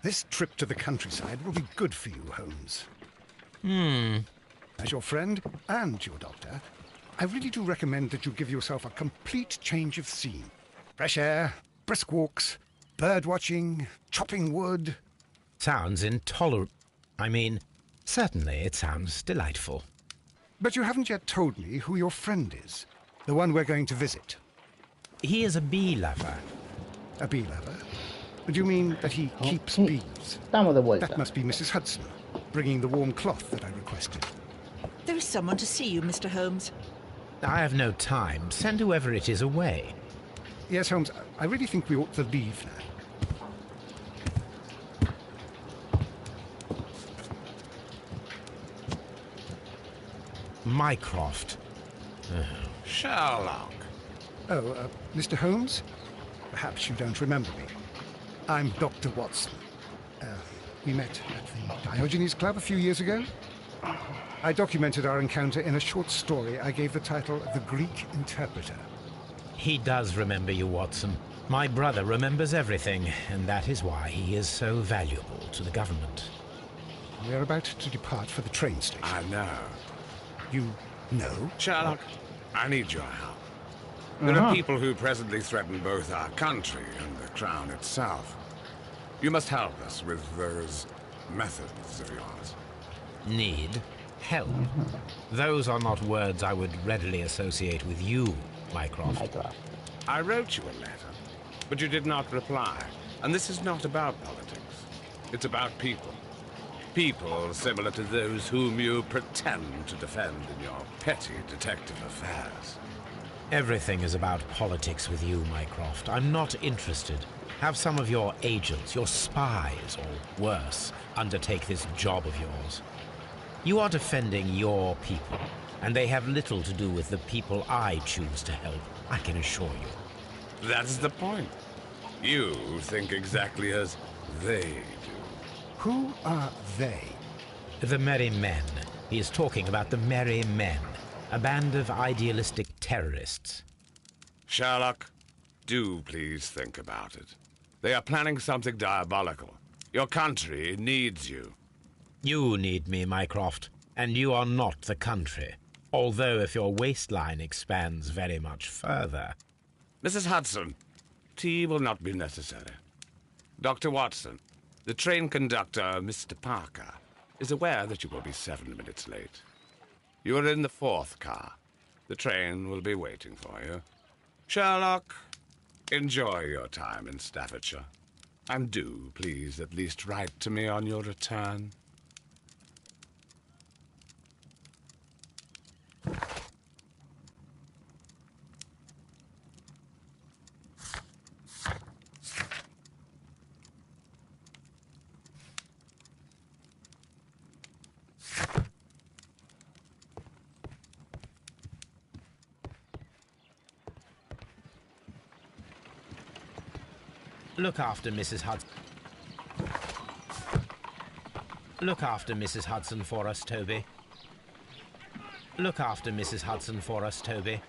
This trip to the countryside will be good for you, Holmes. Hmm. As your friend and your doctor, I really do recommend that you give yourself a complete change of scene. Fresh air, brisk walks, bird watching, chopping wood. Sounds intolerable. I mean, certainly it sounds delightful. But you haven't yet told me who your friend is, the one we're going to visit. He is a bee lover. A bee lover? Do you mean that he keeps bees? Estamos de vuelta. That must be Mrs. Hudson, bringing the warm cloth that I requested. There is someone to see you, Mr. Holmes. I have no time. Send whoever it is away. Yes, Holmes, I really think we ought to leave now. Mycroft. Sherlock. Oh, Mr. Holmes? Perhaps you don't remember me. I'm Dr. Watson. We met at the Diogenes Club a few years ago. I documented our encounter in a short story I gave the title The Greek Interpreter. He does remember you, Watson. My brother remembers everything, and that is why he is so valuable to the government. We're about to depart for the train station. I know. You know? Sherlock, I need your help. There are people who presently threaten both our country and the crown itself. You must help us with those methods of yours. Need? Help? Those are not words I would readily associate with you, Mycroft. I wrote you a letter, but you did not reply. And this is not about politics. It's about people. People similar to those whom you pretend to defend in your petty detective affairs. Everything is about politics with you, Mycroft. I'm not interested. Have some of your agents, your spies, or worse, undertake this job of yours. You are defending your people, and they have little to do with the people I choose to help, I can assure you. That's the point. You think exactly as they do. Who are they? The Merry Men. He is talking about the Merry Men, a band of idealistic terrorists. Sherlock, do please think about it. They are planning something diabolical. Your country needs you. You need me, Mycroft, and you are not the country. Although if your waistline expands very much further... Mrs. Hudson, tea will not be necessary. Dr. Watson, the train conductor, Mr. Parker, is aware that you will be 7 minutes late. You are in the 4th car. The train will be waiting for you. Sherlock, enjoy your time in Staffordshire. And do, please, at least write to me on your return. Look after Mrs. Hudson. Look after Mrs. Hudson for us, Toby. Look after Mrs. Hudson for us, Toby.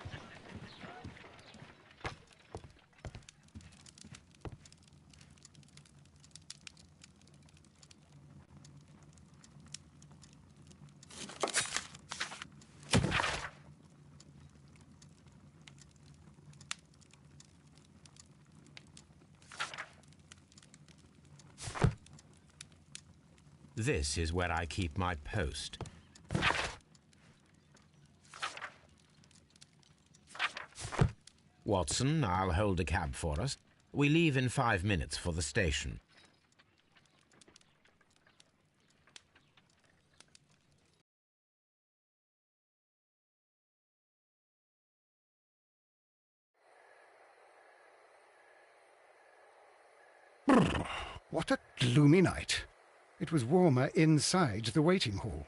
This is where I keep my post. Watson, I'll hold a cab for us. We leave in 5 minutes for the station. What a gloomy night. It was warmer inside the waiting hall.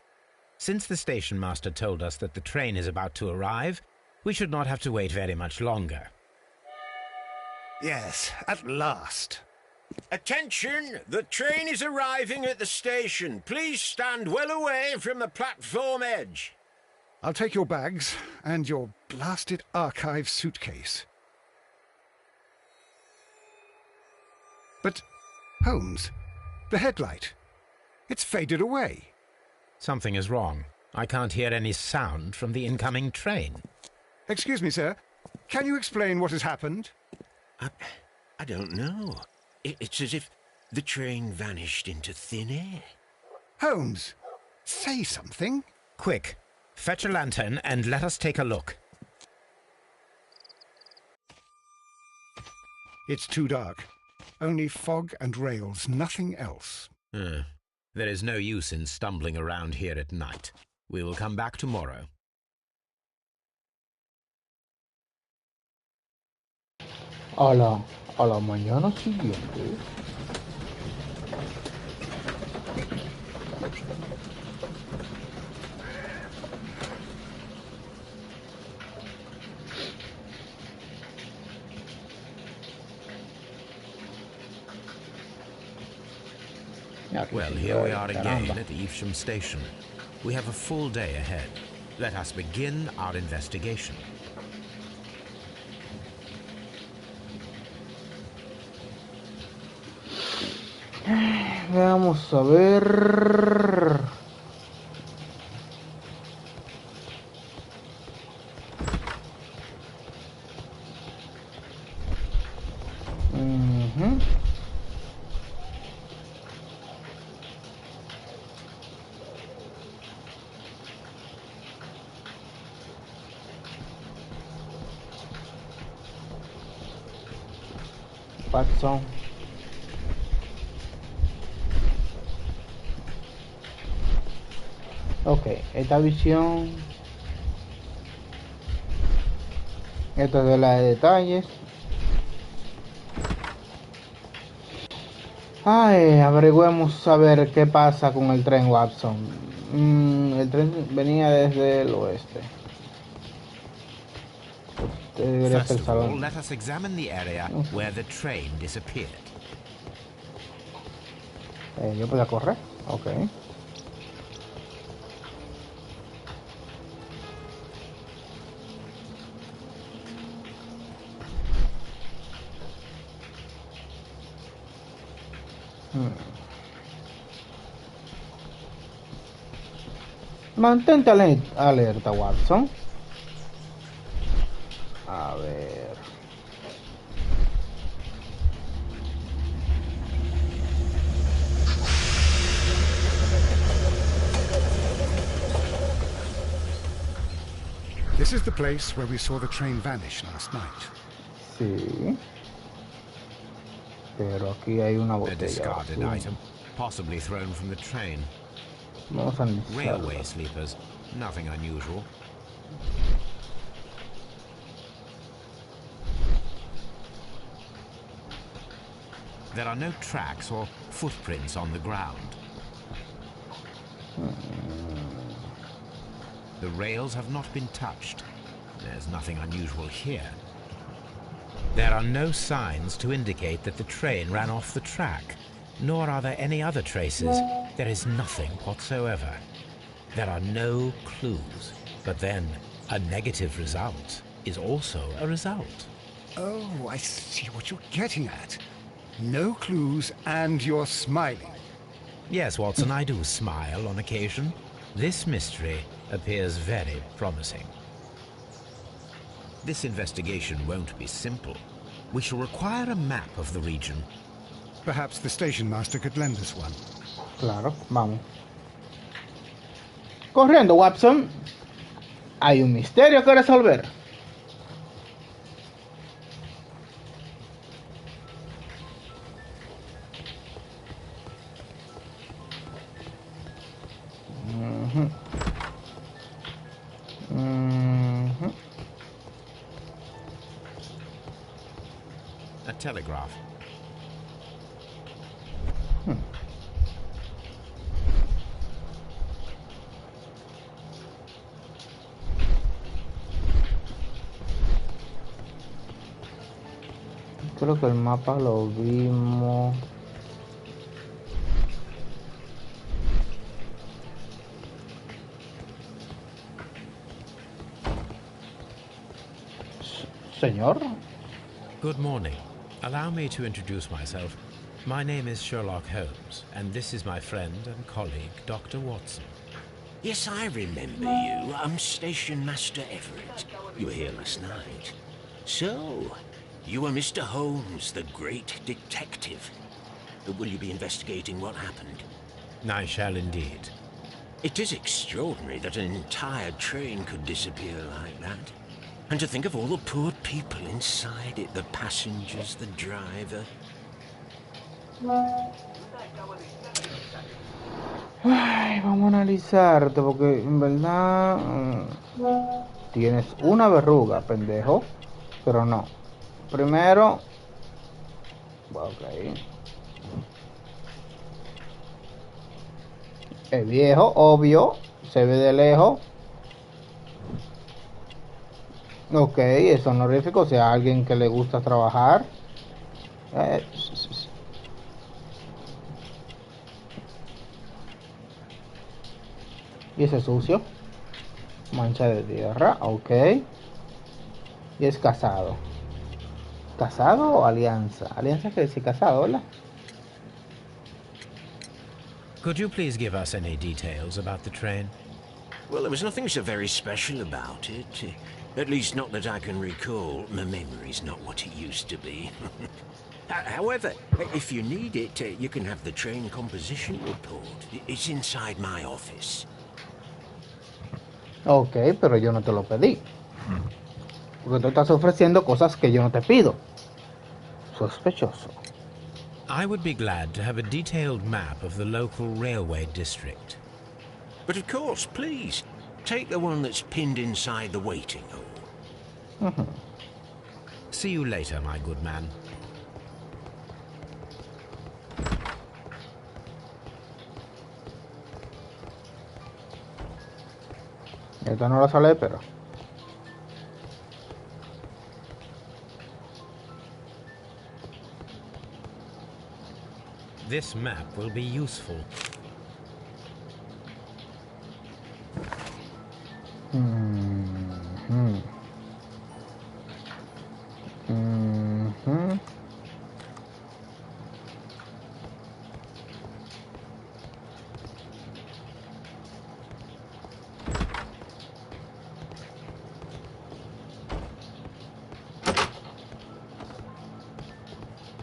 Since the station master told us that the train is about to arrive, we should not have to wait very much longer. Yes, at last. Attention! The train is arriving at the station. Please stand well away from the platform edge. I'll take your bags and your blasted archive suitcase. But, Holmes, The headlight. It's faded away. Something is wrong. I can't hear any sound from the incoming train. Excuse me, sir. Can you explain what has happened? I don't know. It's as if the train vanished into thin air. Holmes, say something. Quick, fetch a lantern and let us take a look. It's too dark. Only fog and rails, nothing else. There is no use in stumbling around here at night. We will come back tomorrow. A la mañana siguiente. Well, here we are again at Evesham Station. We have a full day ahead. Let us begin our investigation. Vamos a ver. Watson. Ok, esta visión. Esta es de la de detalles. Ay, averigüemos a ver qué pasa con el tren Watson. El tren venía desde el oeste. First of all, let us examine the area where the train disappeared. Yo podía correr, ok. Mantente alerta, Watson. A ver. This is the place where we saw the train vanish last night. Sí. Pero aquí hay una A botella. discarded item, possibly thrown from the train. Vamos a analizarla. Railway sleepers, nothing unusual. There are no tracks or footprints on the ground. The rails have not been touched. There's nothing unusual here. There are no signs to indicate that the train ran off the track, nor are there any other traces. There is nothing whatsoever. There are no clues. But then, a negative result is also a result. Oh, I see what you're getting at. No clues, and you're smiling. Yes, Watson, I do smile on occasion. This mystery appears very promising. This investigation won't be simple. We shall require a map of the region. Perhaps the station master could lend us one. Claro, vamos. Corriendo, Watson. Hay un misterio que resolver. A telegraph. Creo que el mapa lo vimos. Señor. Good morning. Allow me to introduce myself. My name is Sherlock Holmes, and this is my friend and colleague, Dr. Watson. Yes, I remember you. I'm Station Master Everett. You were here last night. So, you are Mr. Holmes, the great detective. Will you be investigating what happened? I shall indeed. It is extraordinary that an entire train could disappear like that. And to think of all the poor people inside it, the passengers, the driver. Ay, vamos a analizarte porque en verdad tienes una verruga, pendejo. Pero no. Primero, ok. Es viejo, obvio. Se ve de lejos. Ok, es honorífico. O sea, alguien que le gusta trabajar. Y ese sucio. Mancha de tierra, ok. Y es casado. ¿Casado o alianza? Alianza quiere decir casado, ¿verdad? Could you please give us any details about the train? Well, there was nothing so very special about it. At least not that I can recall. My memory's not what it used to be. However, if you need it, you can have the train composition report. It's inside my office. Ok, pero yo no te lo pedí. Porque tú estás ofreciendo cosas que yo no te pido. Sospechoso. I would be glad to have a detailed map of the local railway district. But of course, please, take the one that's pinned inside the waiting hall. See you later, my good man. Esta no la sale, pero... This map will be useful.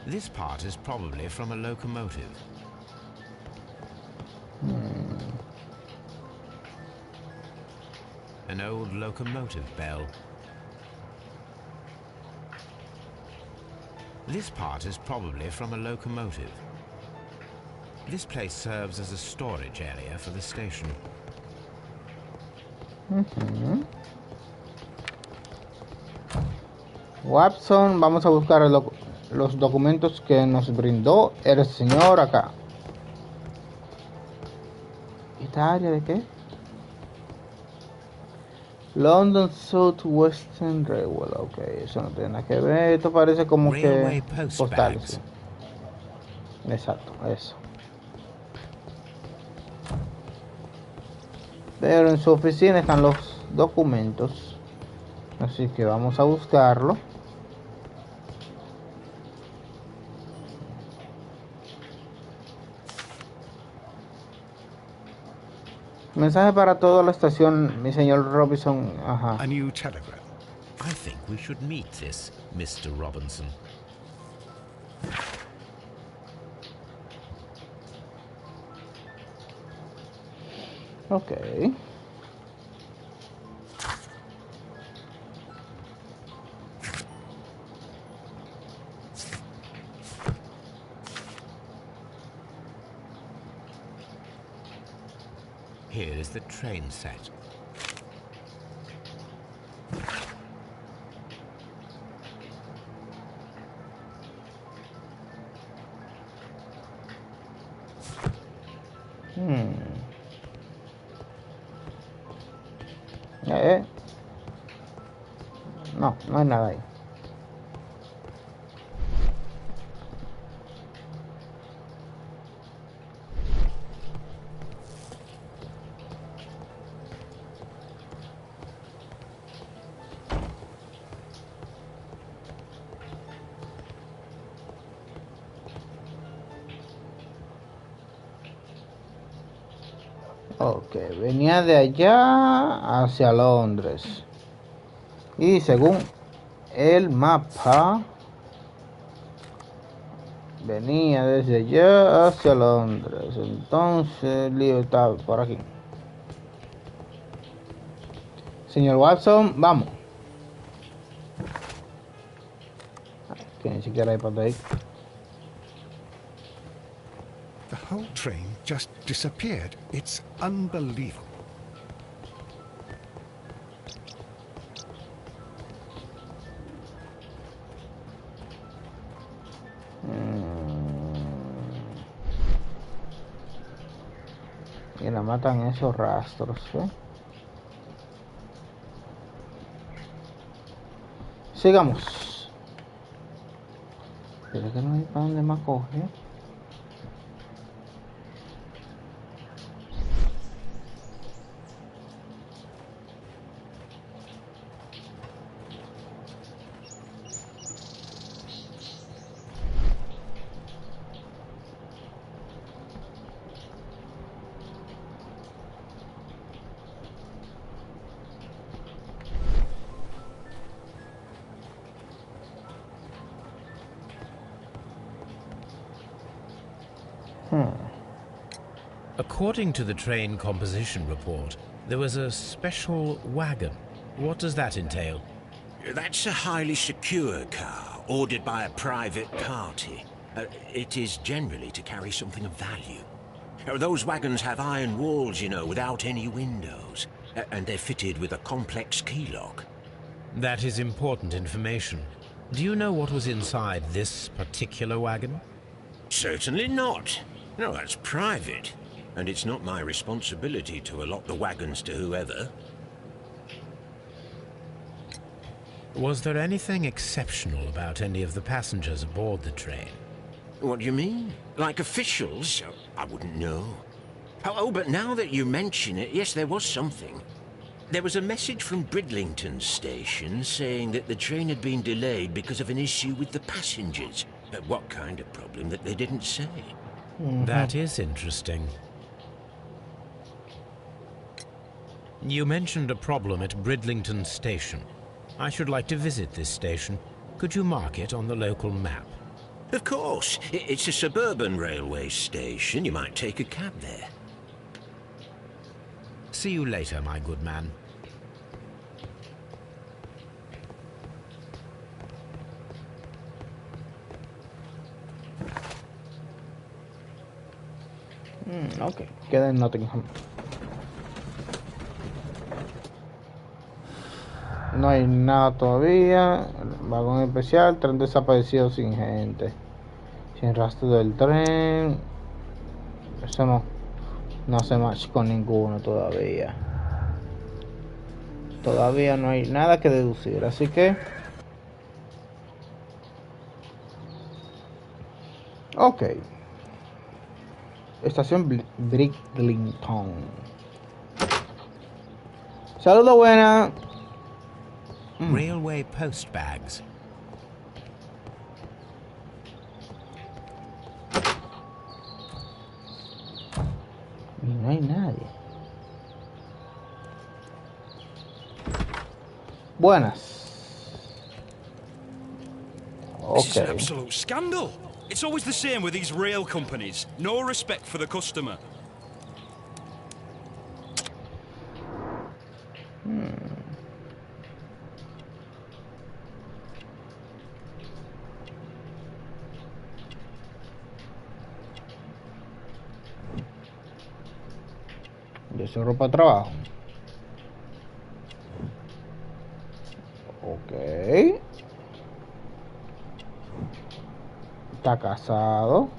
This part is probably from a locomotive. An old locomotive bell. This part is probably from a locomotive. This place serves as a storage area for the station. Watson, vamos a buscar los documentos que nos brindó el señor acá. ¿Esta área de qué? London South Western Railway. Ok, eso no tiene nada que ver. Esto parece como Railway que post postales. bags. Sí. Exacto, eso. Pero en su oficina están los documentos. Así que vamos a buscarlo. Mensaje para toda la estación, mi señor Robinson. Ajá. A new telegram. I think we should meet this Mr. Robinson. Ok. Here is the train set. No, no hay nada ahí. Ok, venía de allá hacia Londres. Y según el mapa, venía desde allá hacia Londres. Entonces, el lío está por aquí. Señor Watson, vamos. Que ni siquiera hay para ahí. The whole train just disappeared. It's unbelievable. Y la matan esos rastros, ¿eh? Sigamos. Pero que no hay para dónde más coge. According to the train composition report, there was a special wagon. What does that entail? That's a highly secure car, ordered by a private party. It is generally to carry something of value. Those wagons have iron walls, you know, without any windows. And they're fitted with a complex key lock. That is important information. Do you know what was inside this particular wagon? Certainly not. No, that's private. And it's not my responsibility to allot the wagons to whoever. Was there anything exceptional about any of the passengers aboard the train? What do you mean? Like officials? I wouldn't know. Oh, but now that you mention it, yes, there was something. There was a message from Bridlington station saying that the train had been delayed because of an issue with the passengers. What kind of problem that they didn't say? That is interesting. You mentioned a problem at Bridlington station. I should like to visit this station. Could you mark it on the local map? Of course. It's a suburban railway station. You might take a cab there. See you later, my good man. Ok, queda en Nottingham. No hay nada todavía. Vagón especial, tren desaparecido sin gente. Sin rastro del tren. Eso no se match con ninguno todavía. Todavía no hay nada que deducir, así que... Ok. Estación Bridlington. Saludos, buena. Railway post bags. Y no hay nadie. Buenas. This is an Okay. absolute scandal. It's always the same with these rail companies. No respect for the customer. Yo soy ropa de trabajo. Ok. Está casado.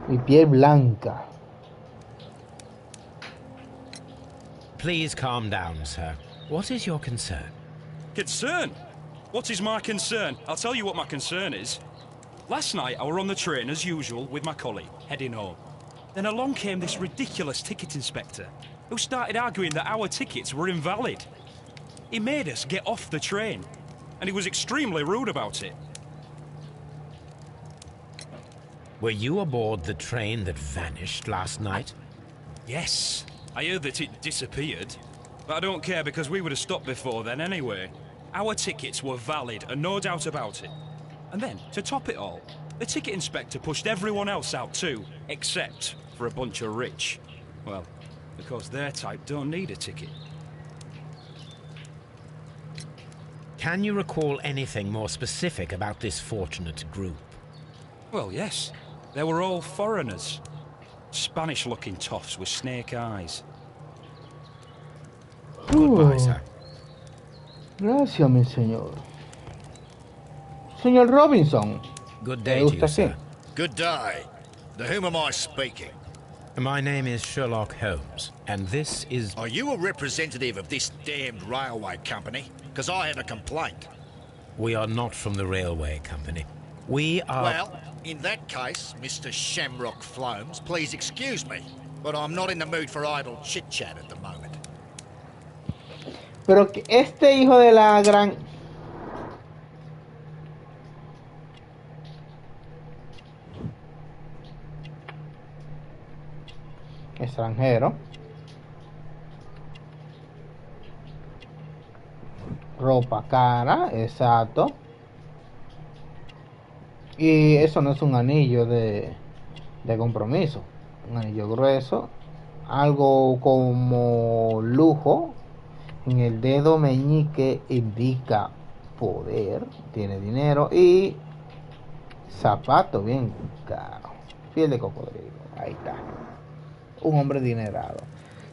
Y piel blanca. Please calm down, sir. What is your concern? Concern? What is my concern? I'll tell you what my concern is. Last night, I were on the train as usual with my colleague, heading home. Then along came this ridiculous ticket inspector, who started arguing that our tickets were invalid. He made us get off the train, and he was extremely rude about it. Were you aboard the train that vanished last night? Yes. I heard that it disappeared. But I don't care because we would have stopped before then anyway. Our tickets were valid and no doubt about it. And then, to top it all, the ticket inspector pushed everyone else out too, except for a bunch of rich. Well, because their type don't need a ticket. Can you recall anything more specific about this fortunate group? Well, yes. They were all foreigners. Spanish-looking toffs with snake eyes. Goodbye, sir. Gracias, mi señor. Señor Robinson. Good day to you, sir. Good day. To whom am I speaking? My name is Sherlock Holmes, and this is... Are you a representative of this damned railway company? Because I have a complaint. We are not from the railway company. We are... Well, in that case, Mr. Shamrock Flomes, please excuse me, but I'm not in the mood for idle chit-chat at the moment. Pero que este hijo de la gran... extranjero. Ropa cara, exacto. Y eso no es un anillo de compromiso. Un anillo grueso. Algo como lujo. En el dedo meñique indica poder. Tiene dinero. Y zapato bien caro. Piel de cocodrilo. Ahí está. Un hombre adinerado.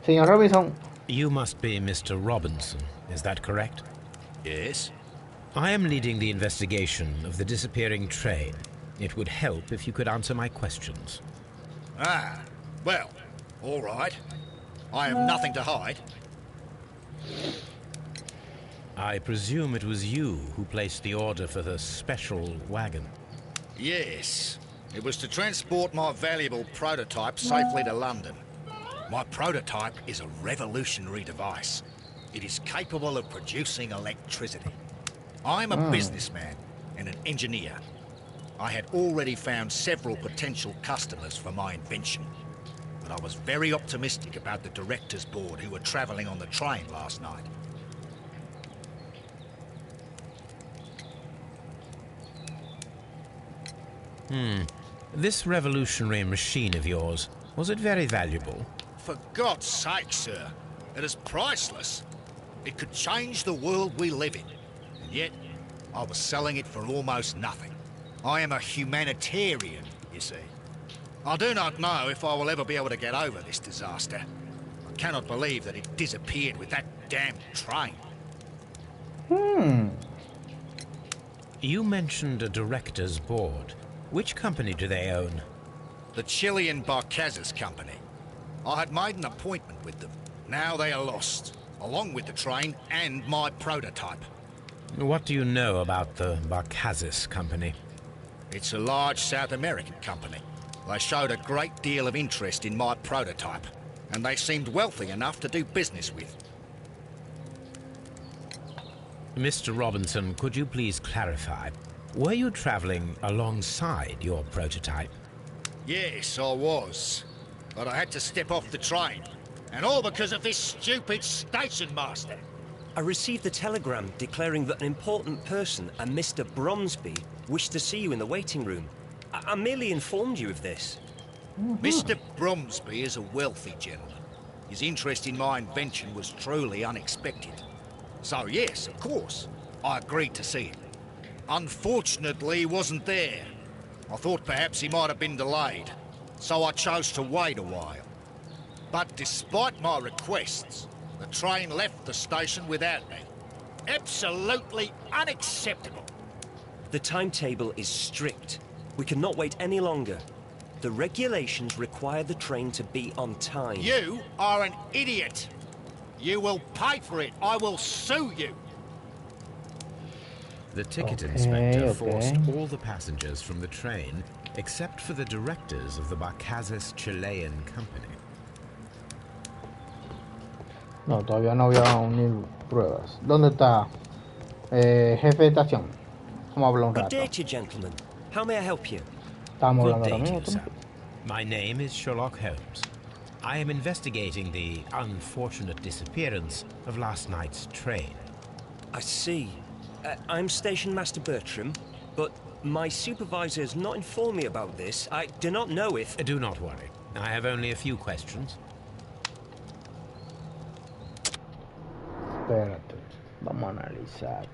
Señor Robinson. You must be Mr. Robinson, is that correct? Yes? I am leading the investigation of the disappearing train. It would help if you could answer my questions. Ah, well, all right. I have nothing to hide. I presume it was you who placed the order for the special wagon. Yes. It was to transport my valuable prototype safely to London. My prototype is a revolutionary device. It is capable of producing electricity. I'm a businessman and an engineer. I had already found several potential customers for my invention, but I was very optimistic about the directors' board who were travelling on the train last night. This revolutionary machine of yours, was it very valuable? For God's sake, sir, it is priceless. It could change the world we live in. And yet, I was selling it for almost nothing. I am a humanitarian, you see. I do not know if I will ever be able to get over this disaster. I cannot believe that it disappeared with that damn train. You mentioned a director's board. Which company do they own? The Chilean Barcazes Company. I had made an appointment with them. Now they are lost, along with the train and my prototype. What do you know about the Barcazes Company? It's a large South American company. They showed a great deal of interest in my prototype, and they seemed wealthy enough to do business with. Mr. Robinson, could you please clarify? Were you traveling alongside your prototype? Yes, I was. But I had to step off the train. And all because of this stupid station master. I received a telegram declaring that an important person, a Mr. Bromsby, wished to see you in the waiting room. I merely informed you of this. Mr. Bromsby is a wealthy gentleman. His interest in my invention was truly unexpected. So yes, of course, I agreed to see him. Unfortunately, he wasn't there. I thought perhaps he might have been delayed, so I chose to wait a while. But despite my requests, the train left the station without me. Absolutely unacceptable. The timetable is strict. We cannot wait any longer. The regulations require the train to be on time. You are an idiot. You will pay for it. I will sue you. The ticket inspector forced all the passengers from the train except for the directors of the Barcazes Chilean Company. No, todavía no voy a unir pruebas. ¿Dónde está jefe de estación? Vamos a hablar un Good rato. day to you, gentlemen. How may I help you? Estamos Good hablando day ahora to mismo. you, sir. My name is Sherlock Holmes. I am investigating the unfortunate disappearance of last night's train. I see. I'm Station Master Bertram, but my supervisor has not informed me about this. I do not know if... Do not worry. I have only a few questions. Espérate, vamos a analizar.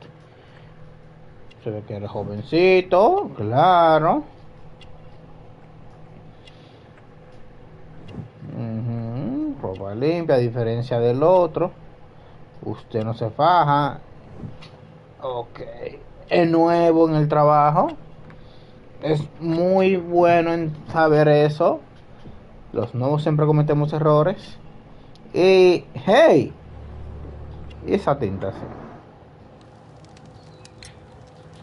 Se ve que eres jovencito, claro. Ropa limpia, a diferencia del otro. Usted no se faja. Ok. Es nuevo en el trabajo. Es muy bueno en saber eso. Los nuevos siempre cometemos errores. Y, hey, esa tinta, sí.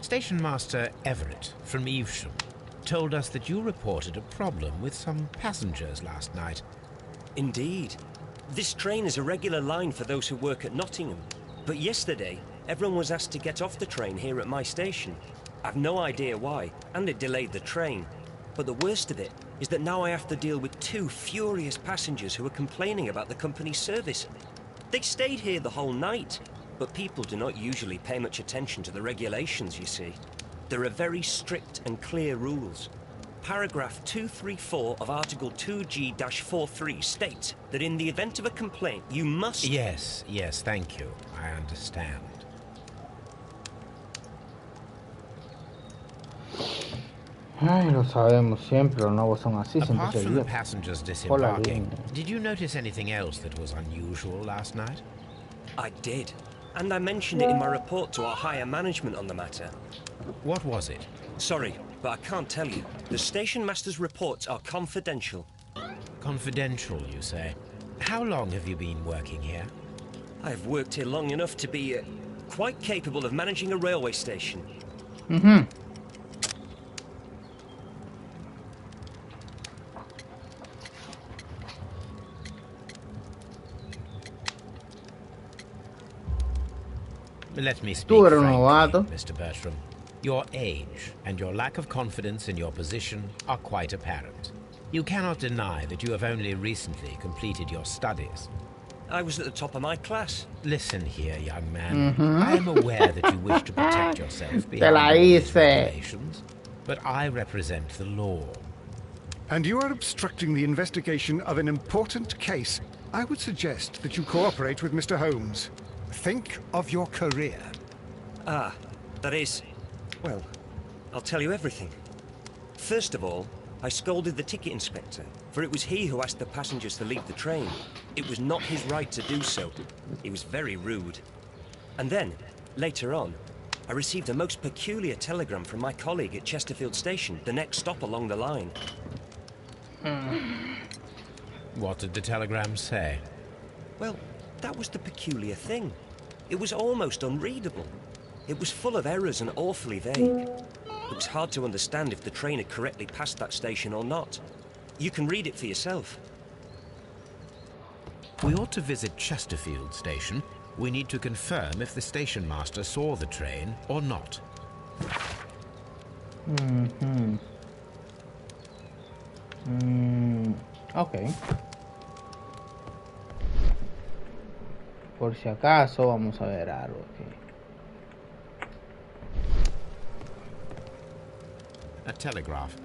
Station Master Everett from Evesham told us that you reported a problem with some passengers last night. Indeed. This train is a regular line for those who work at Nottingham. But yesterday, everyone was asked to get off the train here at my station. I've no idea why, and it delayed the train. But the worst of it is that now I have to deal with 2 furious passengers who are complaining about the company's service. They stayed here the whole night, but people do not usually pay much attention to the regulations, you see. There are very strict and clear rules. Paragraph 234 of Article 2G-43 states that in the event of a complaint, you must... Yes, thank you. I understand. Ay, lo sabemos siempre, los nuevos son así, siempre Apart se from the guían. passengers Por la disembarking, línea. did you notice anything else that was unusual last night? I did. And I mentioned it in my report to our higher management on the matter. What was it? Sorry, but I can't tell you. The station master's reports are confidential. Confidential, you say? How long have you been working here? I've worked here long enough to be quite capable of managing a railway station. Let me speak Tú eres un frankly, novato. Mr. Bertram. Your age and your lack of confidence in your position are quite apparent. You cannot deny that you have only recently completed your studies. I was at the top of my class. Listen here, young man. I am aware that you wish to protect yourself Te la behind all these hice. regulations, but I represent the law. And you are obstructing the investigation of an important case. I would suggest that you cooperate with Mr. Holmes. Think of your career. Ah, that is... Well, I'll tell you everything. First of all, I scolded the ticket inspector, for it was he who asked the passengers to leave the train. It was not his right to do so. He was very rude. And then, later on, I received a most peculiar telegram from my colleague at Chesterfield Station, the next stop along the line. What did the telegram say? Well, that was the peculiar thing. It was almost unreadable. It was full of errors and awfully vague. It was hard to understand if the train had correctly passed that station or not. You can read it for yourself. We ought to visit Chesterfield Station. We need to confirm if the station master saw the train or not. Ok. Por si acaso, vamos a ver algo aquí. A telegraph.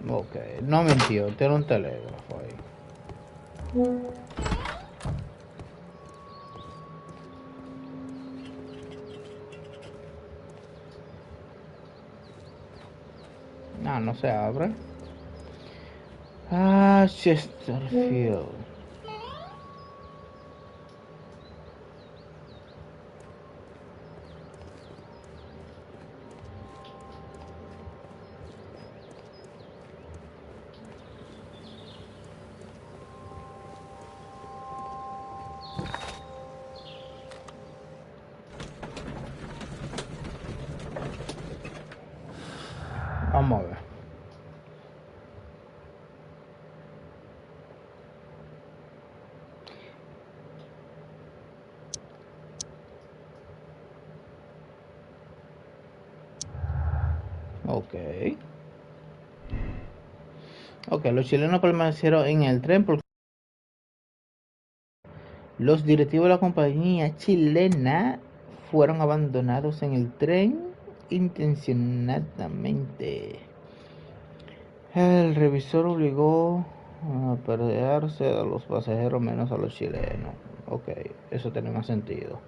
Ok, no mintió, tiene un telégrafo ahí. Ah, no se abre. Ah, Chesterfield. Vamos a ver. Ok. Ok, los chilenos permanecieron en el tren porque los directivos de la compañía chilena fueron abandonados en el tren intencionadamente. El revisor obligó a perderse a los pasajeros menos a los chilenos. Ok, eso tiene más sentido.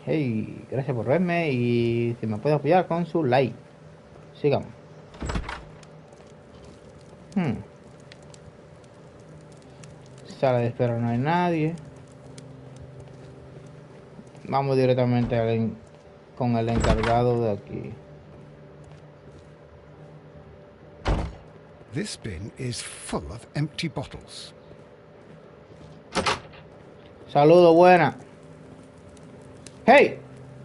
Hey, gracias por verme y si me puede apoyar con su like. Sigamos. Sala de espera no hay nadie. Vamos directamente con el encargado de aquí. This bin is full of empty bottles. Saludo, buena. Hey,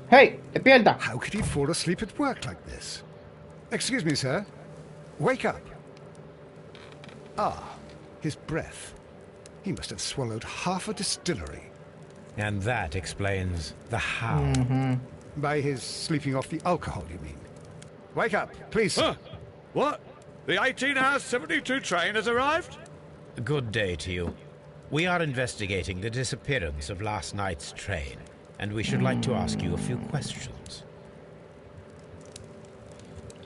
hey, despierta. How could he fall asleep at work like this? Excuse me, sir. Wake up. Ah, his breath. He must have swallowed half a distillery. And that explains the how. By his sleeping off the alcohol, you mean? Wake up, please, sir. Huh? What? The 18-hour 72 train has arrived? Good day to you. We are investigating the disappearance of last night's train, and we should like to ask you a few questions.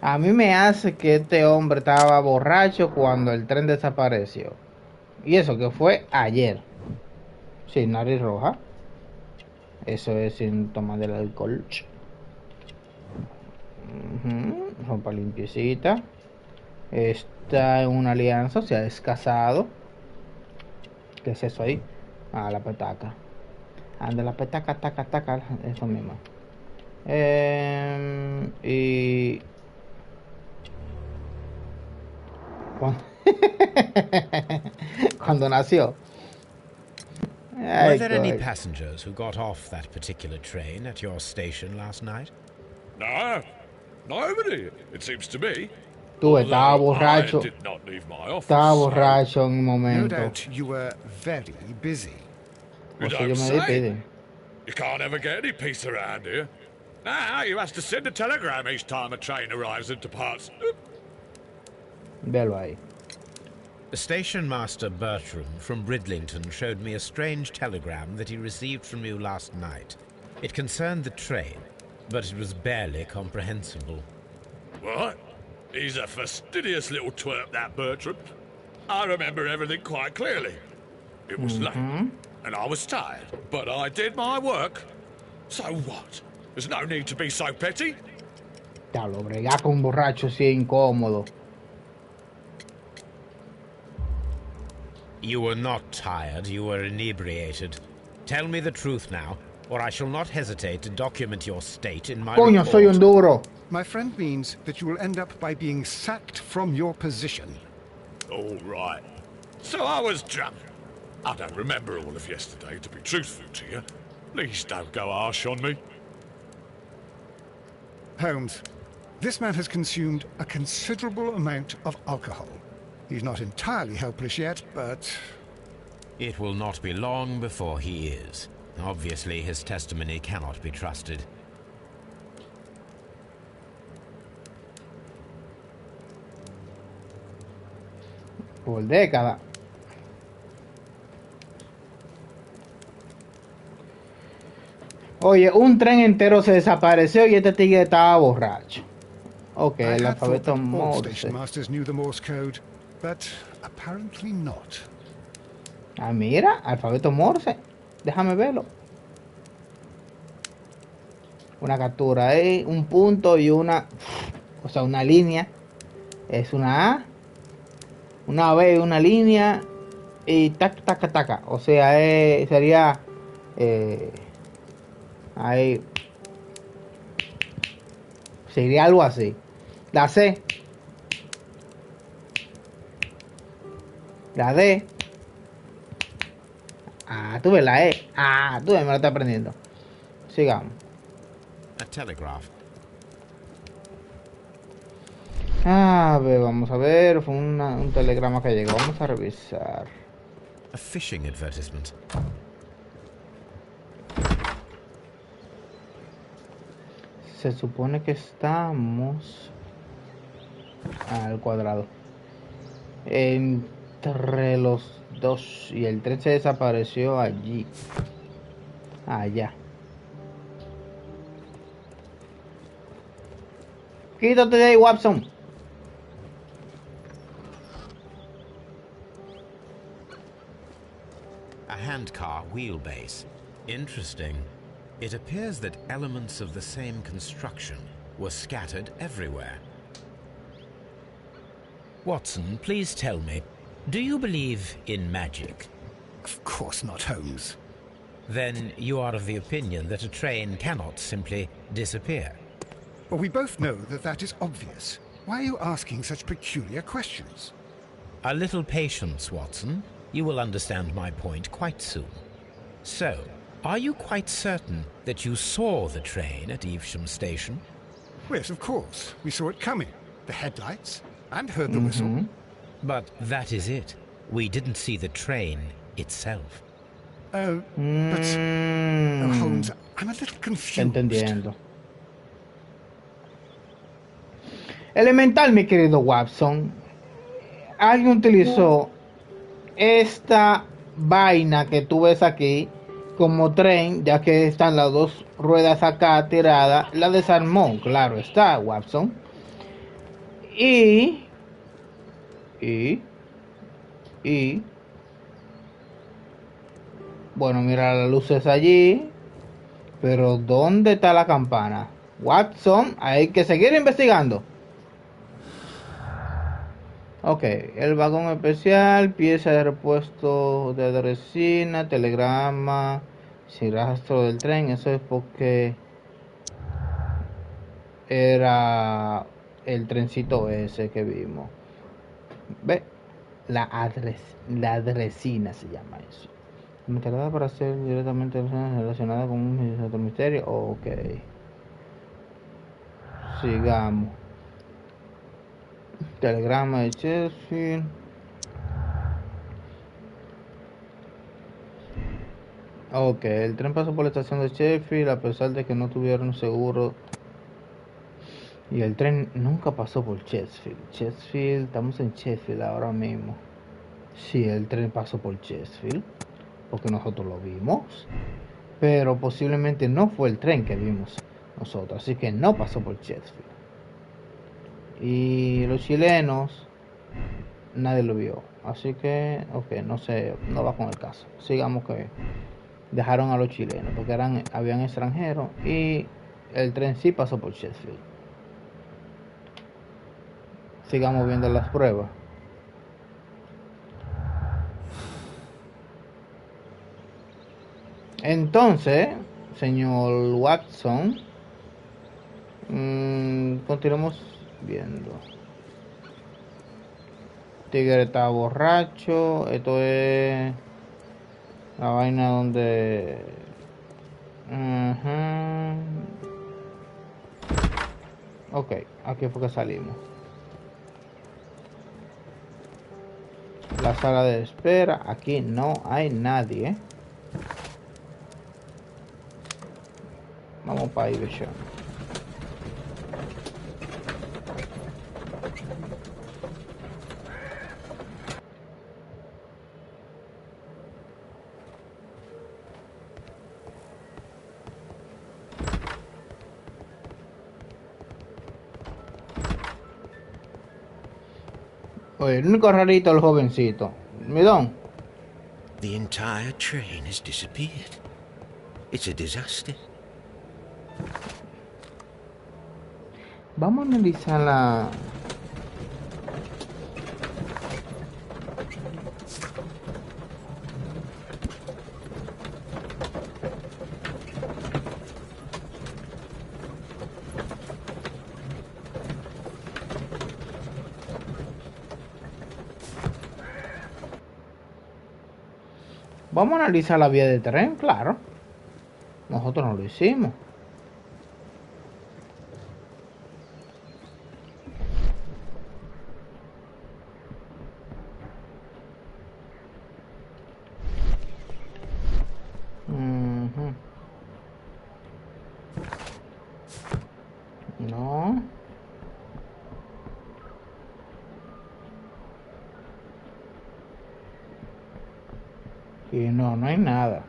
A mí me hace que este hombre estaba borracho cuando el tren desapareció. Y eso que fue ayer. Sin nariz roja. Eso es síntoma del alcohol. Ropa limpiecita. Está en una alianza, o sea, es casado. ¿Qué es eso ahí? Ah, la petaca. Anda, la petaca, taca, taca. Eso mismo. Y... cuando nació. Were there any passengers who got off that particular train at your station last night? No, nobody, it seems to me. Tú estabas borracho. I did not leave my office. Estaba borracho en un No momento. doubt you were very busy. You O sea, don't yo me say. despide. You can't ever get any peace around here. Now you have to send a telegram each time a train arrives and departs. Velo ahí. Station Master Bertram from Bridlington showed me a strange telegram that he received from you last night. It concerned the train, but it was barely comprehensible. What? He's a fastidious little twerp, that Bertram. I remember everything quite clearly. It was late, and I was tired, but I did my work. So what? There's no need to be so petty. Diablo, bregar con un borracho sí es incómodo. You were not tired, you were inebriated. Tell me the truth now, or I shall not hesitate to document your state in my Coño, report. soy un duro. My friend means that you will end up by being sacked from your position. All right. So I was drunk. I don't remember all of yesterday, to be truthful to you. Please don't go harsh on me. Holmes, this man has consumed a considerable amount of alcohol. He's not entirely helpless yet, but... It will not be long before he is. Obviously, his testimony cannot be trusted. Por década. Oye, un tren entero se desapareció y este tigre estaba borracho. Ok, I el had thought alfabeto that all Morse. station masters knew the Morse code, but apparently not. Ah, mira, alfabeto Morse. Déjame verlo. Una captura ahí, un punto y una... O sea, una línea. Es una A. Una B, una línea. Y tac, tac, tac. O sea, sería... ahí. Sería algo así. La C. La D. Ah, tú ves la E. Ah, tú ves, me lo estás aprendiendo. Sigamos. A telegraph. A ver, vamos a ver. Fue un telegrama que llegó. Vamos a revisar. A fishing advertisement. Se supone que estamos al cuadrado. Entre los dos. Y el tren se desapareció allí. Allá. Quítate de ahí, Watson. A handcar wheelbase. Interesting. It appears that elements of the same construction were scattered everywhere. Watson, please tell me, do you believe in magic? Of course not, Holmes. Then you are of the opinion that a train cannot simply disappear. Well, we both know that that is obvious. Why are you asking such peculiar questions? A little patience, Watson. You will understand my point quite soon. So, are you quite certain that you saw the train at Evesham Station? Yes, of course. We saw it coming. The headlights, and heard the whistle. But that is it. We didn't see the train itself. Oh, but... Oh, Holmes, I'm a little confused. Entendiendo. Elemental, mi querido Watson. Alguien utilizó esta vaina que tú ves aquí como tren, ya que están las dos ruedas acá tiradas. La desarmó, claro está, Watson. Y bueno, mira las luces allí, pero ¿dónde está la campana? Watson, hay que seguir investigando. Ok, el vagón especial, pieza de repuesto de resina, telegrama, sin rastro del tren. Eso es porque era el trencito ese que vimos. Ve, la adresina se llama eso. Material para hacer directamente relacionada con un misterio. Ok, sigamos. Telegrama de Sheffield. Ok, el tren pasó por la estación de Sheffield a pesar de que no tuvieron seguro. Y el tren nunca pasó por Sheffield. Sheffield, estamos en Sheffield ahora mismo. Sí, el tren pasó por Sheffield, porque nosotros lo vimos. Pero posiblemente no fue el tren que vimos nosotros, así que no pasó por Sheffield. Y los chilenos, nadie lo vio. Así que, ok, no va con el caso. Sigamos que dejaron a los chilenos, porque habían extranjeros y el tren sí pasó por Sheffield. Sigamos viendo las pruebas. Entonces, señor Watson, continuamos viendo. Tigre está borracho. Esto es la vaina donde... Ok, aquí fue que salimos. La sala de espera. Aquí no hay nadie. Vamos para Evesham. Oye, el único rarito es el jovencito. Midón. The entire train has disappeared. It's a disaster. Vamos a analizar la... Vamos a analizar la vía de tren, claro. Nosotros no lo hicimos. Y no, no hay nada.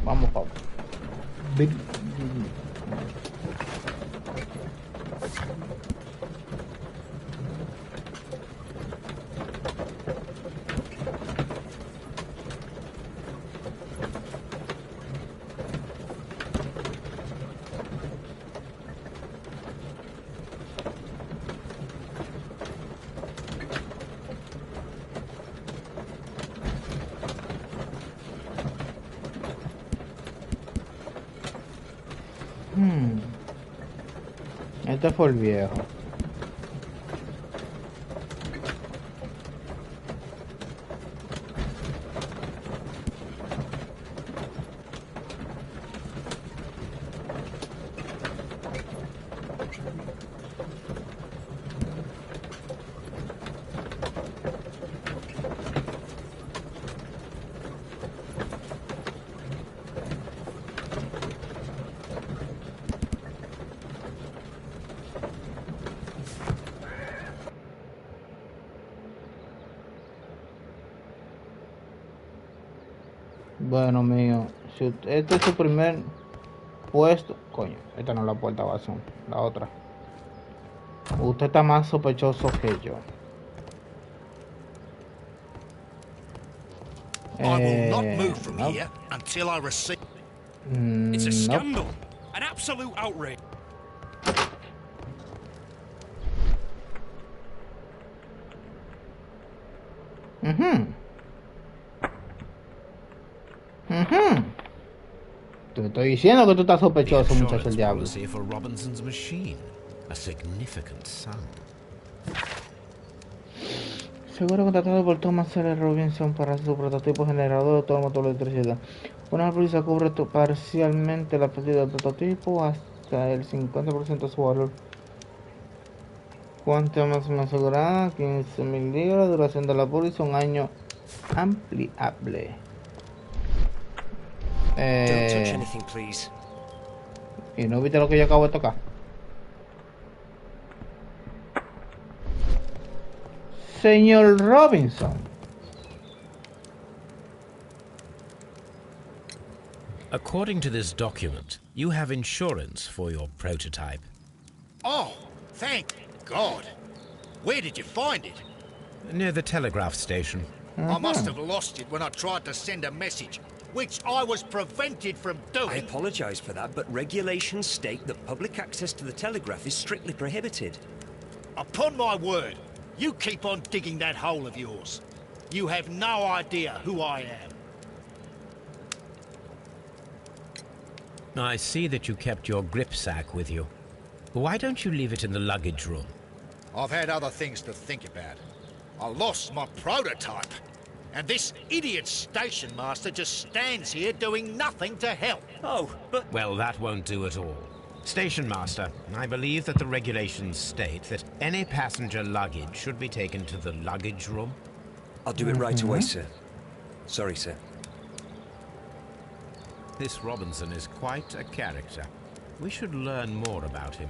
Vamos, papá. Este fue el viejo. Bueno, mío, si este es su primer puesto, coño, esta no es la puerta Watson, la otra. Usted está más sospechoso que yo. I will not move from here until I receive. It's a Nope. scandal. An absolute outrage. Te estoy diciendo que tú estás The sospechoso, muchacho, el insurance diablo. policy for Robinson's machine. A significant sum. Seguro contratado por Thomas L. Robinson para su prototipo generador de todo motor de electricidad. Una póliza cubre parcialmente la pérdida del prototipo hasta el 50% de su valor. Cuánto máxima asegurada, 15.000 libras. Duración de la póliza, un año ampliable. Don't touch anything, please. ¿Y no viste lo que yo acabo de tocar? Señor Robinson. According to this document, you have insurance for your prototype. Oh, thank God. Where did you find it? Near the telegraph station. I must have lost it when I tried to send a message, which I was prevented from I doing. apologise for that, but regulations state that public access to the telegraph is strictly prohibited. Upon my word, you keep on digging that hole of yours. You have no idea who I am. I see that you kept your gripsack with you. Why don't you leave it in the luggage room? I've had other things to think about. I lost my prototype. And this idiot station master just stands here doing nothing to help. Oh, but Well, that won't do at all. Station Master, I believe that the regulations state that any passenger luggage should be taken to the luggage room. I'll do it right away, sir. Sorry, sir. This Robinson is quite a character. We should learn more about him.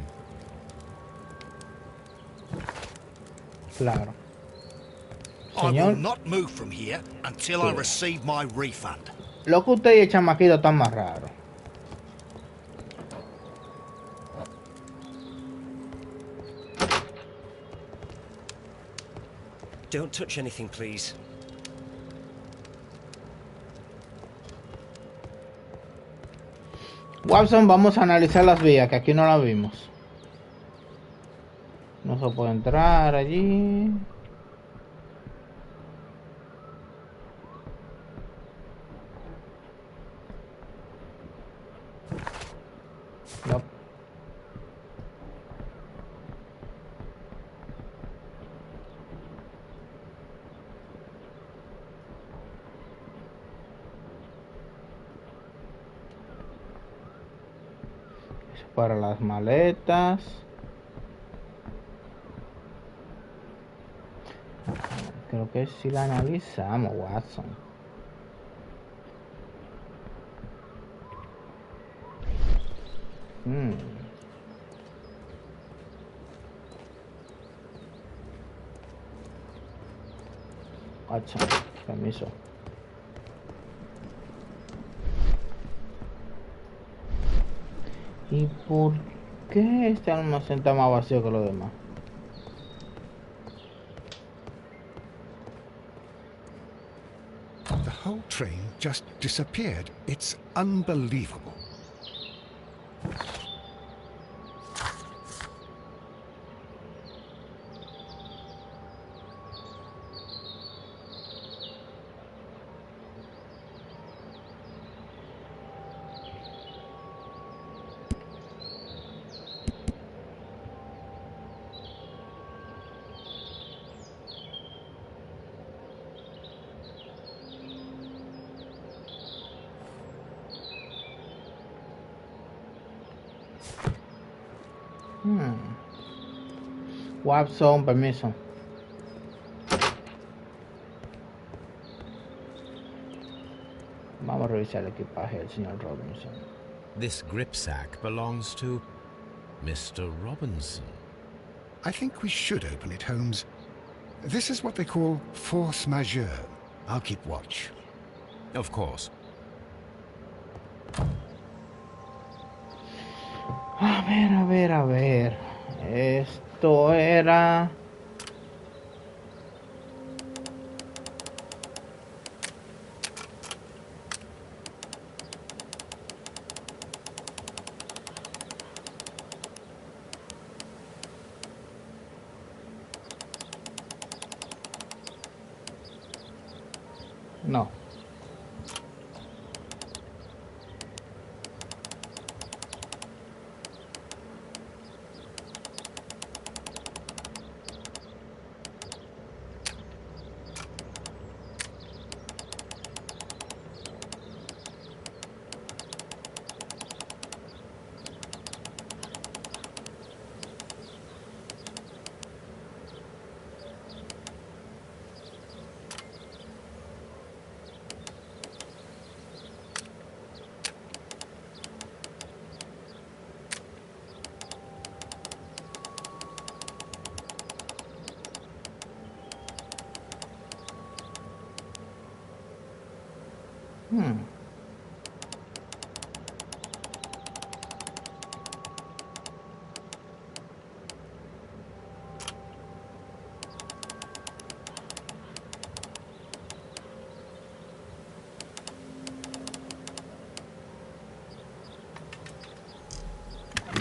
Claro. I will Señor, not move from here until I receive my refund. lo que usted y el chamaquito están más raros. Don't touch anything, please. Watson, vamos a analizar las vías, que aquí no las vimos. No se puede entrar allí. No. Eso para las maletas. Creo que si la analizamos, Watson. Watson, permiso. ¿Y por qué este almacén está más vacío que los demás? The whole train just disappeared. It's unbelievable. Watson, permiso. Vamos a revisar el equipaje del señor Robinson. This gripsack belongs to Mr. Robinson. I think we should open it, Holmes. This is what they call force majeure. I'll keep watch. Of course. A ver. Esto era... No.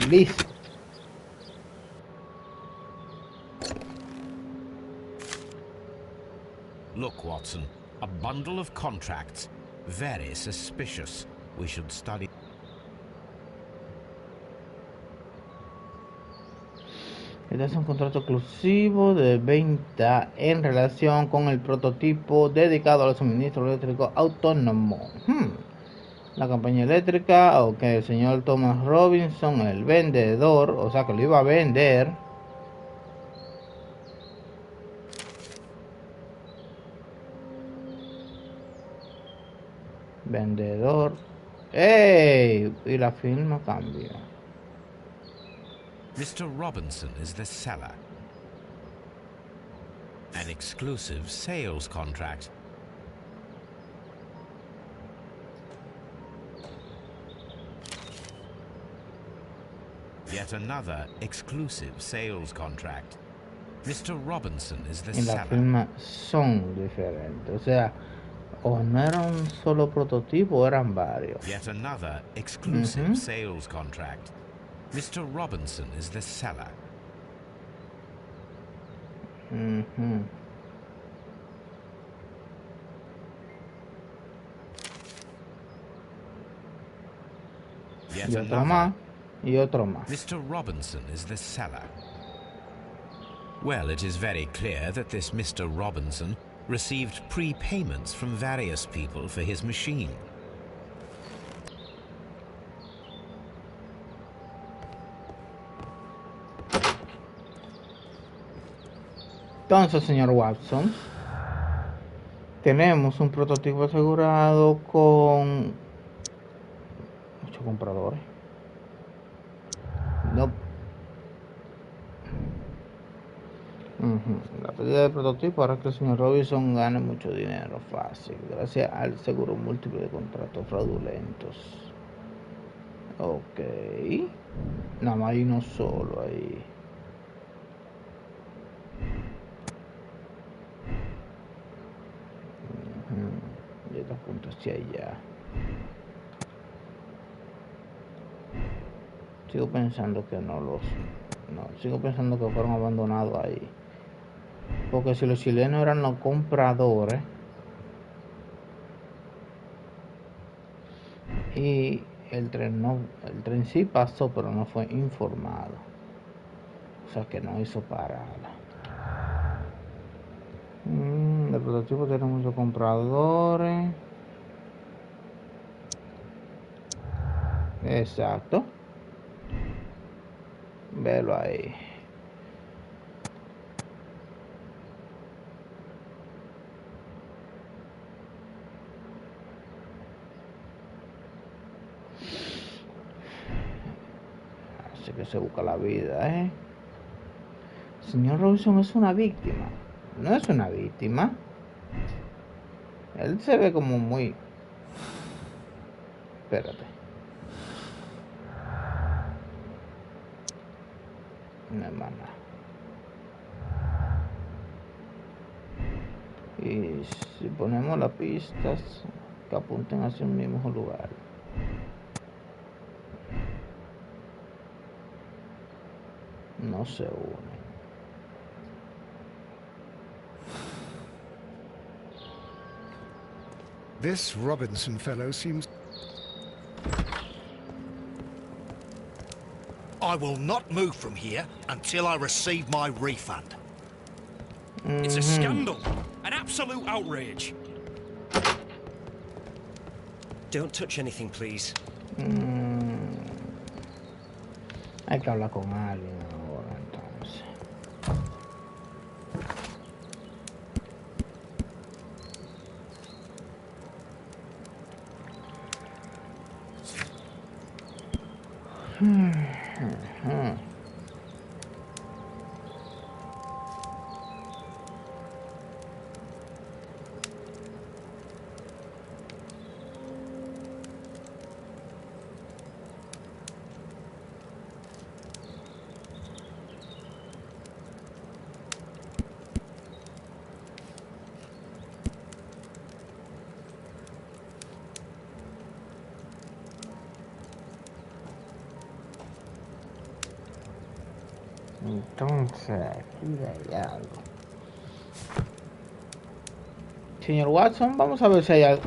Listo. Look, Watson, a bundle of contracts. Very suspicious. We should study. Este es un contrato exclusivo de venta en relación con el prototipo dedicado al suministro eléctrico autónomo. La compañía eléctrica, o que el señor Thomas Robinson, el vendedor, o sea que lo iba a vender. Vendedor. ¡Ey! Y la firma cambia. Mr. Robinson is the seller. An exclusive sales contract. Yet another exclusive sales contract. Mr. Robinson is the Y las seller. firmas son diferentes. O sea, o no era un solo prototipo, eran varios. Yet another exclusive sales contract. Mr. Robinson is the seller. Yet Y otro another. más. Y otro más. Mr. Robinson is the seller. Well, it is very clear that this Mr. Robinson received prepayments from various people for his machine. Entonces, señor Watson, tenemos un prototipo asegurado con 8 compradores. No. La pérdida de prototipo hará que el señor Robinson gane mucho dinero fácil, gracias al seguro múltiple de contratos fraudulentos. Ok. Nada más hay uno solo ahí. Y estos puntos hacia allá. Sigo pensando que sigo pensando que fueron abandonados ahí. Porque si los chilenos eran los compradores y el tren sí pasó, pero no fue informado. O sea que no hizo parada. El prototipo tiene muchos compradores. Exacto. Velo ahí. Así que se busca la vida, Señor Robinson es una víctima. No es una víctima. Él se ve como muy... Espérate. No, hermana. Y si ponemos las pistas que apunten hacia un mismo lugar. No se unen. This Robinson fellow seems... I will not move from here until I receive my refund. It's a scandal. An absolute outrage. Don't touch anything, please. Hay que hablar con alguien ahora, entonces. Entonces, aquí hay algo. Señor Watson, vamos a ver si hay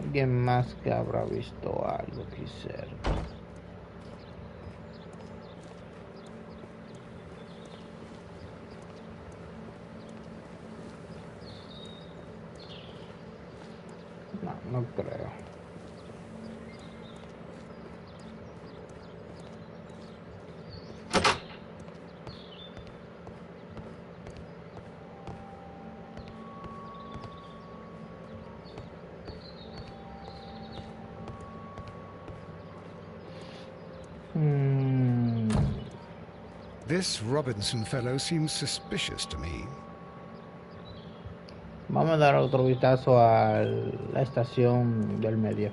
alguien más que habrá visto algo aquí cerca. No, no creo. This Robinson fellow seems suspicious to me. Vamos a dar otro vistazo a la estación del medio.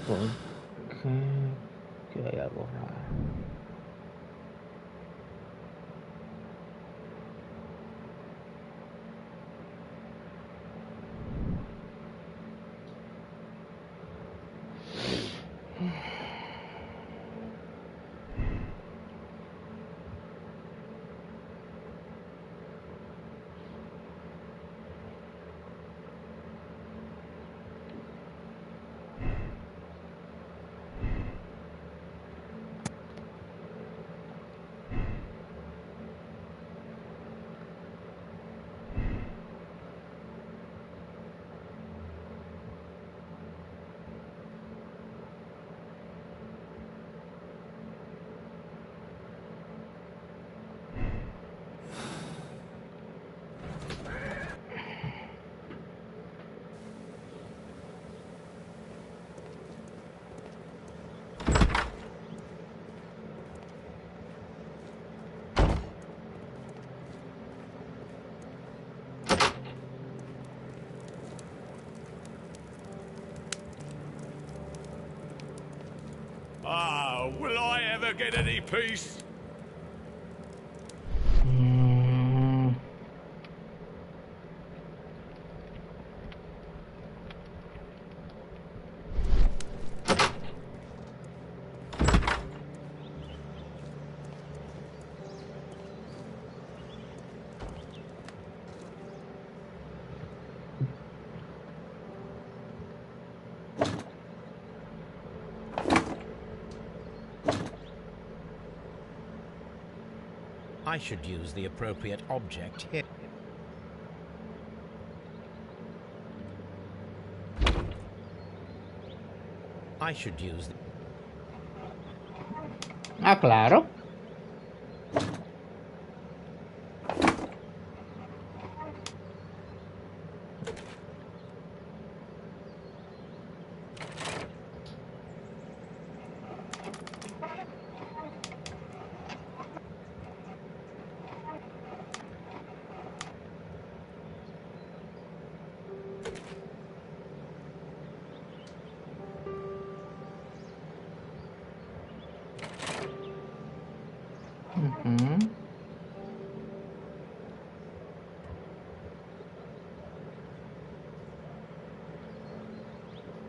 ¿Por qué? Que hay algo raro. Ah, will I ever get any peace? I should use the appropriate object here. I should use the... Ah, claro.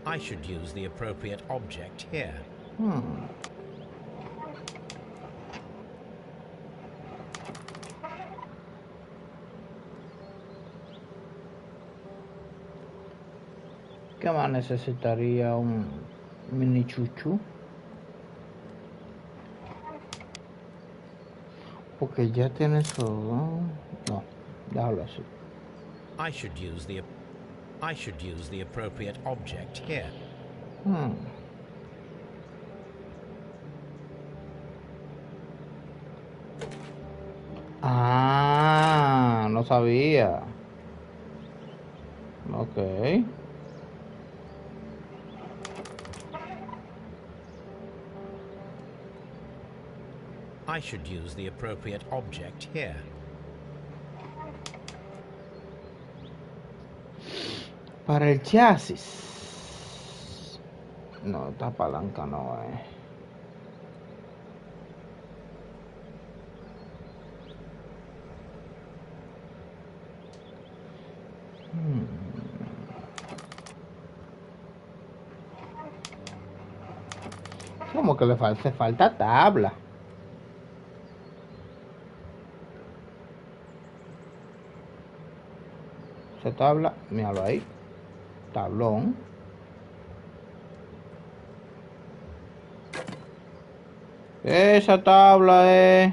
I should use the appropriate object here. ¿Qué más necesitaría un mini chuchu? Porque ya tiene todo. No, déjalo así. I should use the appropriate object here. Ah, no sabía. Ok. I should use the appropriate object here. Para el chasis. No, esta palanca no es. Como que le falta tabla. Esa tabla, míralo ahí. Tablón. Esa tabla es...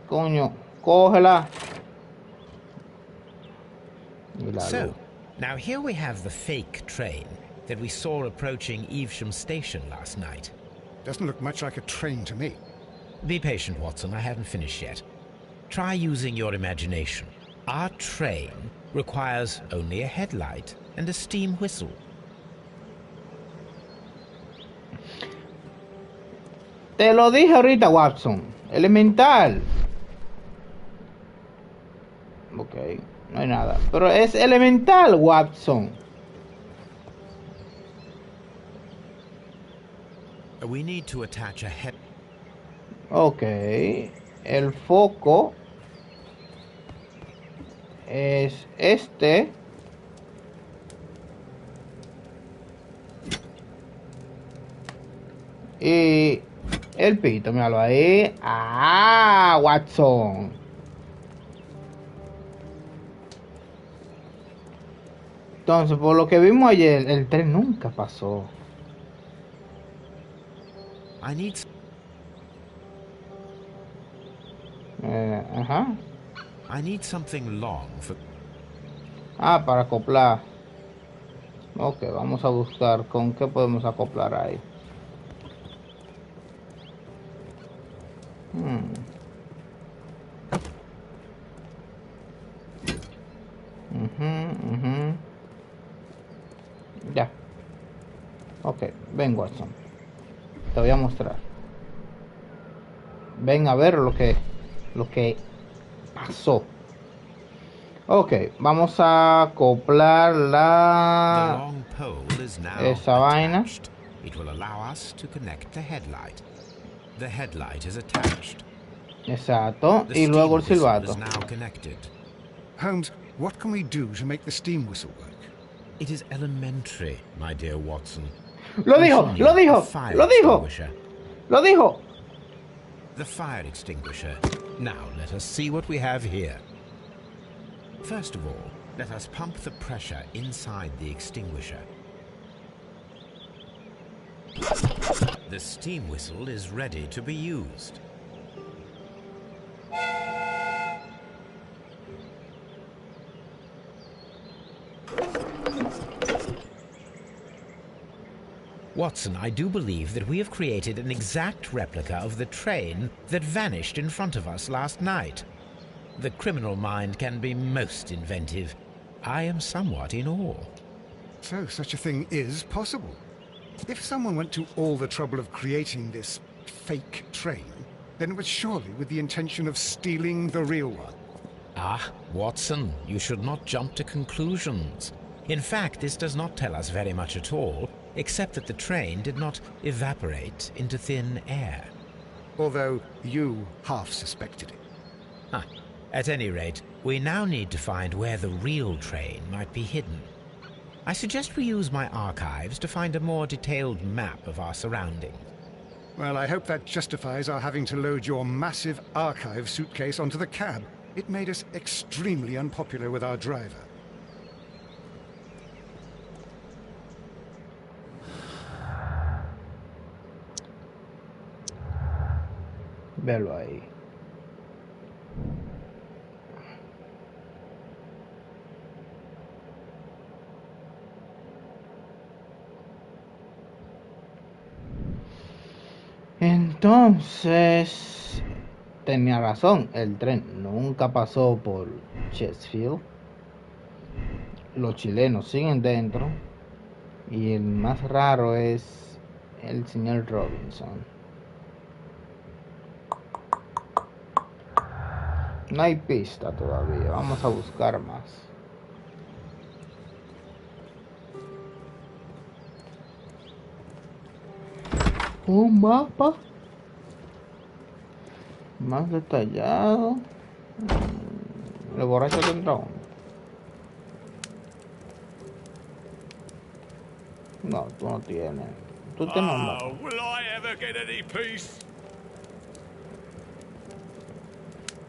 Coño, cógela. So, now here we have the fake train that we saw approaching Evesham Station last night. Doesn't look much like a train to me. Be patient, Watson. I haven't finished yet. Try using your imagination. Our train requires only a headlight and a steam whistle. Te lo dije ahorita, Watson. Elemental. Ok, no hay nada. Pero es elemental, Watson. We need to attach a head. Ok. El foco es este. Y el pito, míralo ahí. Ah, Watson. Entonces, por lo que vimos ayer, el tren nunca pasó. I need... Ajá. I need something long for... Ah, para acoplar. Ok, vamos a buscar con qué podemos acoplar ahí. Ya. Ok, ven, Watson. Te voy a mostrar. Ven a ver lo que pasó. Ok, vamos a acoplar esa vaina. It will allow us to connect the headlight. The headlight is attached. Exacto. The Y luego el steam whistle silbato. is now connected. Holmes, what can we do to make the steam whistle work? It is elementary, my dear Watson. Lo We dijo, shall need lo dijo, a fire lo dijo, extinguisher. lo dijo. The fire extinguisher. Now let us see what we have here. First of all, let us pump the pressure inside the extinguisher. The steam whistle is ready to be used. Watson, I do believe that we have created an exact replica of the train that vanished in front of us last night. The criminal mind can be most inventive. I am somewhat in awe. So such a thing is possible. If someone went to all the trouble of creating this fake train, then it was surely with the intention of stealing the real one. Ah, Watson, you should not jump to conclusions. In fact, this does not tell us very much at all, except that the train did not evaporate into thin air. Although you half suspected it. Ah, at any rate, we now need to find where the real train might be hidden. I suggest we use my archives to find a more detailed map of our surroundings. Well, I hope that justifies our having to load your massive archive suitcase onto the cab. It made us extremely unpopular with our driver. Velo ahí. Entonces, tenía razón, el tren nunca pasó por Sheffield. Los chilenos siguen dentro y el más raro es el señor Robinson. No hay pista todavía, vamos a buscar más. Un mapa más detallado. El borracho tendrá uno. No, tú no tienes. Tú tienes un mapa. Will I ever get any peace?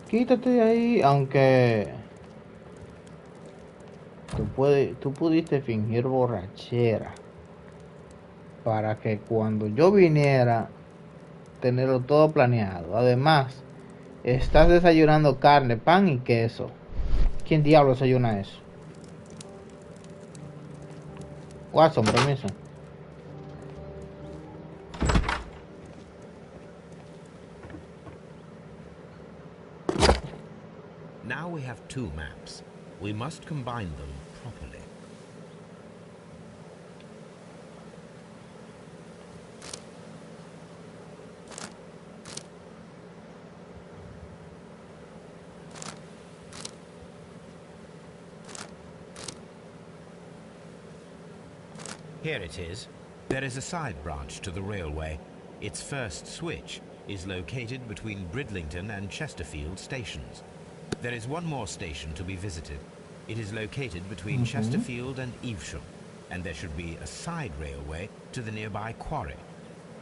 Quítate de ahí, aunque tú pudiste fingir borrachera para que cuando yo viniera tenerlo todo planeado. Además, estás desayunando carne, pan y queso. ¿Quién diablo desayuna eso? Watson, permiso. Now we have two maps. We must combine them properly. Here it is. There is a side branch to the railway. Its first switch is located between Bridlington and Chesterfield stations. There is one more station to be visited. It is located between Chesterfield and Evesham, and there should be a side railway to the nearby quarry.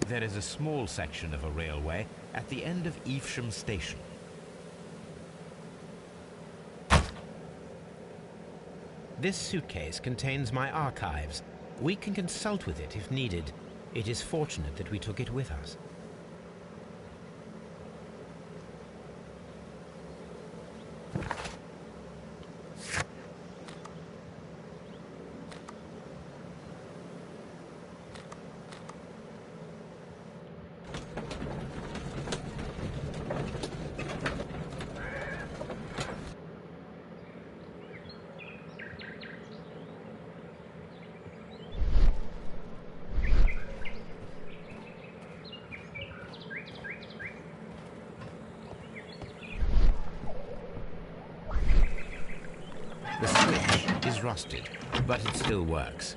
There is a small section of a railway at the end of Evesham station. This suitcase contains my archives. We can consult with it if needed. It is fortunate that we took it with us. The switch is rusted, but it still works.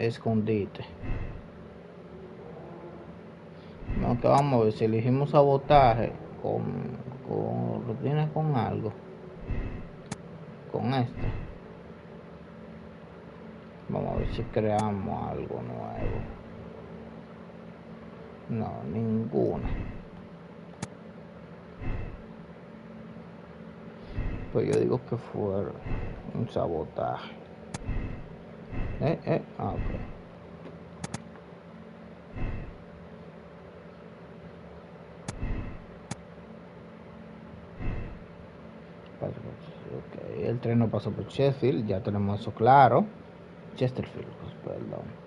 Escondite. No, que vamos a ver si elegimos sabotaje con rutina con algo. Con este. Vamos a ver si creamos algo nuevo. No, ninguna. Pues yo digo que fue un sabotaje. Ok. Ok, el tren no pasó por Sheffield, ya tenemos eso claro. Chesterfield, pues, perdón.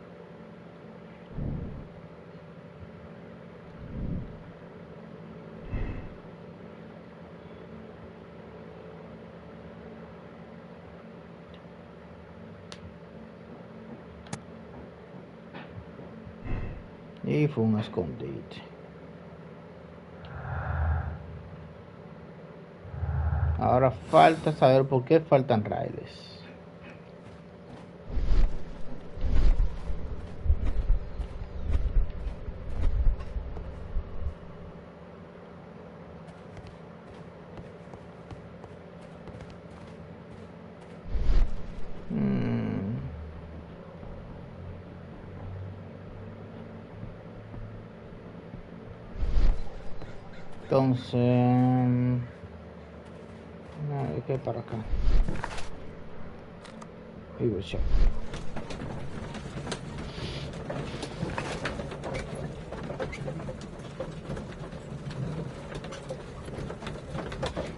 Y fue un escondite. Ahora falta saber por qué faltan raíles. Entonces, ¿qué para acá?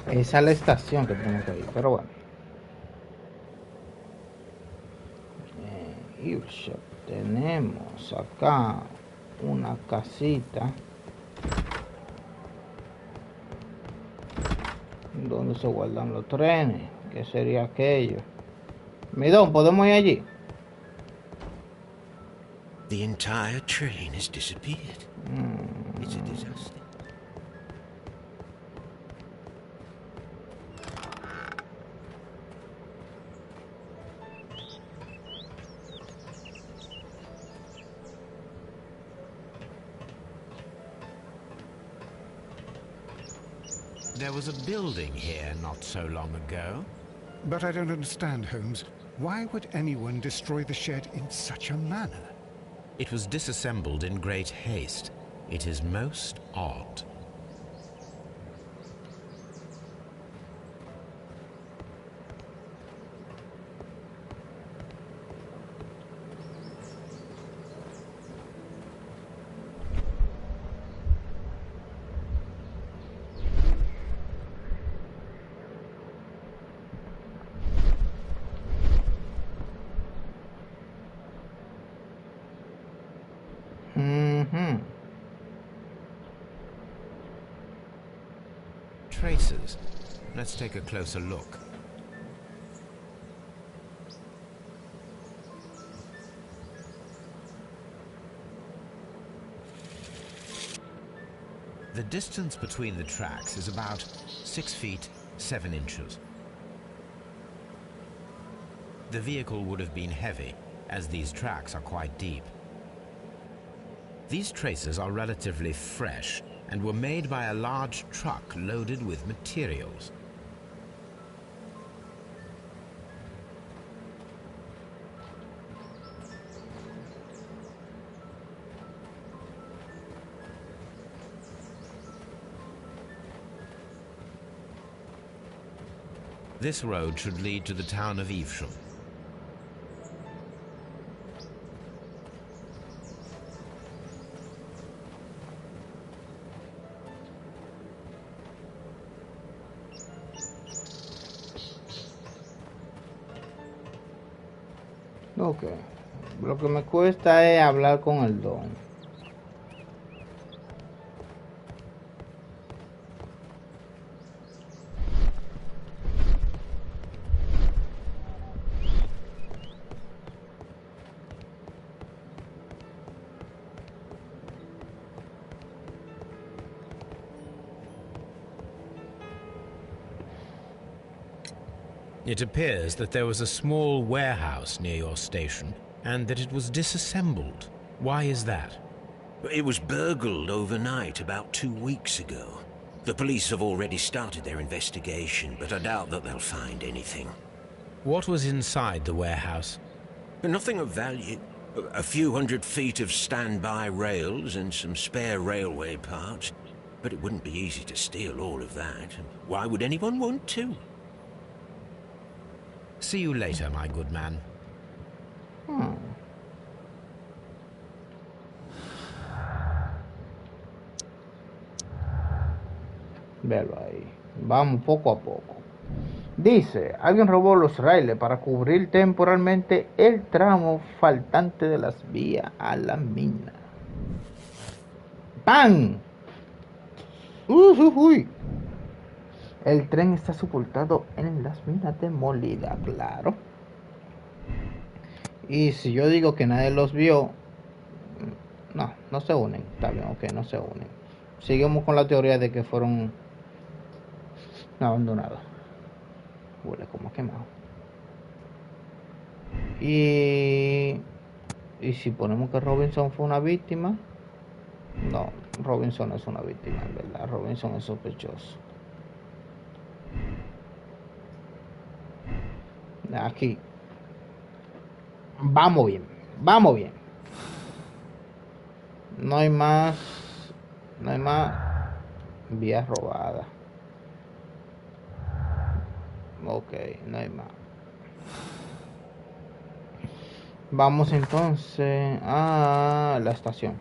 Esa es la estación que tenemos que ir, pero bueno. Tenemos acá una casita donde se guardan los trenes. ¿Qué sería aquello? Midón, ¿podemos ir allí? The entire train has disappeared. It's a disaster. There was a building here not so long ago. But I don't understand, Holmes. Why would anyone destroy the shed in such a manner? It was disassembled in great haste. It is most odd. Traces. Let's take a closer look. The distance between the tracks is about 6 feet 7 inches. The vehicle would have been heavy, as these tracks are quite deep. These traces are relatively fresh and were made by a large truck loaded with materials. This road should lead to the town of Evesham. Ok, lo que me cuesta es hablar con el don. It appears that there was a small warehouse near your station, and that it was disassembled. Why is that? It was burgled overnight about 2 weeks ago. The police have already started their investigation, but I doubt that they'll find anything. What was inside the warehouse? Nothing of value. A few 100 feet of standby rails and some spare railway parts. But it wouldn't be easy to steal all of that. Why would anyone want to? See you later, my good man. Velo ahí. Vamos poco a poco. Dice, alguien robó los raíles para cubrir temporalmente el tramo faltante de las vías a la mina. ¡Pam! Uy. El tren está sepultado en las minas demolidas, claro. Y si yo digo que nadie los vio, no se unen. Está bien, ok, no se unen. Seguimos con la teoría de que fueron abandonados. Huele como quemado. Y si ponemos que Robinson fue una víctima, no, Robinson no es una víctima, en verdad. Robinson es sospechoso. Aquí vamos bien. No hay más vías robadas. Ok, no hay más. Vamos entonces a la estación.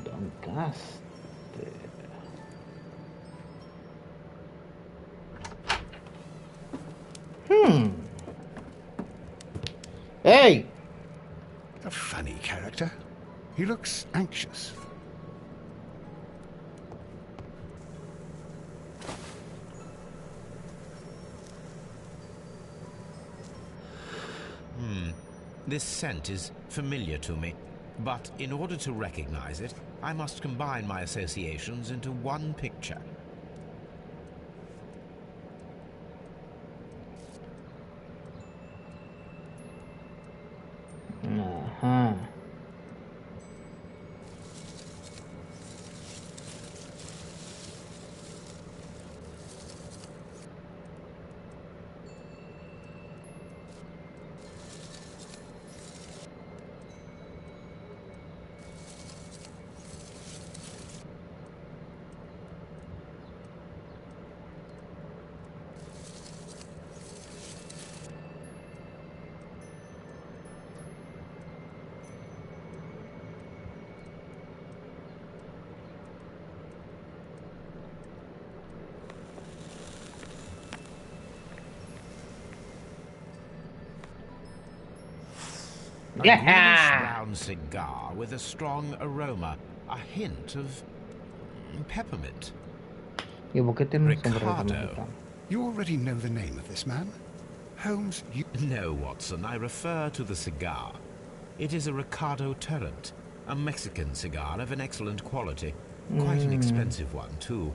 Doncaster. Hey! A funny character. He looks anxious. This scent is familiar to me, but in order to recognize it, I must combine my associations into one picture. A greenish brown cigar with a strong aroma, a hint of peppermint. Ricardo. You already know the name of this man? Holmes, you... No, Watson, I refer to the cigar. It is a Ricardo Turrent, a Mexican cigar of an excellent quality. Quite an expensive one, too.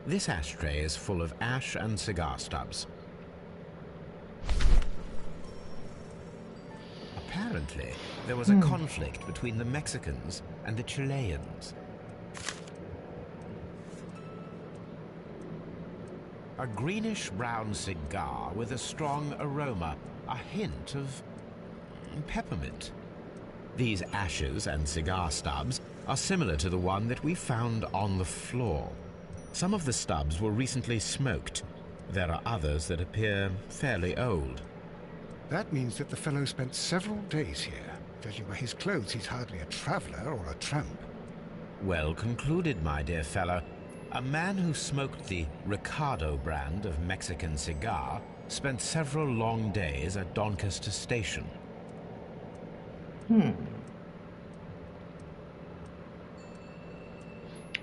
This ashtray is full of ash and cigar stubs. Apparently, there was a conflict between the Mexicans and the Chileans. A greenish-brown cigar with a strong aroma, a hint of peppermint. These ashes and cigar stubs are similar to the one that we found on the floor. Some of the stubs were recently smoked. There are others that appear fairly old. That means that the fellow spent several days here. Judging by his clothes, he's hardly a traveler or a tramp. Well concluded, my dear fellow. A man who smoked the Ricardo brand of Mexican cigar spent several long days at Doncaster Station.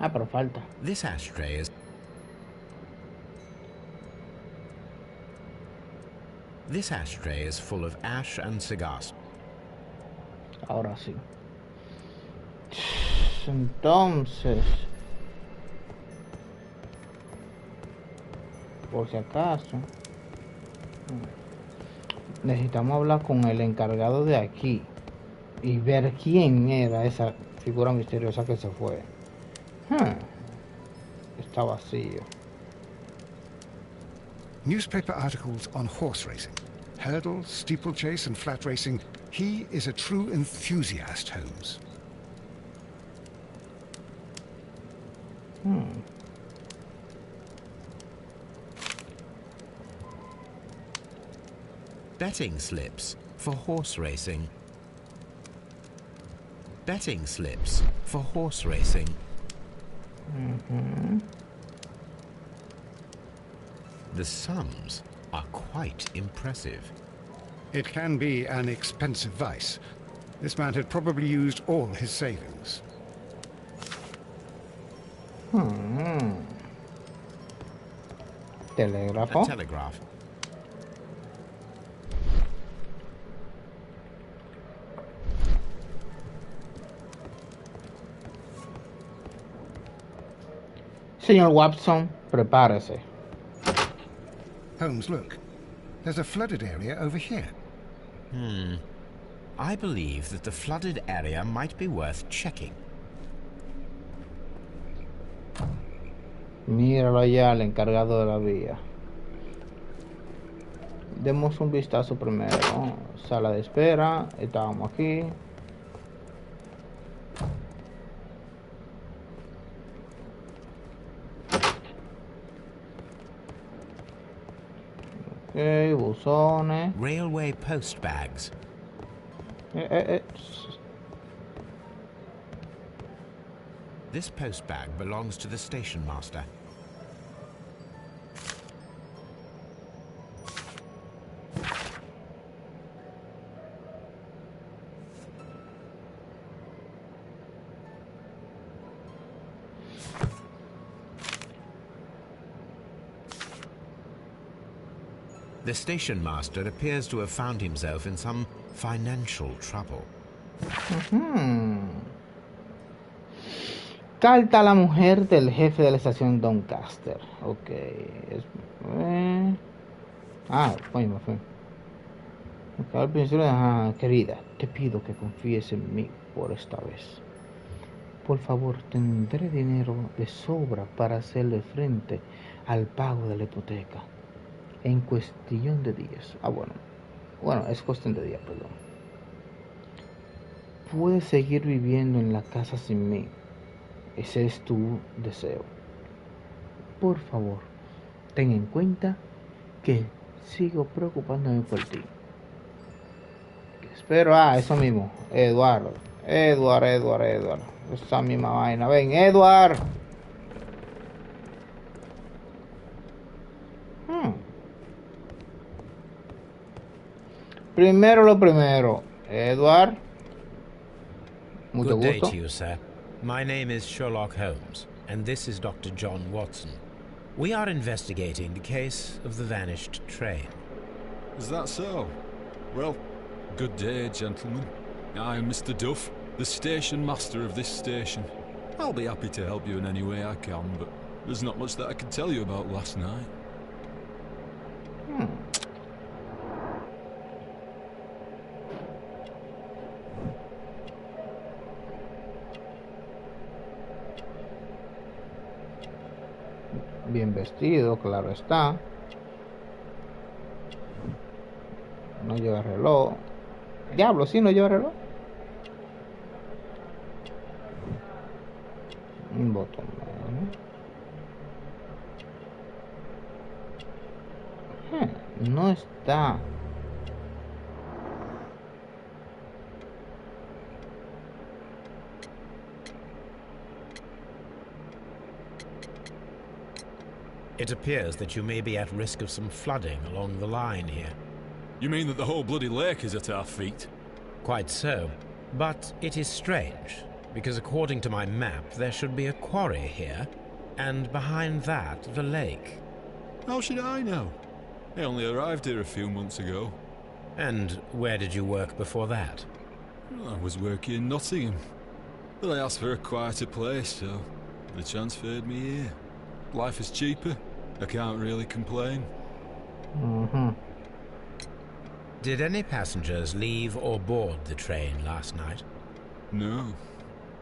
Ah, pero falta. This ashtray is full of ash and cigars. Ahora sí. Entonces, por si acaso, necesitamos hablar con el encargado de aquí y ver quién era esa figura misteriosa que se fue. Está vacío. Newspaper articles on horse racing. Hurdle, steeplechase, and flat racing. He is a true enthusiast, Holmes. Betting slips for horse racing. Betting slips for horse racing. The sums are quite impressive. It can be an expensive vice. This man had probably used all his savings. Telégrafo. A telegraph. Señor Watson, prepárese. Holmes, look. There's a flooded area over here. I believe that the flooded area might be worth checking. Míralo allá, el encargado de la vía. Demos un vistazo primero. Sala de espera. Estábamos aquí. Ok, buzones. Railway post bags. This post bag belongs to the station master. The station master appears to have found himself in some financial trouble. Carta a la mujer del jefe de la estación Doncaster. Ok. Coño, me fui. Ok, al principio, querida, te pido que confíes en mí por esta vez. Por favor, tendré dinero de sobra para hacerle frente al pago de la hipoteca en cuestión de días. Bueno, es cuestión de días, perdón. Puedes seguir viviendo en la casa sin mí. Ese es tu deseo. Por favor, ten en cuenta que sigo preocupándome por ti. Espero, eso mismo, Eduardo. Esa misma vaina. Ven, Edward. Primero lo primero, Edward. Mucho Good day gusto. to you, sir. My name is Sherlock Holmes, and this is Dr. John Watson. We are investigating the case of the vanished train. Is that so? Well, good day, gentlemen. I am Mr. Duff, the station master of this station. I'll be happy to help you in any way I can, but there's not much that I can tell you about last night. Bien vestido, claro está. No lleva reloj. Diablo, sí, no lleva reloj. Un botón. No está. It appears that you may be at risk of some flooding along the line here. You mean that the whole bloody lake is at our feet? Quite so. But it is strange, because according to my map, there should be a quarry here, and behind that, the lake. How should I know? I only arrived here a few months ago. And where did you work before that? I was working in Nottingham, but I asked for a quieter place, so they transferred me here. Life is cheaper. I can't really complain. Did any passengers leave or board the train last night? No.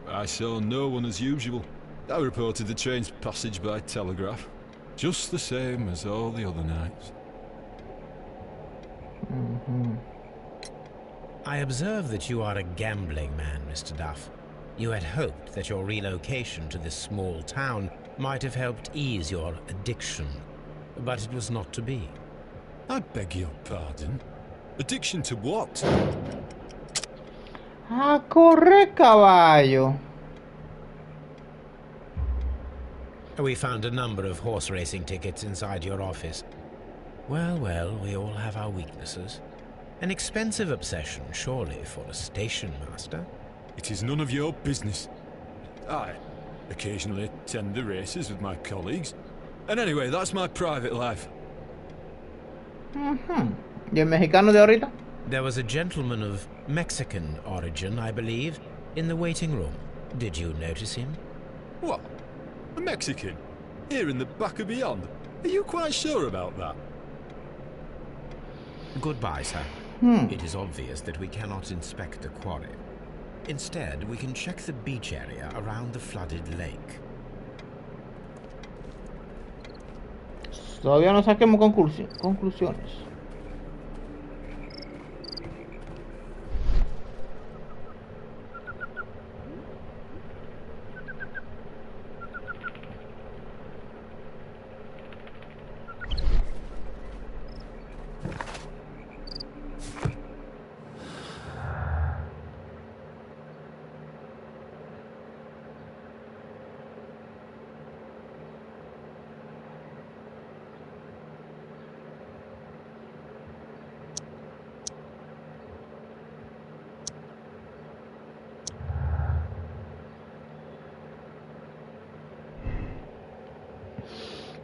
I saw no one as usual. I reported the train's passage by telegraph. Just the same as all the other nights. I observe that you are a gambling man, Mr. Duff. You had hoped that your relocation to this small town might have helped ease your addiction, but it was not to be. I beg your pardon? Addiction to what? A correr, caballo. We found a number of horse racing tickets inside your office. Well, well, we all have our weaknesses. An expensive obsession, surely, for a station master. It is none of your business. I occasionally attend the races with my colleagues. And anyway, that's my private life. ¿Y el mexicano de ahorita? There was a gentleman of Mexican origin, I believe, in the waiting room. Did you notice him? What? A Mexican? Here in the back of beyond? Are you quite sure about that? Goodbye, sir. It is obvious that we cannot inspect the quarry. Instead, we can check the beach area around the flooded lake. Todavía no saquemos conclusiones.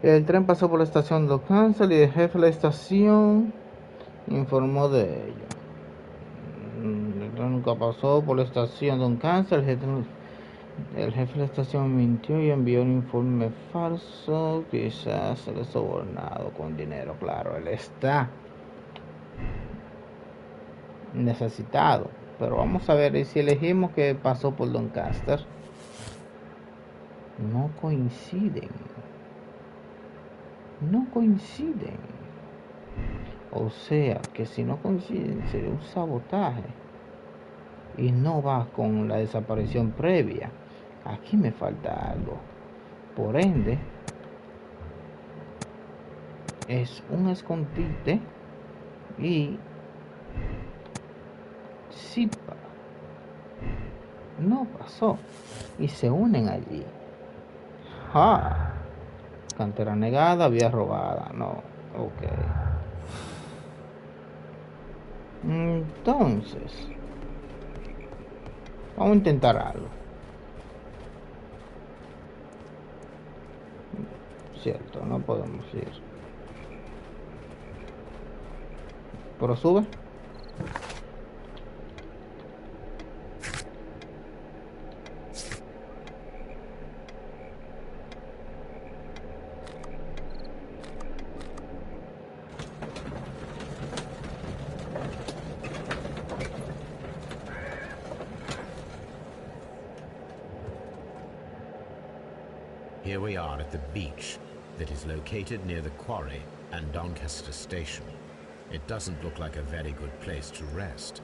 El tren pasó por la estación de Cancel y el jefe de la estación informó de ello. El tren nunca pasó por la estación de Cancel. El jefe de la estación mintió y envió un informe falso. Quizás se le sobornado con dinero. Claro, él está necesitado. Pero vamos a ver si elegimos que pasó por Doncaster. No coinciden. O sea, que si no coinciden sería un sabotaje. Y no va con la desaparición previa. Aquí me falta algo. Por ende, es un escondite. Y sí, no pasó. Y se unen allí. Cantera negada, vía robada. No, ok. Entonces, vamos a intentar algo. Cierto, no podemos ir. Pero sube. Here we are at the beach that is located near the quarry and Doncaster station. It doesn't look like a very good place to rest.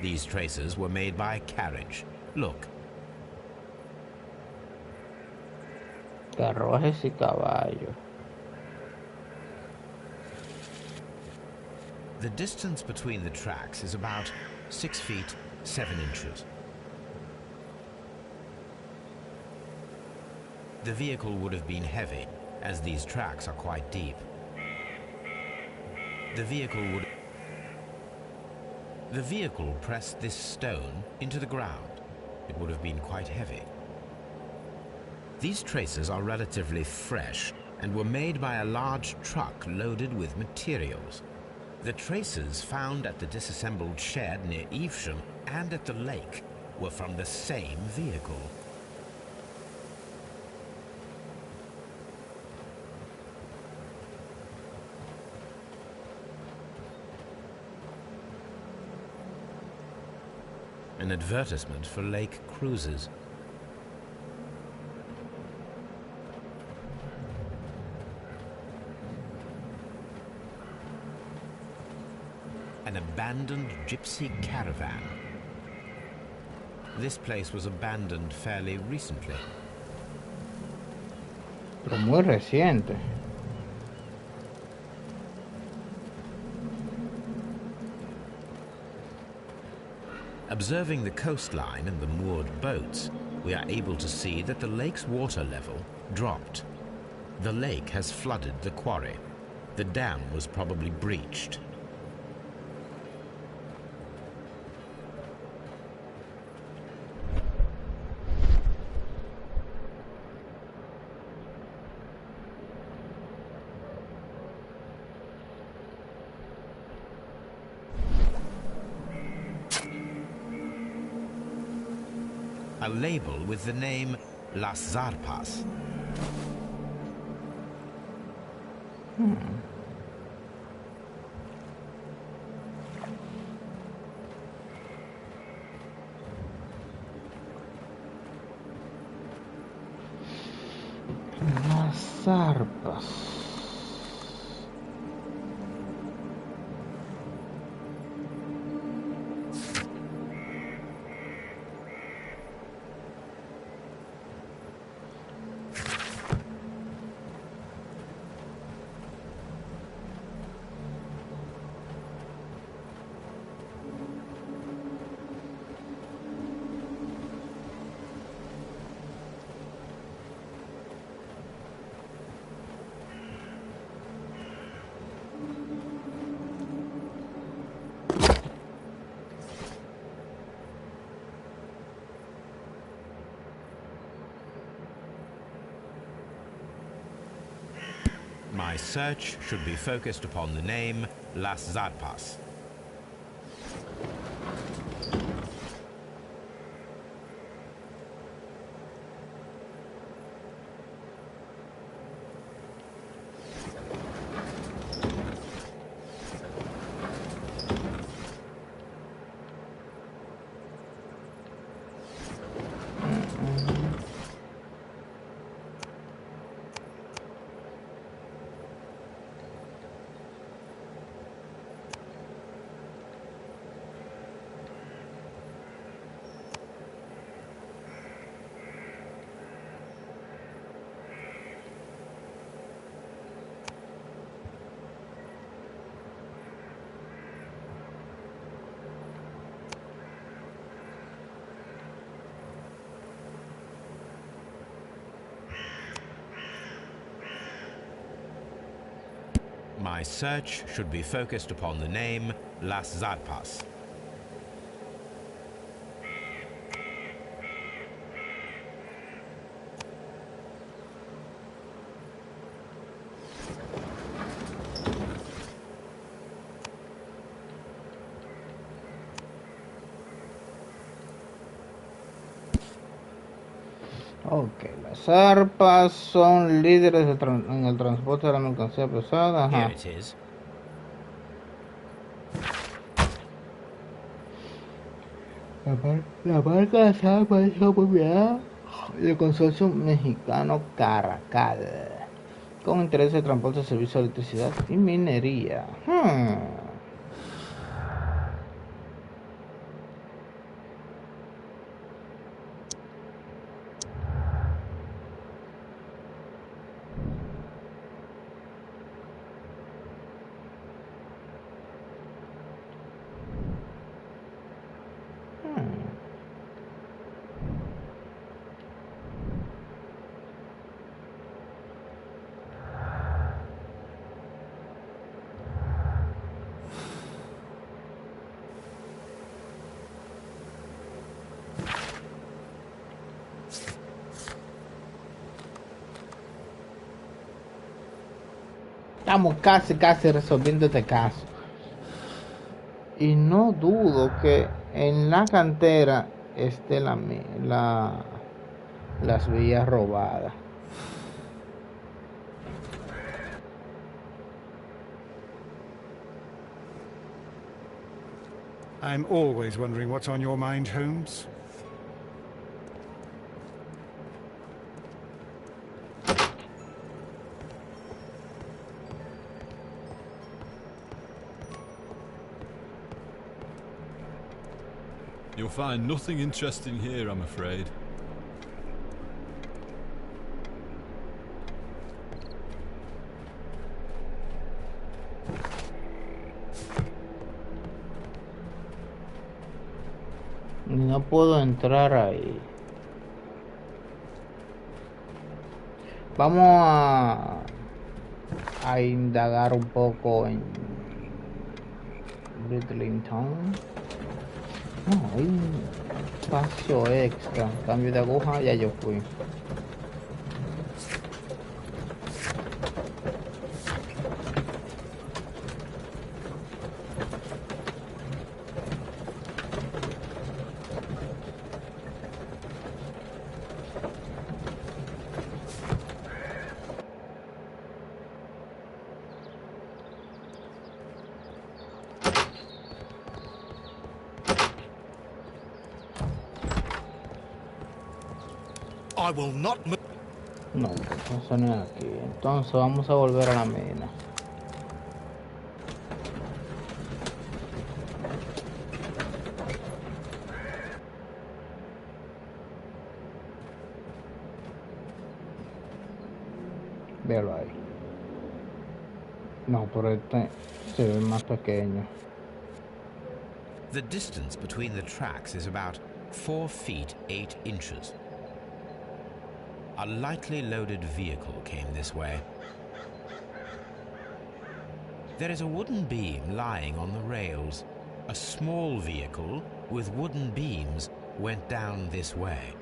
These traces were made by carriage. Look. Carruajes y caballos. The distance between the tracks is about 6 feet 7 inches. The vehicle would have been heavy, as these tracks are quite deep. The vehicle pressed this stone into the ground. It would have been quite heavy. These traces are relatively fresh and were made by a large truck loaded with materials. The traces found at the disassembled shed near Evesham and at the lake were from the same vehicle. An advertisement for lake cruises. An abandoned gypsy caravan. This place was abandoned fairly recently. Pero muy reciente. Observing the coastline and the moored boats, we are able to see that the lake's water level dropped. The lake has flooded the quarry. The dam was probably breached. A label with the name Las Zarpas. Las Zarpas. My search should be focused upon the name Las Zarpas. My search should be focused upon the name Las Zarpas. Ok, las zarpas son líderes en el transporte de la mercancía pesada. Ajá. Here it is. La marca de zarpas es propiedad del consorcio mexicano Caracal, con interés de transporte, servicio de electricidad y minería. Estamos casi resolviendo este caso. Y no dudo que en la cantera esté las vías robadas. I'm always wondering what's on your mind, Holmes. You'll find nothing interesting here, I'm afraid. No puedo entrar ahí. Vamos a indagar un poco en Bridlington. No, hay un espacio extra. Cambio de aguja, ya yo fui. I will not move. No, eso no es aquí. Entonces vamos a volver a la mina. Véalo ahí. No, pero este se ve más pequeño. The distance between the tracks is about 4 feet 8 inches. A lightly loaded vehicle came this way. There is a wooden beam lying on the rails. A small vehicle with wooden beams went down this way.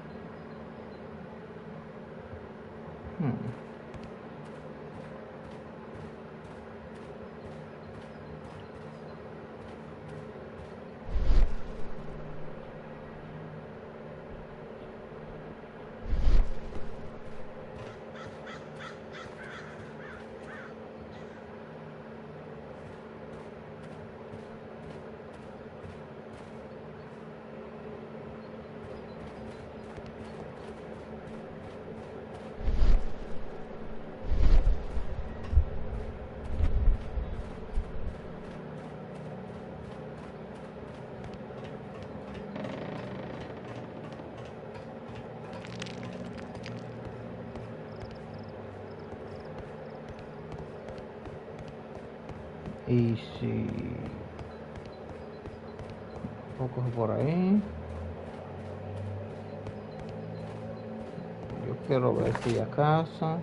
Y si poco por ahí, yo quiero ver si a casa.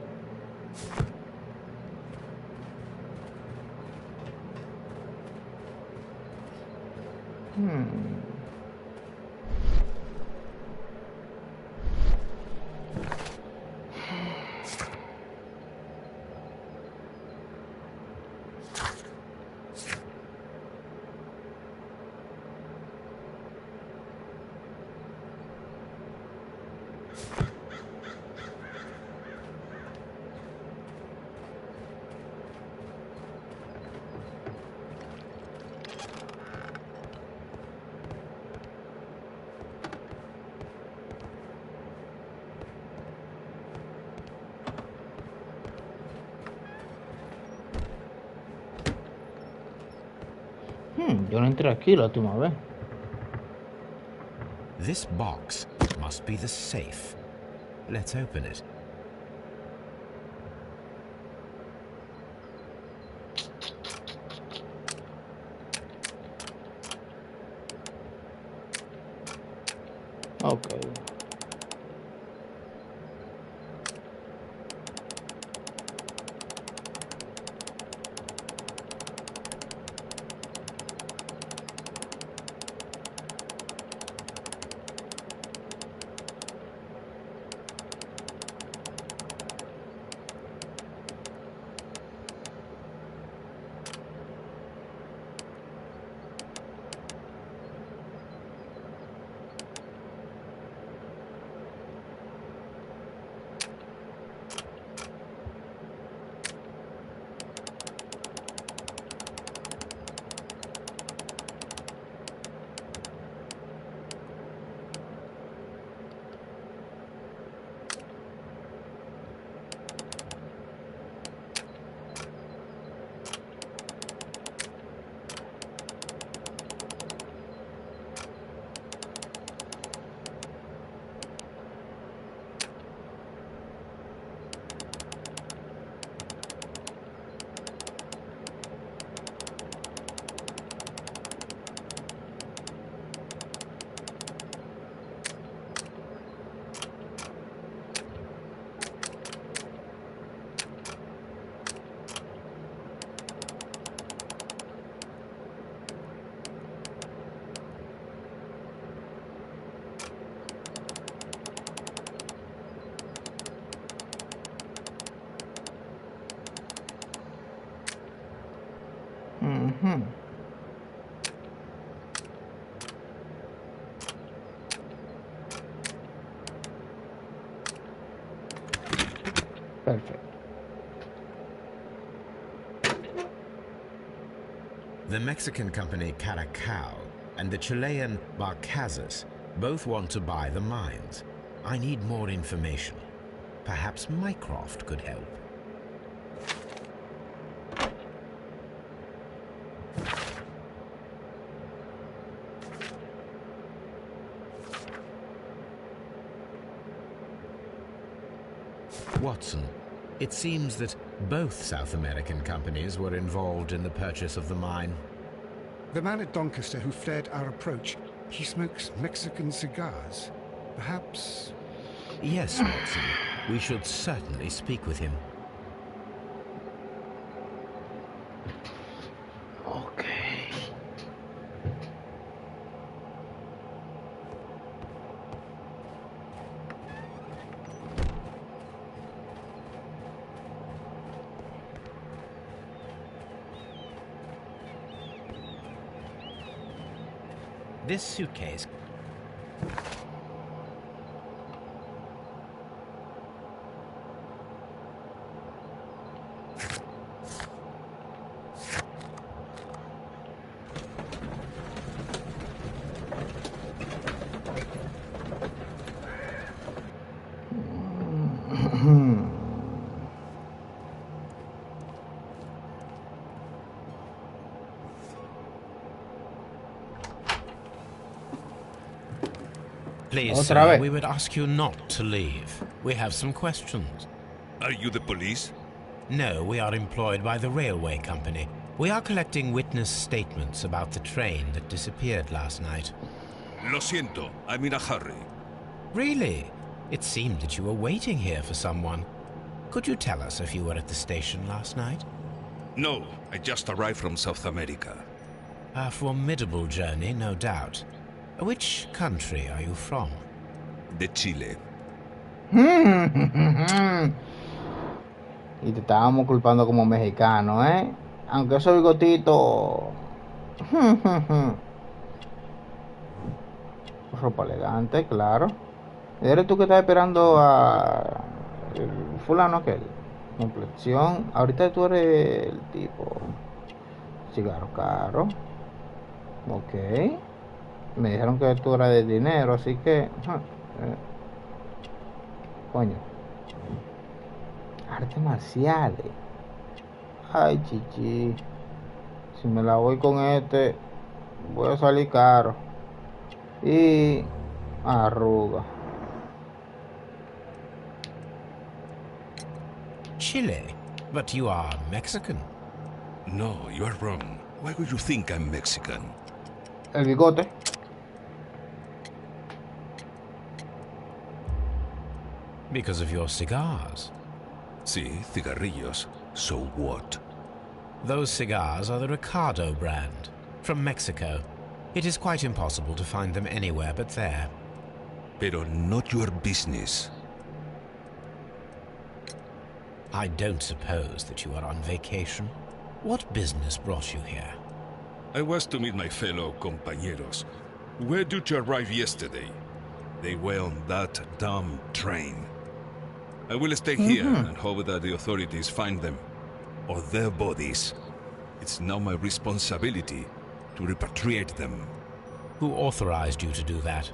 Yo no entré aquí la última vez. This box must be the safe. Let's open it. Okay. Perfecto. The Mexican company Caracal and the Chilean Barcazas both want to buy the mines. I need more information. Perhaps Mycroft could help. Watson, it seems that both South American companies were involved in the purchase of the mine. The man at Doncaster who flared our approach, he smokes Mexican cigars. Perhaps... Yes, Watson. We should certainly speak with him. Okay. This suitcase. Please, sir, we would ask you not to leave. We have some questions. Are you the police? No, we are employed by the railway company. We are collecting witness statements about the train that disappeared last night. Lo siento, I'm in a hurry. Really? It seemed that you were waiting here for someone. Could you tell us if you were at the station last night? No, I just arrived from South America. A formidable journey, no doubt. Which country are you from? De Chile. Y te estábamos culpando como mexicano, ¿eh? Aunque esos bigotitos... Ropa elegante, claro. ¿Eres tú que estás esperando a... el fulano aquel? Complexión. Ahorita tú eres el tipo... Cigarro caro. Ok. Me dijeron que tú eras de dinero, así que... Coño. Artes marciales. Ay, chichi. Si me la voy con este, voy a salir caro. Y... arruga. Chile? But you are Mexican. No, you are wrong. Why would you think I'm Mexican? El bigote. Because of your cigars. Sí, cigarrillos. So what? Those cigars are the Ricardo brand, from Mexico. It is quite impossible to find them anywhere but there. Pero not your business. I don't suppose that you are on vacation. What business brought you here? I was to meet my fellow compañeros. Where did you arrive yesterday? They were on that damn train. I will stay here and hope that the authorities find them, or their bodies. It's now my responsibility to repatriate them. Who authorized you to do that?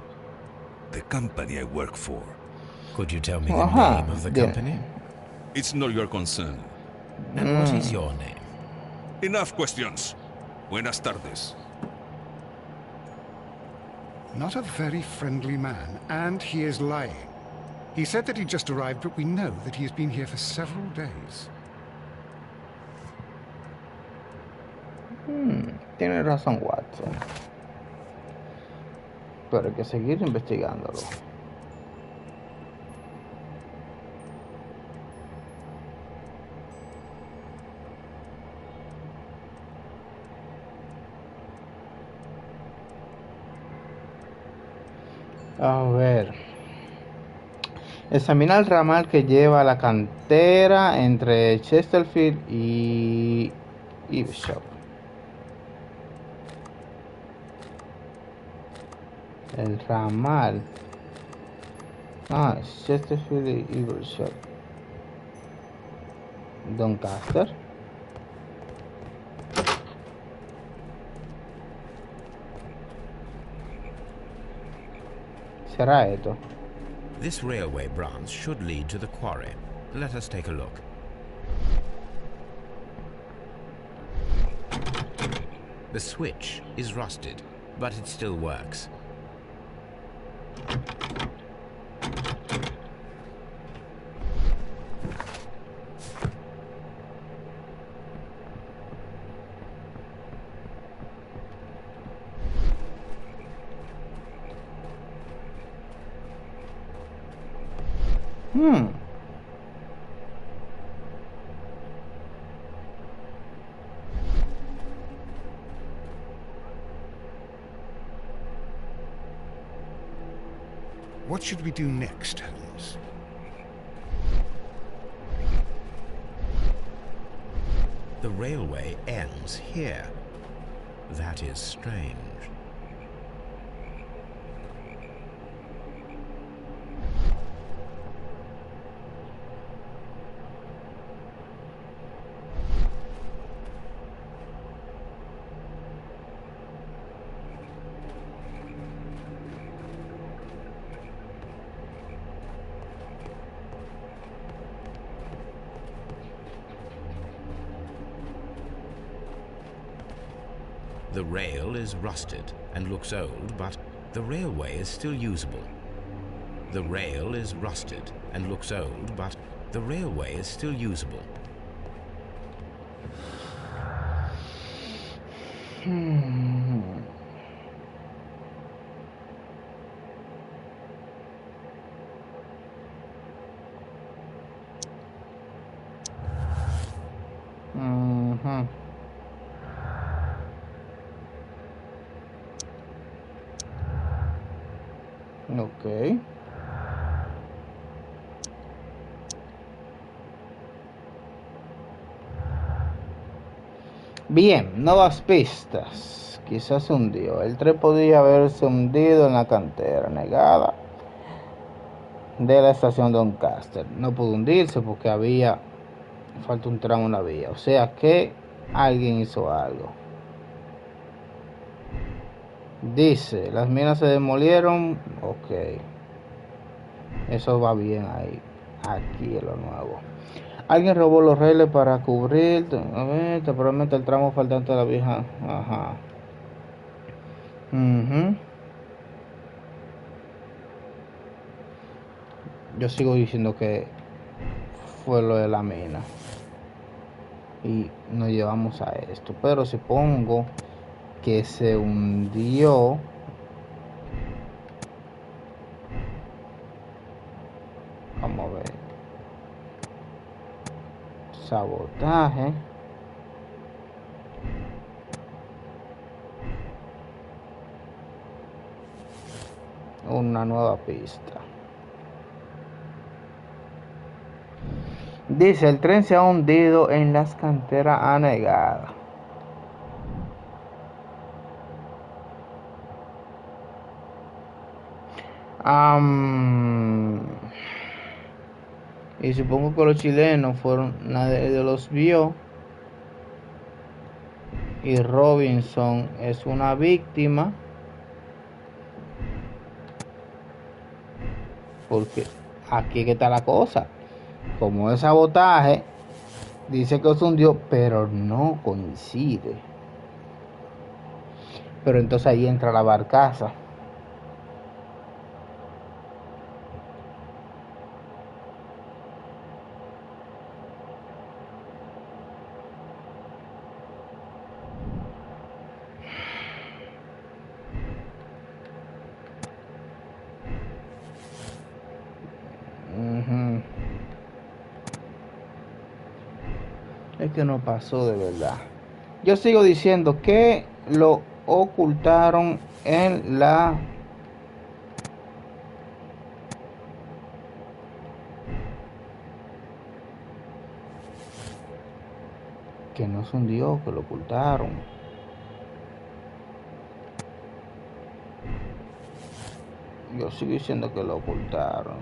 The company I work for. Could you tell me the name of the company? It's not your concern. And what is your name? Enough questions. Buenas tardes. Not a very friendly man, and he is lying. He said that he just arrived, but we know that he has been here for several days. Tiene razón, Watson. Pero hay que seguir investigándolo. A ver. Examina el ramal que lleva a la cantera entre Chesterfield y Bishop. El ramal. Ah, Chesterfield y Eagleshot. Doncaster. ¿Será esto? This railway branch should lead to the quarry. Let us take a look. The switch is rusted, but it still works. What should we do next, Holmes? The railway ends here. That is strange. The rail is rusted and looks old, but the railway is still usable. The rail is rusted and looks old, but the railway is still usable. Ok. Bien, nuevas pistas. Quizás se hundió. El tren podía haberse hundido en la cantera negada de la estación Doncaster. No pudo hundirse porque falta un tramo en la vía. O sea que alguien hizo algo. Dice, las minas se demolieron. Ok. Eso va bien ahí. Aquí es lo nuevo. Alguien robó los rieles para cubrir. A ver, temporalmente el tramo faltante de la vieja. Ajá. Yo sigo diciendo que fue lo de la mina. Y nos llevamos a esto. Pero supongo que se hundió. Vamos a ver. Sabotaje. Una nueva pista. Dice, el tren se ha hundido en las canteras anegadas. Y supongo que los chilenos nadie de los vio. Y Robinson es una víctima. Porque aquí que está la cosa. Como es sabotaje, dice que se hundió, pero no coincide. Pero entonces ahí entra la barcaza. Es que no pasó de verdad. Yo sigo diciendo que lo ocultaron en la que no se hundió, que lo ocultaron. Yo sigo diciendo que lo ocultaron.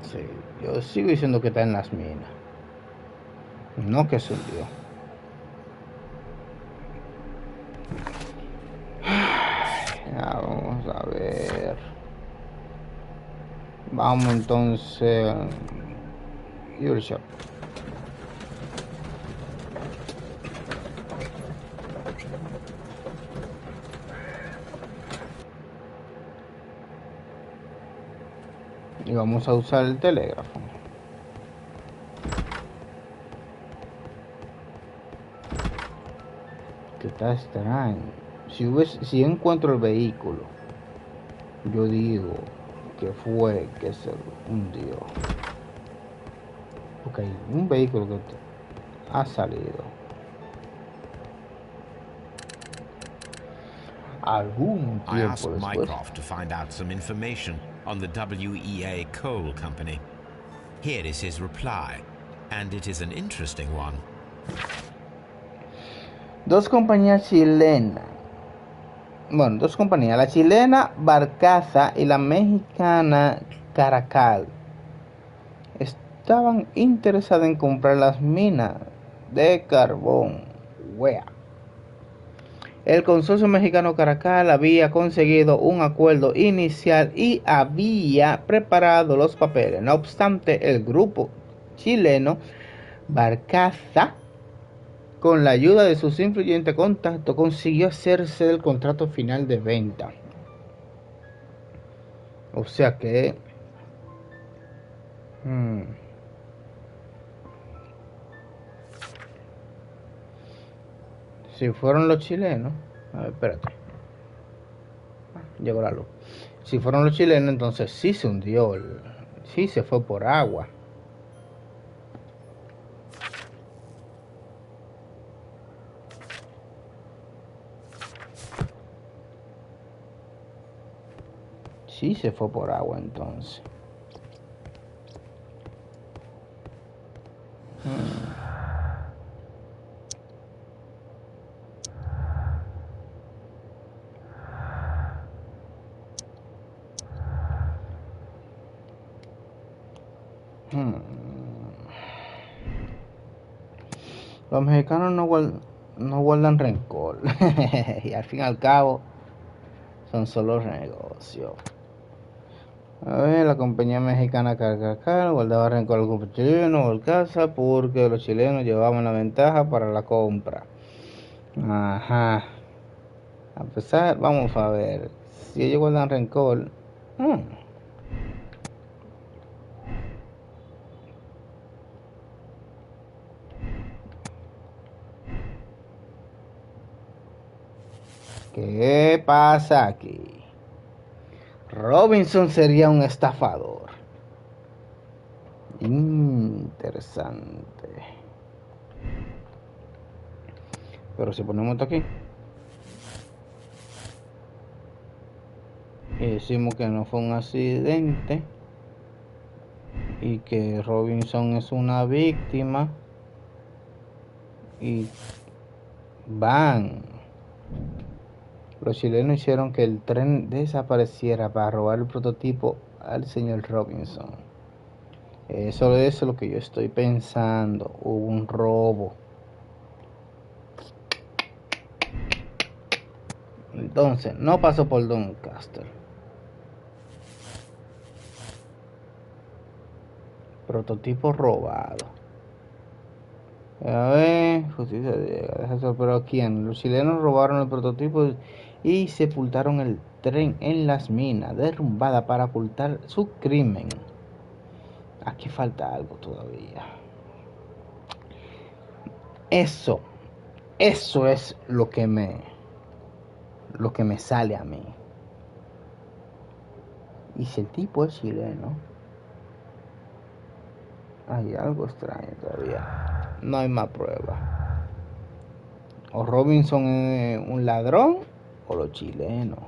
Sí, yo sigo diciendo que está en las minas. No que se hundió. Ya, vamos a ver. Vamos entonces. Shop. Y vamos a usar el telégrafo. Que está extraño. Si encuentro el vehículo, yo digo que fue que se hundió. Porque hay un vehículo que ha salido. Algún I tiempo asked después. Mycroft to find out some information on the WEA Coal Company. Here is his reply, and it is an interesting one. Dos compañías chilenas. Bueno, dos compañías. La chilena Barcaza y la mexicana Caracal estaban interesadas en comprar las minas de carbón. Wea. El consorcio mexicano Caracal había conseguido un acuerdo inicial y había preparado los papeles. No obstante, el grupo chileno Barcaza, con la ayuda de sus influyentes contactos, consiguió hacerse el contrato final de venta. O sea que... si fueron los chilenos... A ver, espérate. Llegó la luz. Si fueron los chilenos, entonces sí se hundió. Sí se fue por agua. Sí se fue por agua entonces. Los mexicanos no guardan rencor. Y al fin y al cabo son solo negocios. A ver, la compañía mexicana Caracal guardaba rencor al grupo chileno o al casa porque los chilenos llevaban la ventaja para la compra. Ajá. A pesar, vamos a ver. Si ellos guardan rencor. ¿Qué pasa aquí? Robinson sería un estafador. Interesante. Pero si ponemos esto aquí y decimos que no fue un accidente y que Robinson es una víctima y los chilenos hicieron que el tren desapareciera para robar el prototipo al señor Robinson. Eso es lo que yo estoy pensando. Hubo un robo. Entonces, no pasó por Doncaster. Prototipo robado. A ver, justicia pero ¿a quién? Los chilenos robaron el prototipo y sepultaron el tren en las minas derrumbada para ocultar su crimen. Aquí falta algo todavía. Eso es lo que me sale a mí. Y si el tipo es chileno, hay algo extraño todavía. No hay más pruebas. O Robinson es un ladrón o los chilenos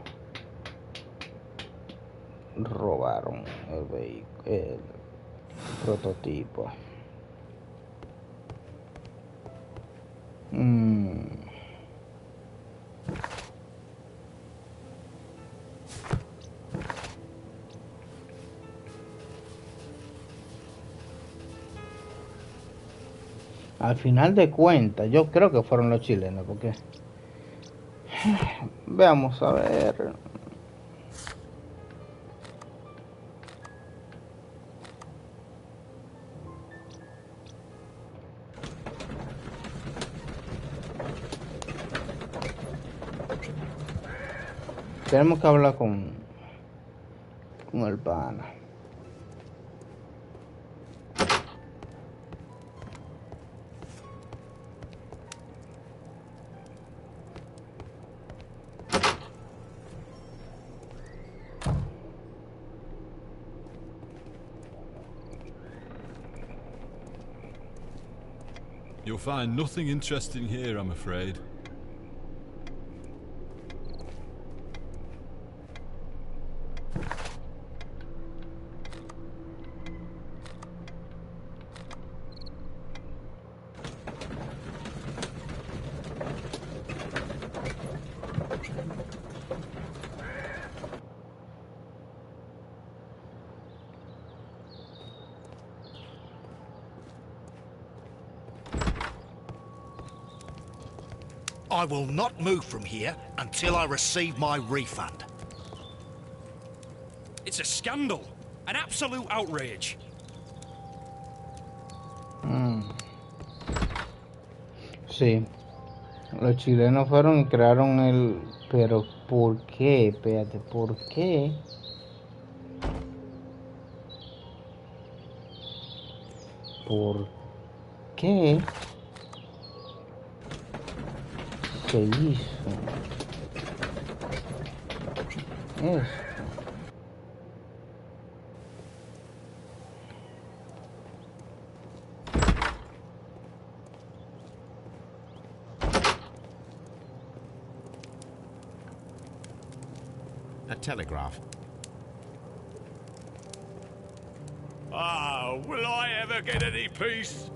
robaron el vehículo, el prototipo. Al final de cuentas, yo creo que fueron los chilenos, porque veamos a ver. Tenemos que hablar con el pana. You'll find nothing interesting here, I'm afraid. I will not move from here until I receive my refund. It's a scandal. An absolute outrage. Sí. Los chilenos fueron y crearon el... Pero, ¿por qué? Espérate, ¿por qué? ¿Por qué se hizo esto? A telegraph. Ah, will I ever get any peace?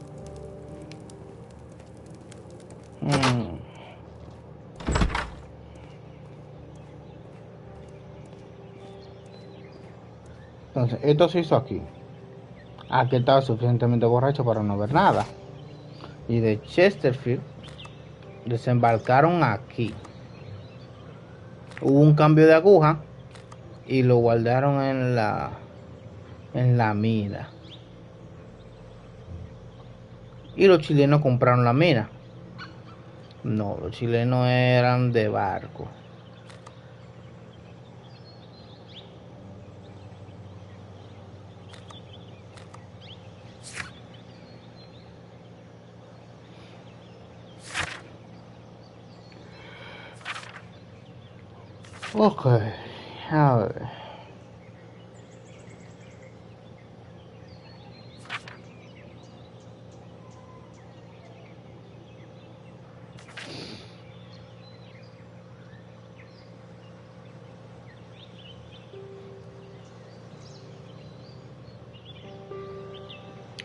Entonces, esto se hizo aquí. Aquí estaba suficientemente borracho para no ver nada. Y de Chesterfield desembarcaron aquí. Hubo un cambio de aguja y lo guardaron en la mina. Y los chilenos compraron la mina. No, los chilenos eran de barco. Ok, a ver.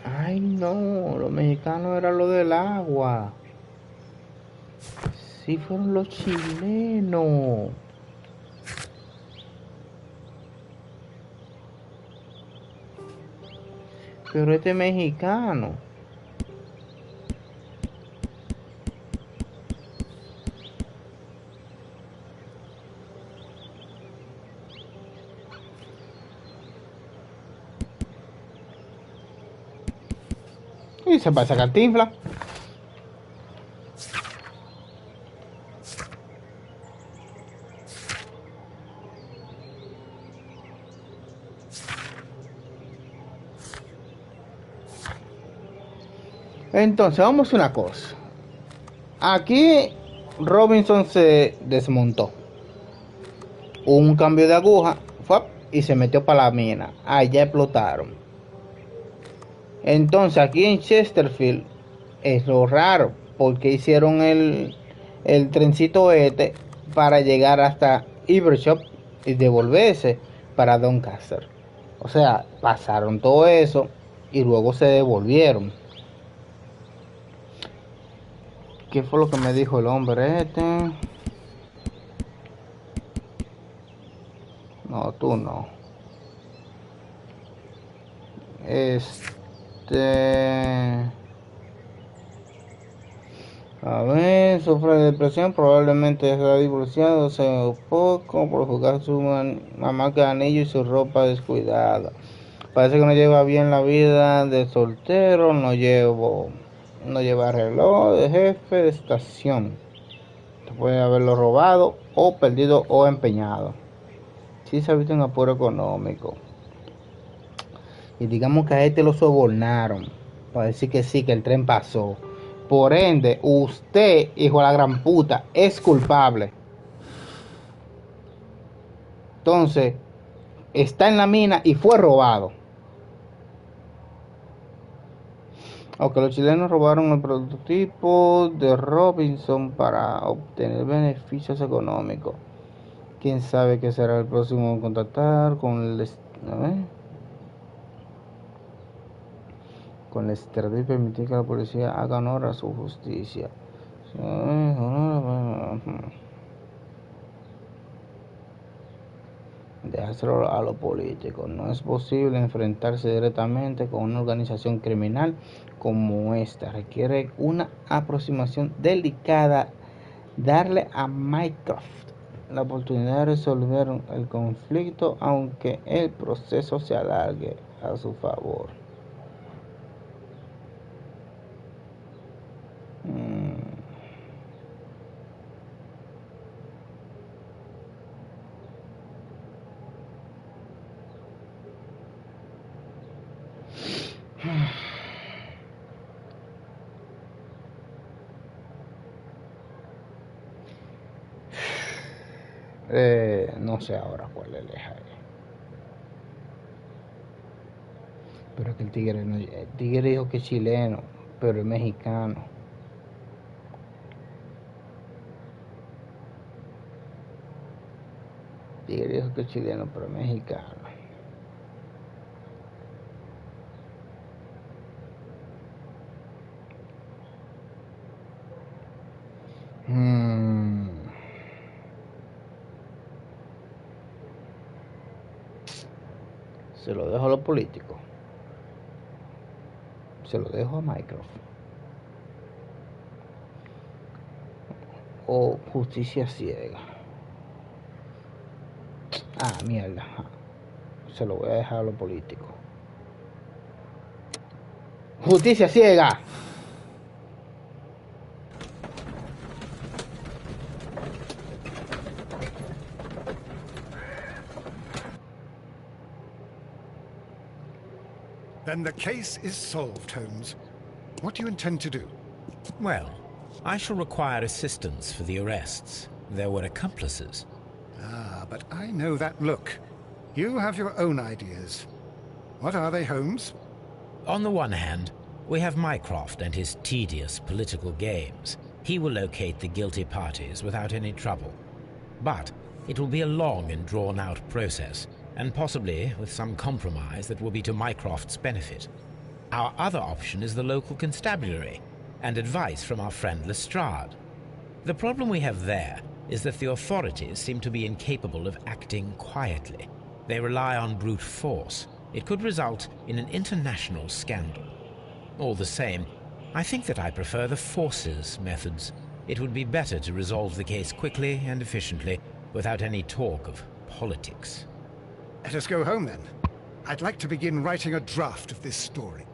Ay, no, los mexicanos era lo del agua. Sí, fueron los chilenos. Pero este mexicano. Y se pasa Cantinflas. Entonces, vamos a hacer una cosa. Aquí Robinson se desmontó. Hubo un cambio de aguja y se metió para la mina. Allá explotaron. Entonces, aquí en Chesterfield es lo raro, porque hicieron el el trencito este para llegar hasta Ibershop y devolverse para Doncaster. O sea, pasaron todo eso y luego se devolvieron. ¿Qué fue lo que me dijo el hombre este? No, tú no. A ver, sufre de depresión, probablemente está divorciado, hace poco, por jugar su mamá que anillo y su ropa descuidada. Parece que no lleva bien la vida de soltero, no lleva reloj de jefe de estación. Puede haberlo robado o perdido o empeñado. Sí se ha visto en apuro económico. Y digamos que a este lo sobornaron para decir que sí, que el tren pasó. Por ende, usted, hijo de la gran puta, es culpable. Entonces, está en la mina y fue robado. Aunque los chilenos robaron el prototipo de Robinson para obtener beneficios económicos. ¿Quién sabe qué será el próximo en contactar con el... con la estrategia y permitir que la policía haga honor a su justicia. Dejárselo a los políticos. No es posible enfrentarse directamente con una organización criminal como esta. Requiere una aproximación delicada. Darle a Mycroft la oportunidad de resolver el conflicto, aunque el proceso se alargue a su favor. No sé ahora cuál elegir. Pero que el tigre dijo que es chileno, pero es mexicano. El tigre dijo que es chileno, pero es mexicano. Se lo dejo a los políticos. Se lo dejo a Mycroft. O justicia ciega. Mierda. Se lo voy a dejar a los políticos. Justicia ciega. Then the case is solved, Holmes. What do you intend to do? Well, I shall require assistance for the arrests. There were accomplices. But I know that look. You have your own ideas. What are they, Holmes? On the one hand, we have Mycroft and his tedious political games. He will locate the guilty parties without any trouble. But it will be a long and drawn-out process, and possibly with some compromise that will be to Mycroft's benefit. Our other option is the local constabulary, and advice from our friend Lestrade. The problem we have there is that the authorities seem to be incapable of acting quietly. They rely on brute force. It could result in an international scandal. All the same, I think that I prefer the forces methods. It would be better to resolve the case quickly and efficiently, without any talk of politics. Let us go home, then. I'd like to begin writing a draft of this story.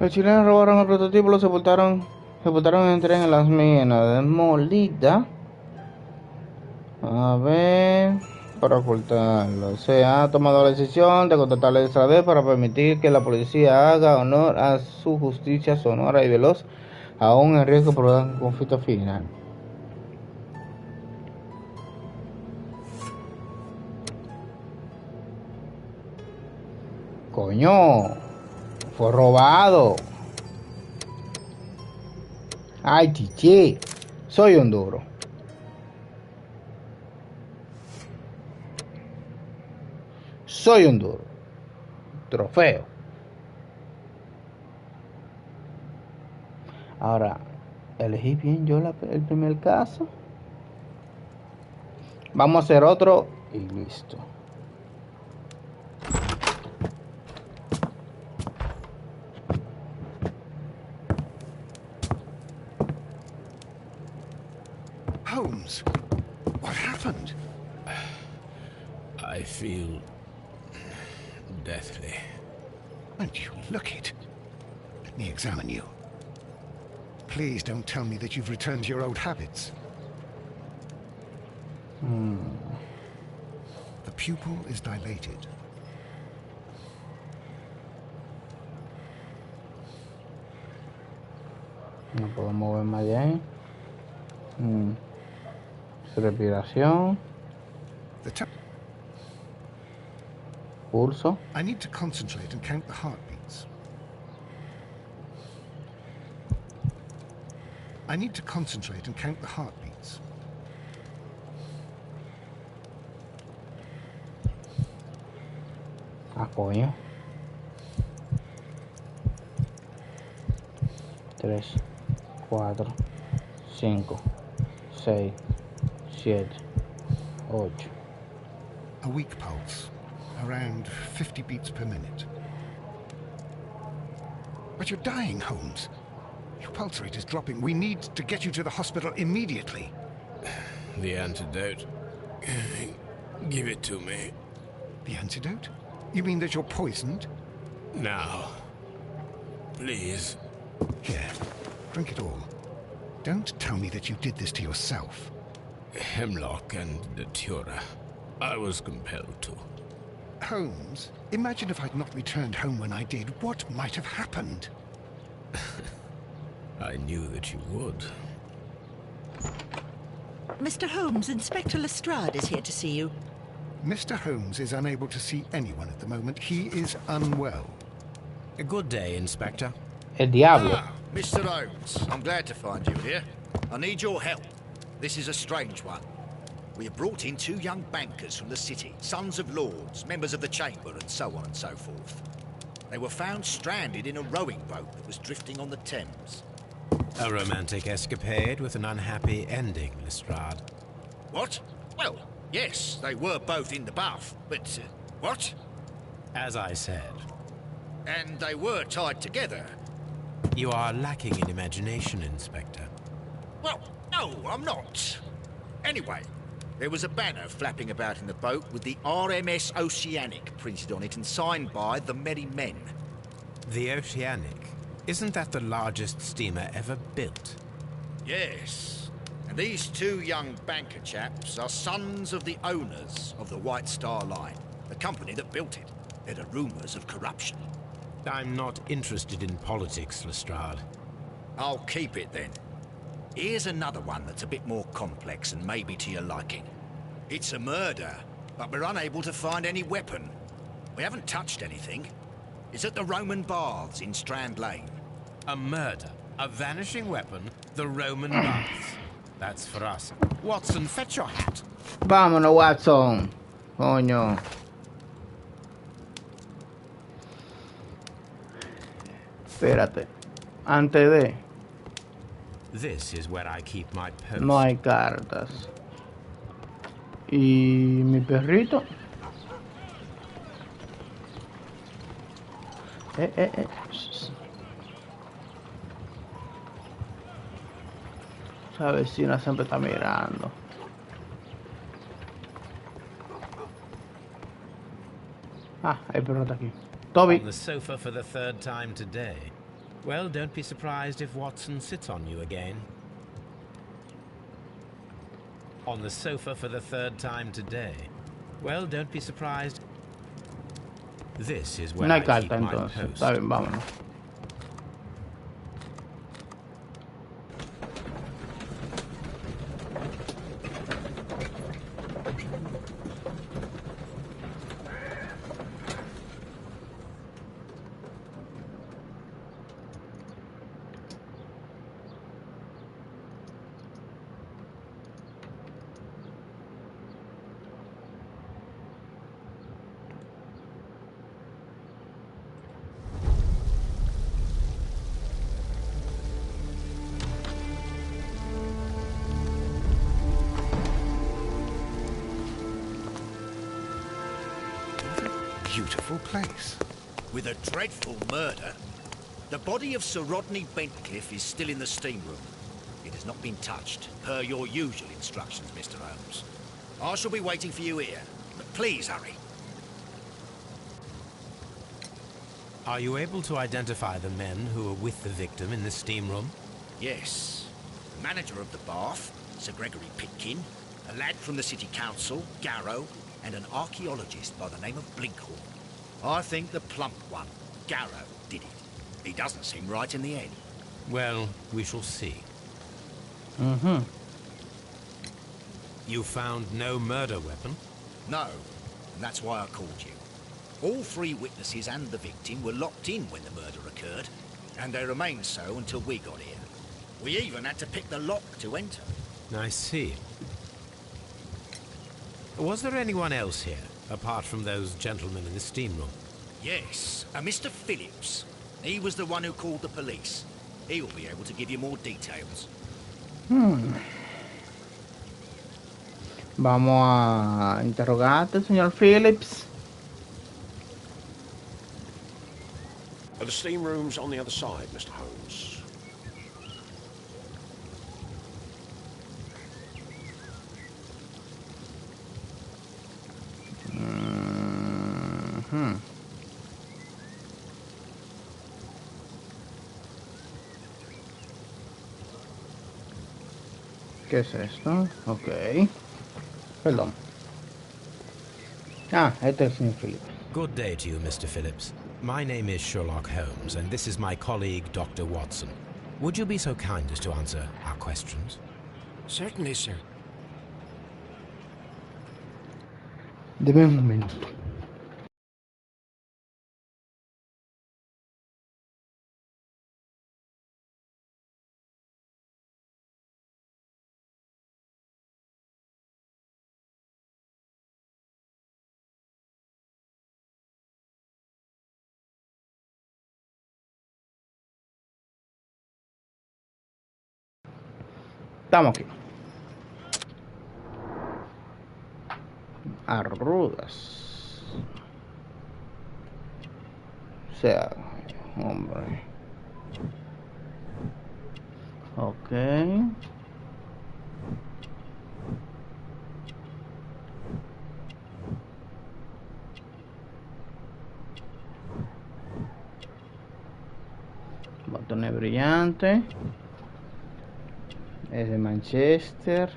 Los chilenos robaron el prototipo, lo sepultaron el tren en las minas de Molida. A ver, para ocultarlo. Se ha tomado la decisión de contactar a Estrade para permitir que la policía haga honor a su justicia sonora y veloz, aún en riesgo por un conflicto final. Coño. Fue robado. Ay, chichi. Soy un duro. Soy un duro. Trofeo. Ahora, elegí bien yo el primer caso. Vamos a hacer otro y listo. Holmes, what happened? I feel deathly. Won't you look it? Let me examine you. Please don't tell me that you've returned to your old habits. The pupil is dilated. No puedo mover más de ahí. Su respiración. Pulso. I need to concentrate and count the heartbeats. I need to concentrate and count the heartbeats. Ah, coño. 3, 4, 5, 6, 7, 8. A weak pulse, around 50 beats per minute. But you're dying, Holmes. Your pulse rate is dropping. We need to get you to the hospital immediately. The antidote. Give it to me. The antidote? You mean that you're poisoned? Now. Please. Here, drink it all. Don't tell me that you did this to yourself. Hemlock and datura. I was compelled to. Holmes, imagine if I'd not returned home when I did. What might have happened? I knew that you would. Mr. Holmes, Inspector Lestrade is here to see you. Mr. Holmes is unable to see anyone at the moment. He is unwell. A good day, Inspector. El diablo. Ah, Mr. Holmes, I'm glad to find you here. I need your help. This is a strange one. We have brought in 2 young bankers from the city, sons of lords, members of the chamber, and so on and so forth. They were found stranded in a rowing boat that was drifting on the Thames. A romantic escapade with an unhappy ending, Lestrade. What? Well, yes, they were both in the bath, but... what? As I said. And they were tied together. You are lacking in imagination, Inspector. Well, no, I'm not. Anyway, there was a banner flapping about in the boat with the RMS Oceanic printed on it and signed by the Merry Men. The Oceanic? Isn't that the largest steamer ever built? Yes. And these 2 young banker chaps are sons of the owners of the White Star Line, the company that built it. There are rumours of corruption. I'm not interested in politics, Lestrade. I'll keep it then. Here's another one that's a bit more complex and maybe to your liking. It's a murder, but we're unable to find any weapon. We haven't touched anything. It's at the Roman Baths in Strand Lane. A murder, a vanishing weapon, the Roman Baths. That's for us. Watson, fetch your hat. Vámonos, Watson. Coño. Espérate. Antes de... This is where I keep my post. No hay cartas. ¿Y mi perrito? Esa vecina siempre está mirando. Ah, el perro está aquí. Toby. On the sofa for the 3rd time today. Well, don't be surprised if Watson sits on you again. On the sofa for the 3rd time today. Well, don't be surprised. This is where No I hay keep carta my entonces. post. Está bien, vámonos. beautiful place. With a dreadful murder. The body of Sir Rodney Bentcliffe is still in the steam room. It has not been touched, per your usual instructions, Mr. Holmes. I shall be waiting for you here, but please hurry. Are you able to identify the men who were with the victim in the steam room? Yes. The manager of the bath, Sir Gregory Pitkin, a lad from the City Council, Garrow, and an archaeologist by the name of Blinkhorn. I think the plump one, Garrow, did it. He doesn't seem right in the head. Well, we shall see. You found no murder weapon? No, and that's why I called you. All three witnesses and the victim were locked in when the murder occurred, and they remained so until we got here. We even had to pick the lock to enter. I see. Was there anyone else here, apart from those gentlemen in the steam room? Yes, a Mr. Phillips. He was the one who called the police. He will be able to give you more details. Vamos a interrogarte, señor Phillips. The steam room's on the other side, Mr. Holmes. ¿Qué es esto? Ok. Perdón. Ah, este es el señor Phillips. Good day to you, Mr. Phillips. My name is Sherlock Holmes, and this is my colleague, Dr. Watson. Would you be so kind as to answer our questions? Certainly, sir. Deme un momento. Estamos aquí. Arrugas. O sea, hombre. Ok. Botones brillantes. Es de Manchester.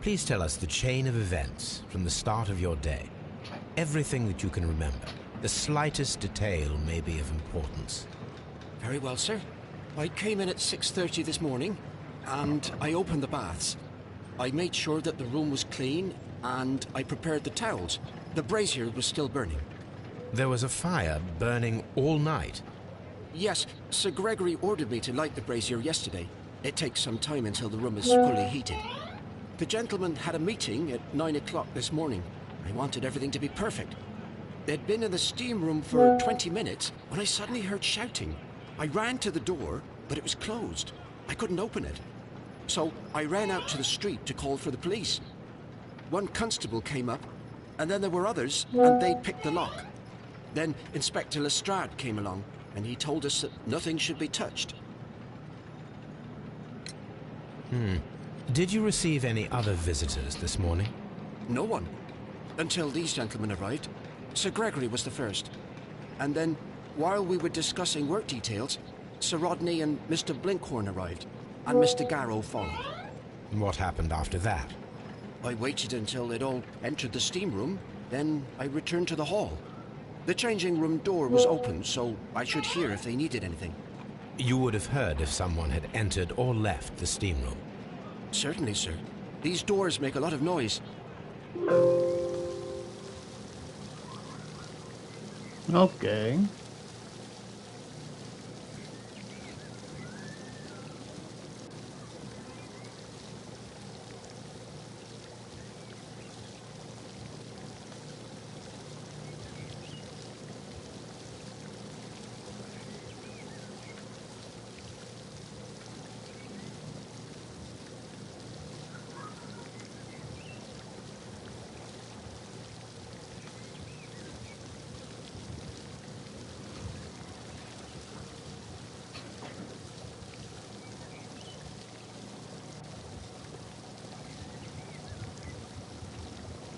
Please tell us the chain of events from the start of your day. Everything that you can remember. The slightest detail may be of importance. Very well, sir. I came in at 6:30 this morning, and I opened the baths. I made sure that the room was clean, and I prepared the towels. The brazier was still burning. There was a fire burning all night. Yes, Sir Gregory ordered me to light the brazier yesterday. It takes some time until the room is fully heated. The gentlemen had a meeting at 9 o'clock this morning. I wanted everything to be perfect. They'd been in the steam room for 20 minutes when I suddenly heard shouting. I ran to the door, but it was closed. I couldn't open it. So I ran out to the street to call for the police. One constable came up, and then there were others, and they picked the lock. Then Inspector Lestrade came along, and he told us that nothing should be touched. Did you receive any other visitors this morning? No one. Until these gentlemen arrived. Sir Gregory was the first. And then, while we were discussing work details, Sir Rodney and Mr. Blinkhorn arrived, and Mr. Garrow followed. What happened after that? I waited until they'd all entered the steam room, then I returned to the hall. The changing room door was open, so I should hear if they needed anything. You would have heard if someone had entered or left the steam room. Certainly, sir. These doors make a lot of noise. Ok.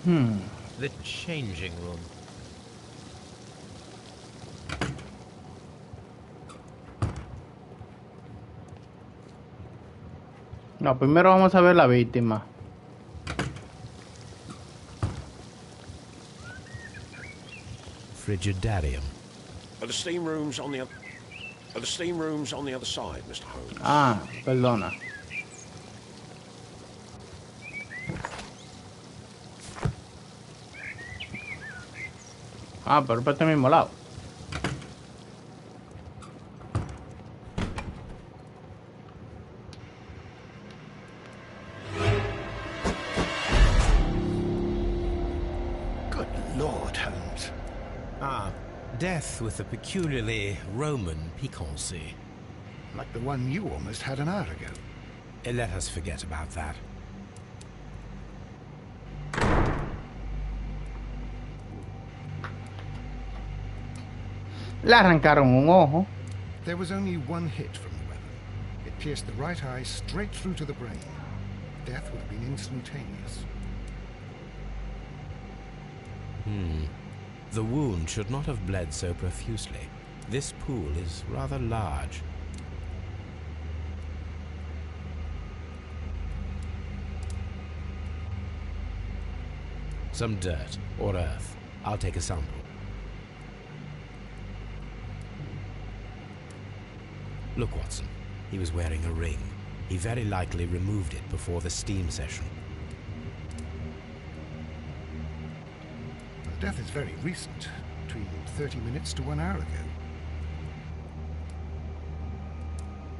The changing room. No, primero vamos a ver la víctima. Frigidarium. Are the steam rooms on the other side, Mr. Holmes? Ah, perdona. Ah, pero por este mismo lado. Good Lord, Holmes. Ah, death with a peculiarly Roman piquancy. Like the one you almost had an hour ago. Let us forget about that. Le arrancaron un ojo. There was only one hit from the weapon. It pierced the right eye straight through to the brain. Death would have been instantaneous. The wound should not have bled so profusely. This pool is rather large. Some dirt or earth. I'll take a sample. Look, Watson. He was wearing a ring. He very likely removed it before the steam session. The death is very recent, between 30 minutes to 1 hour ago.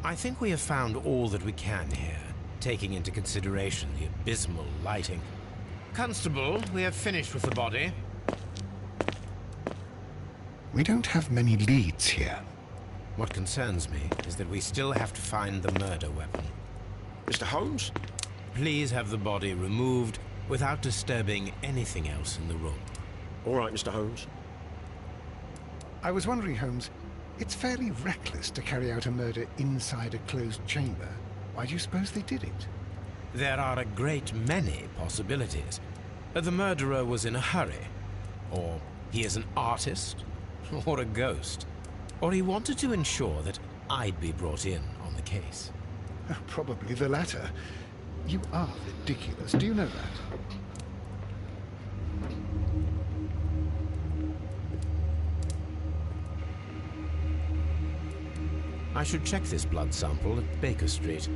I think we have found all that we can here, taking into consideration the abysmal lighting. Constable, we have finished with the body. We don't have many leads here. What concerns me is that we still have to find the murder weapon. Mr. Holmes? Please have the body removed without disturbing anything else in the room. All right, Mr. Holmes. I was wondering, Holmes, it's fairly reckless to carry out a murder inside a closed chamber. Why do you suppose they did it? There are a great many possibilities. The murderer was in a hurry. Or he is an artist. Or a ghost. Or he wanted to ensure that I'd be brought in on the case. Probably the latter. You are ridiculous. Do you know that? I should check this blood sample at Baker Street.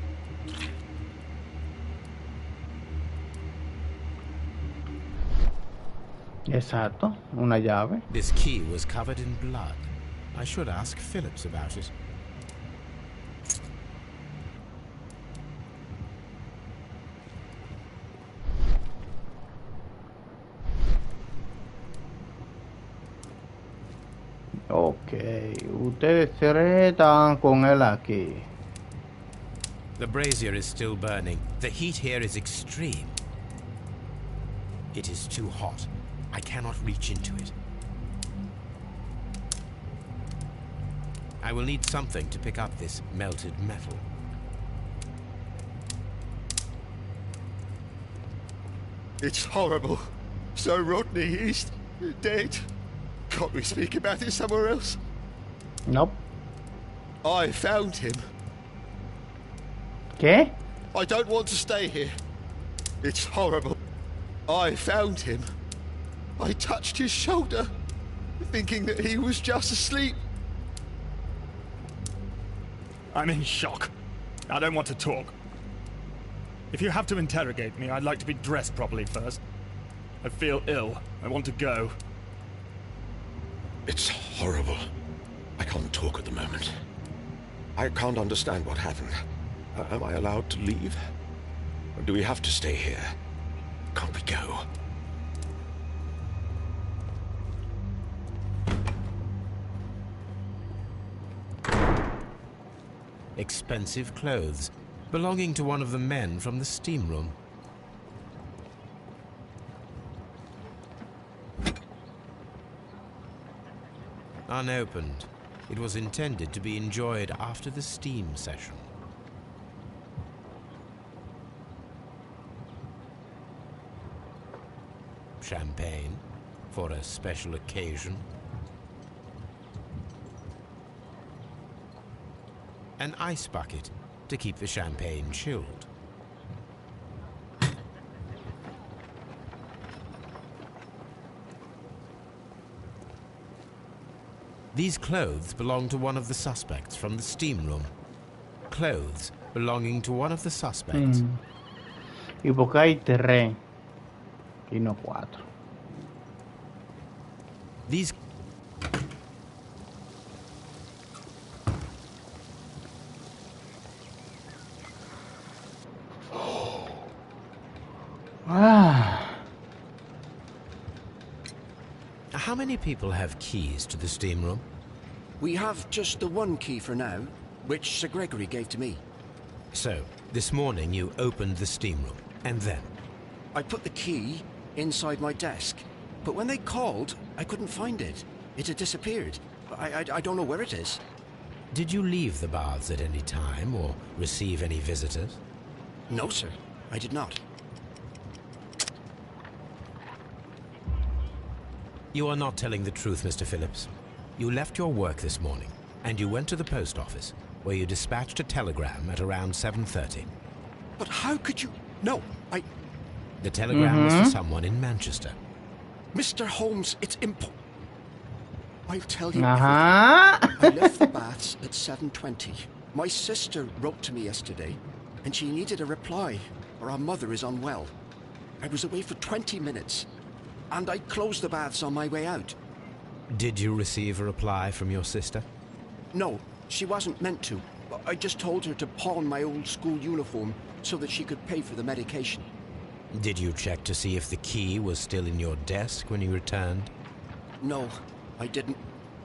Exacto, una llave. This key was covered in blood. I should ask Phillips about it. Ok, ustedes tres están con él aquí. The brazier is still burning. The heat here is extreme. It is too hot. I cannot reach into it. I will need something to pick up this melted metal. It's horrible. So Rodney is dead. Can't we speak about it somewhere else? Nope. I found him. ¿Qué? I don't want to stay here. It's horrible. I found him. I touched his shoulder, thinking that he was just asleep. I'm in shock. I don't want to talk. If you have to interrogate me, I'd like to be dressed properly first. I feel ill. I want to go. It's horrible. I can't talk at the moment. I can't understand what happened. Am I allowed to leave? Or do we have to stay here? Can't we go? Expensive clothes, belonging to one of the men from the steam room. Unopened. It was intended to be enjoyed after the steam session. champagne for a special occasion. An ice bucket to keep the champagne chilled. These clothes belong to one of the suspects from the steam room. Clothes belonging to one of the suspects. ¿Y por qué hay 3 y no 4? These... How many people have keys to the steam room? We have just the one key for now, which Sir Gregory gave to me. So, this morning you opened the steam room, and then? I put the key inside my desk, but when they called, I couldn't find it. It had disappeared. I don't know where it is. Did you leave the baths at any time, or receive any visitors? No, sir. I did not. You are not telling the truth, Mr. Phillips. You left your work this morning, and you went to the post office, where you dispatched a telegram at around 7:30. But how could you... No, The telegram was for someone in Manchester. Mr. Holmes, it's I'll tell you everything. I left the baths at 7:20. My sister wrote to me yesterday, and she needed a reply, or our mother is unwell. I was away for 20 minutes, and I closed the baths on my way out. Did you receive a reply from your sister? No, she wasn't meant to. I just told her to pawn my old school uniform so that she could pay for the medication. Did you check to see if the key was still in your desk when you returned? No, I didn't.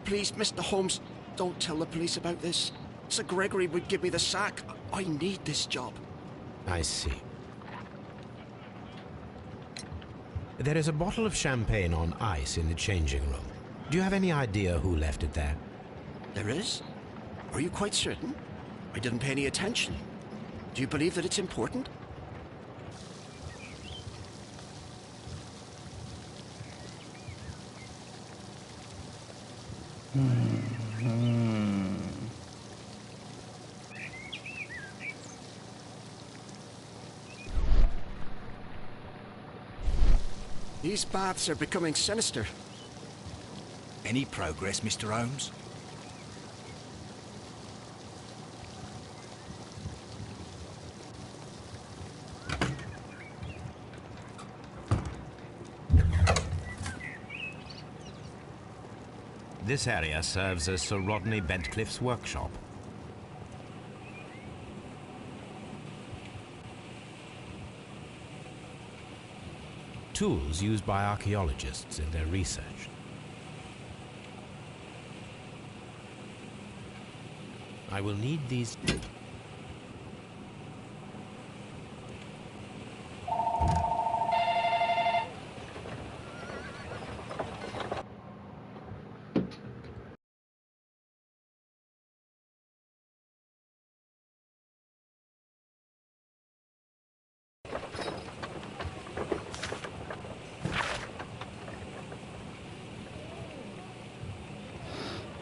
Please, Mr. Holmes, don't tell the police about this. Sir Gregory would give me the sack. I need this job. I see. There is a bottle of champagne on ice in the changing room. Do you have any idea who left it there? There is? Are you quite certain? I didn't pay any attention. Do you believe that it's important? These baths are becoming sinister. Any progress, Mr. Holmes? This area serves as Sir Rodney Bentcliffe's workshop. Tools used by archaeologists in their research. I will need these...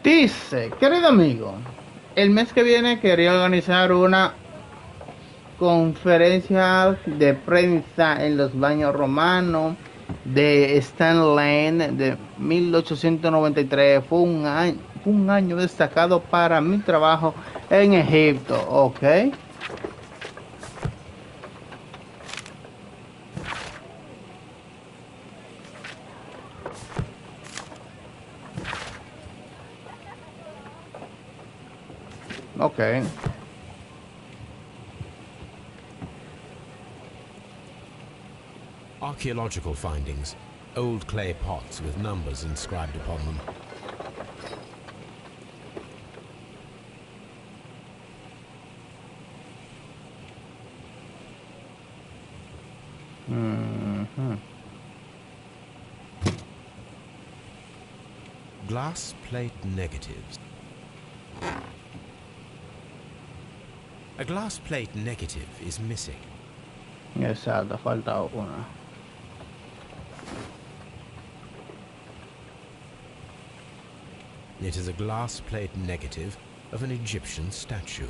Dice, querido amigo, el mes que viene quería organizar una conferencia de prensa en los baños romanos de Stan Lane de 1893. Fue un año destacado para mi trabajo en Egipto, ¿ok? Okay. Archaeological findings. Old clay pots with numbers inscribed upon them. Glass plate negatives. A glass plate negative is missing. Exacto, falta una. It is a glass plate negative of an Egyptian statue.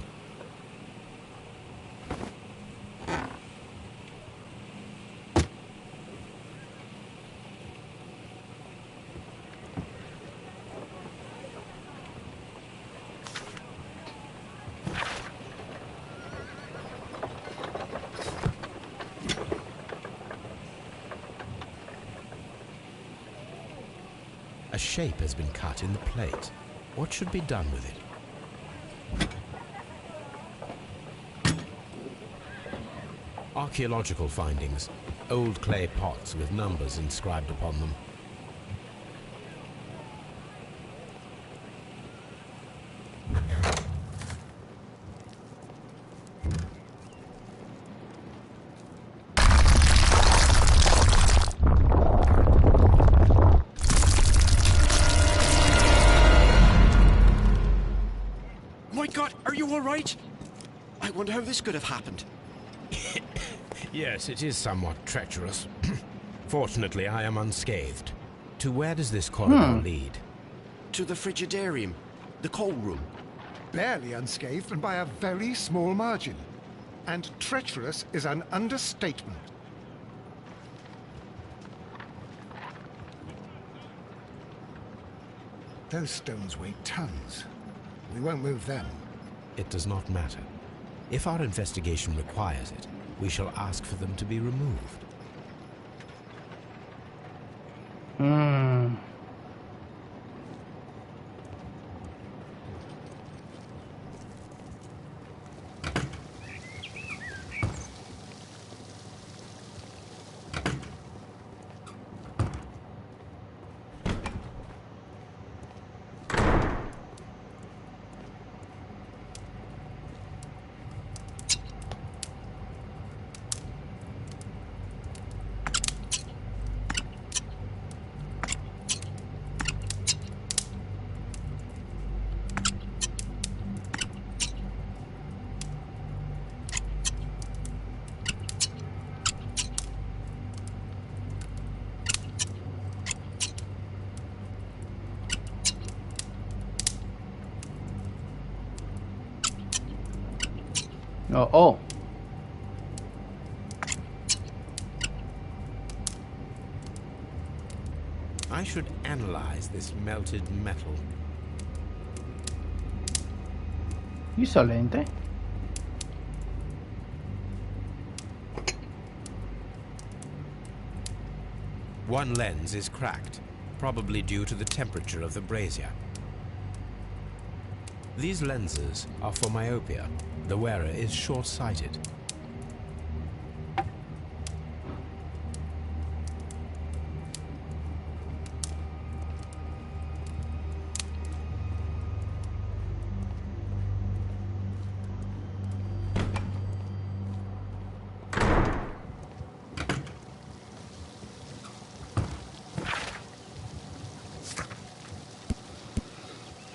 A shape has been cut in the plate. What should be done with it? Archaeological findings. Old clay pots with numbers inscribed upon them. I wonder how this could have happened. Yes, it is somewhat treacherous. Fortunately, I am unscathed. To where does this corridor lead? To the frigidarium, the coal room. Barely unscathed and by a very small margin. And treacherous is an understatement. Those stones weigh tons. We won't move them. It does not matter. If our investigation requires it, we shall ask for them to be removed. Oh. I should analyze this melted metal. Insolente. One lens is cracked, probably due to the temperature of the brazier. These lenses are for myopia. The wearer is short-sighted.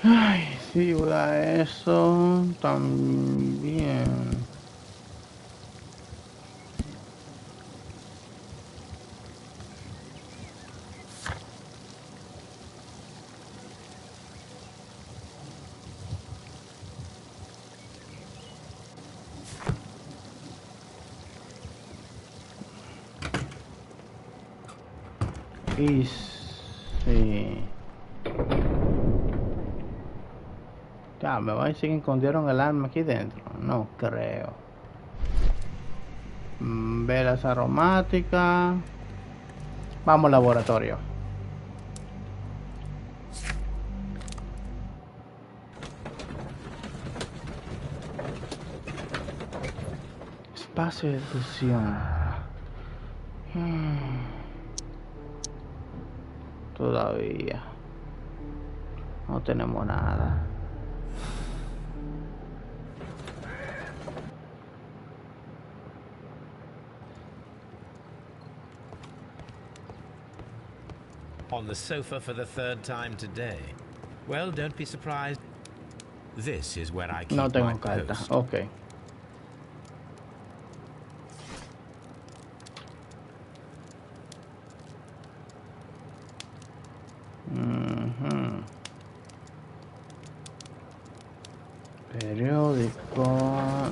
Ay, si a eso también. Y sí. Ya, me va a decir que escondieron el arma aquí dentro. No creo. Velas aromáticas. Vamos al laboratorio. Espacio de deducción. Todavía no tenemos nada. On the sofa for the third time today. Well, don't be surprised. This is where I keep No tengo my carta. post. Okay.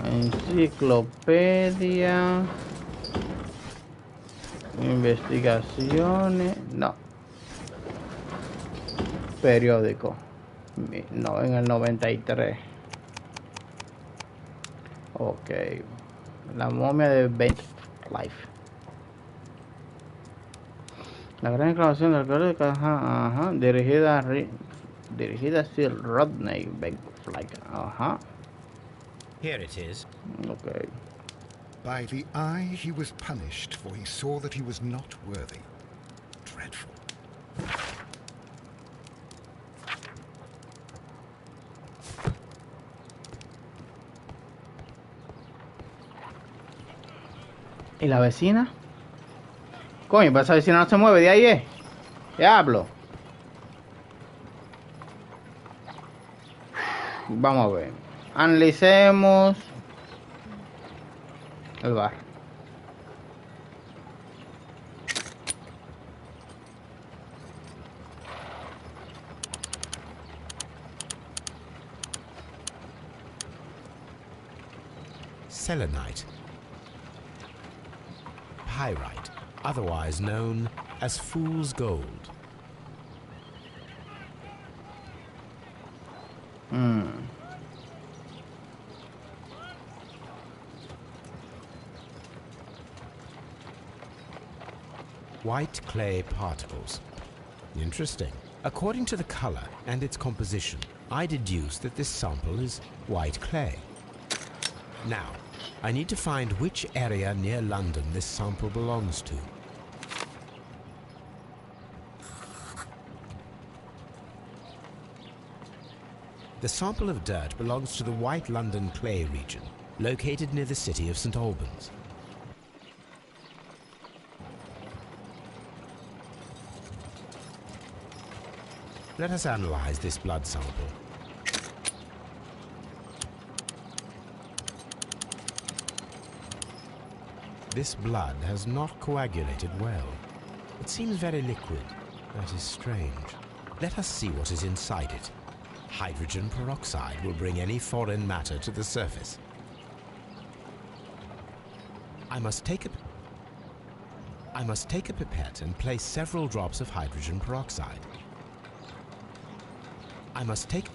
Enciclopedia. Investigaciones. No. Periódico. No, en el 93. Ok. La momia de Ben Life. La gran exclamación del periódico. Ajá. Dirigida a Sir Rodney Benfleck. Ajá. Here it is. Ok. By the eye he was punished, for he saw that he was not worthy. Dreadful. ¿Y la vecina? Coño, pues esa vecina no se mueve de ahí, ¿eh? Diablo. Vamos a ver. Analicemos el bar. Selenite. Pyrite, otherwise known as fool's gold. White clay particles. Interesting. According to the color and its composition, I deduce that this sample is white clay. Now, I need to find which area near London this sample belongs to. The sample of dirt belongs to the White London clay region, located near the city of St. Albans. Let us analyze this blood sample. This blood has not coagulated well. It seems very liquid. That is strange. Let us see what is inside it. Hydrogen peroxide will bring any foreign matter to the surface. I must take a pipette and place several drops of hydrogen peroxide. I must take...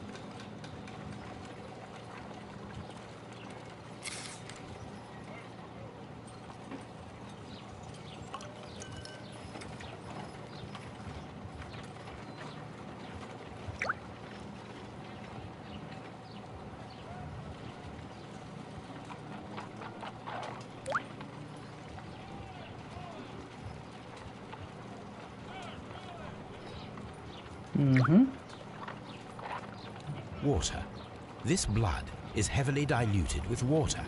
Water. This blood is heavily diluted with water.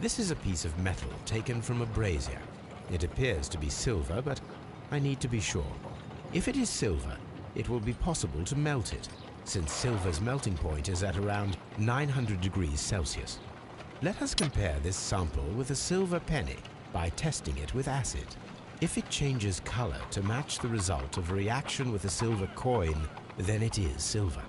This is a piece of metal taken from a brazier. It appears to be silver, but I need to be sure. If it is silver, it will be possible to melt it, since silver's melting point is at around 900 degrees Celsius. Let us compare this sample with a silver penny by testing it with acid. If it changes color to match the result of a reaction with a silver coin, then it is silver.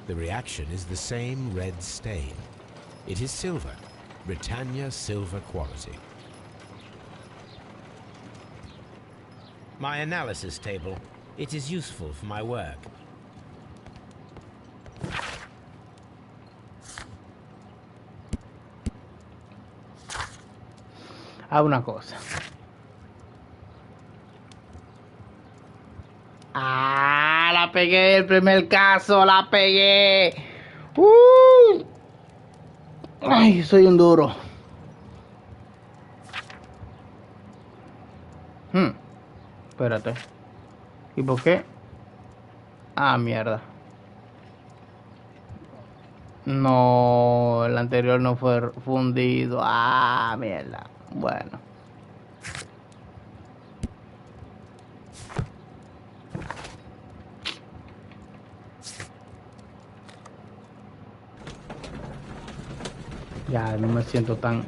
The reaction is the same red stain. It is silver. Britannia silver quality. My analysis table. It is useful for my work. Una cosa. ¡Ah! La pegué el primer caso, la pegué. Ay, soy un duro. Espérate. ¿Y por qué? Ah, mierda. No, el anterior no fue fundido. Ah, mierda. Bueno. Ya no me siento tan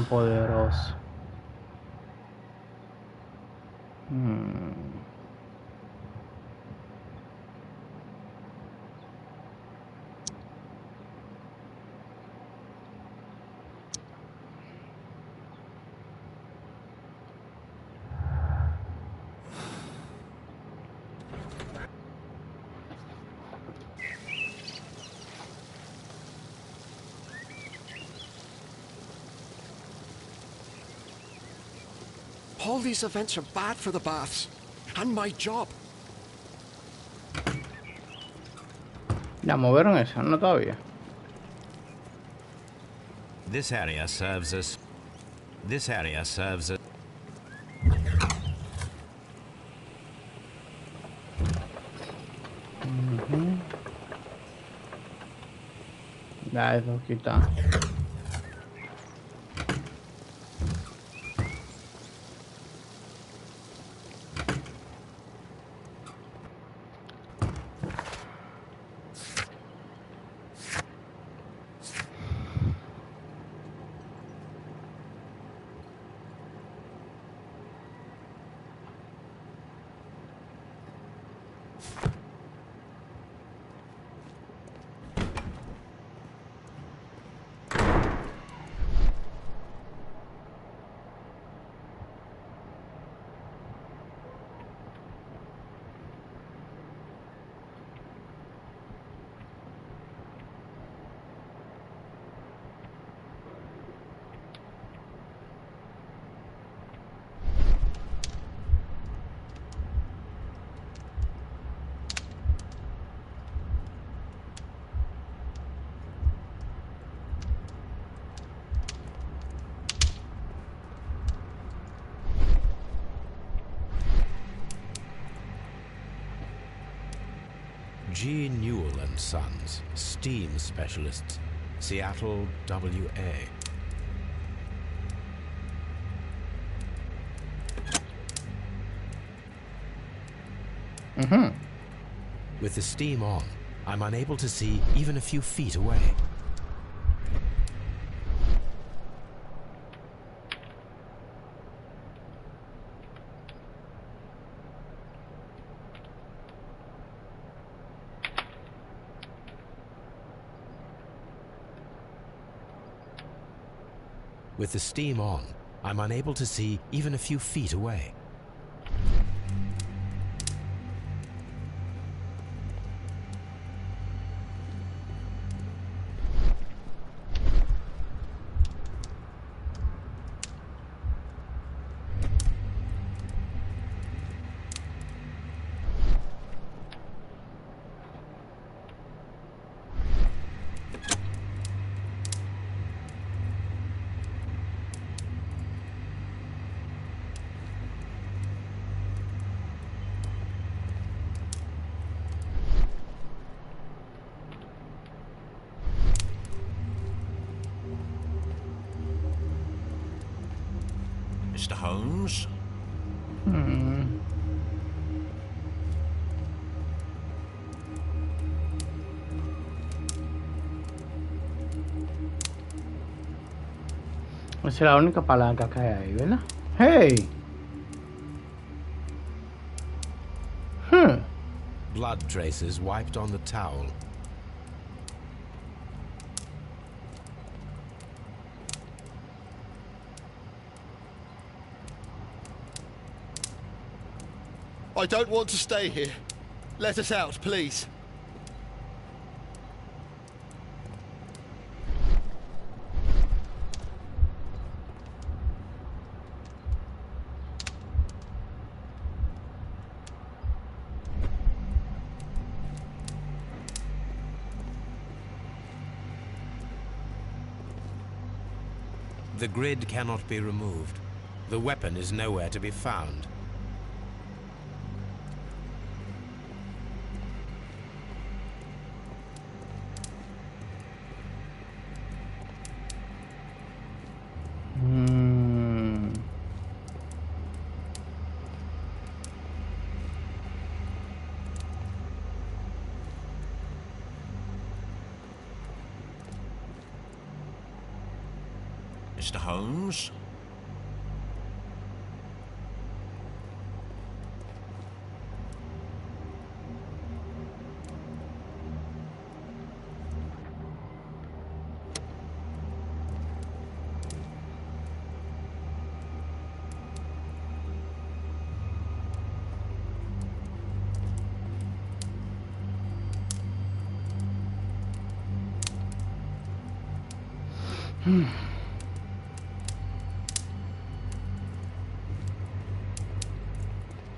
poderoso. All these events are bad for the baths. And my job. Ya movieron eso, no todavía. This area serves as... This area serves as... Ya eso quita. G. Newell and Sons, steam specialists, Seattle, WA. With the steam on, I'm unable to see even a few feet away. With the steam on, I'm unable to see even a few feet away. Mr. Holmes? Esa es la única palanca que hay ahí, ¿verdad? ¡Hey! Blood traces wiped on the towel. I don't want to stay here. Let us out, please. The grid cannot be removed. The weapon is nowhere to be found. Mr. Holmes.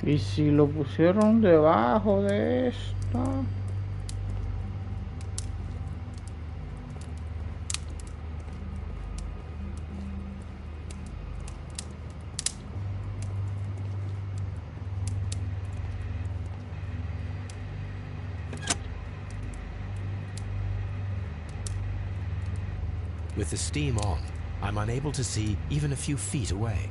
¿Y si lo pusieron debajo de esto? With the steam on, I'm unable to see even a few feet away.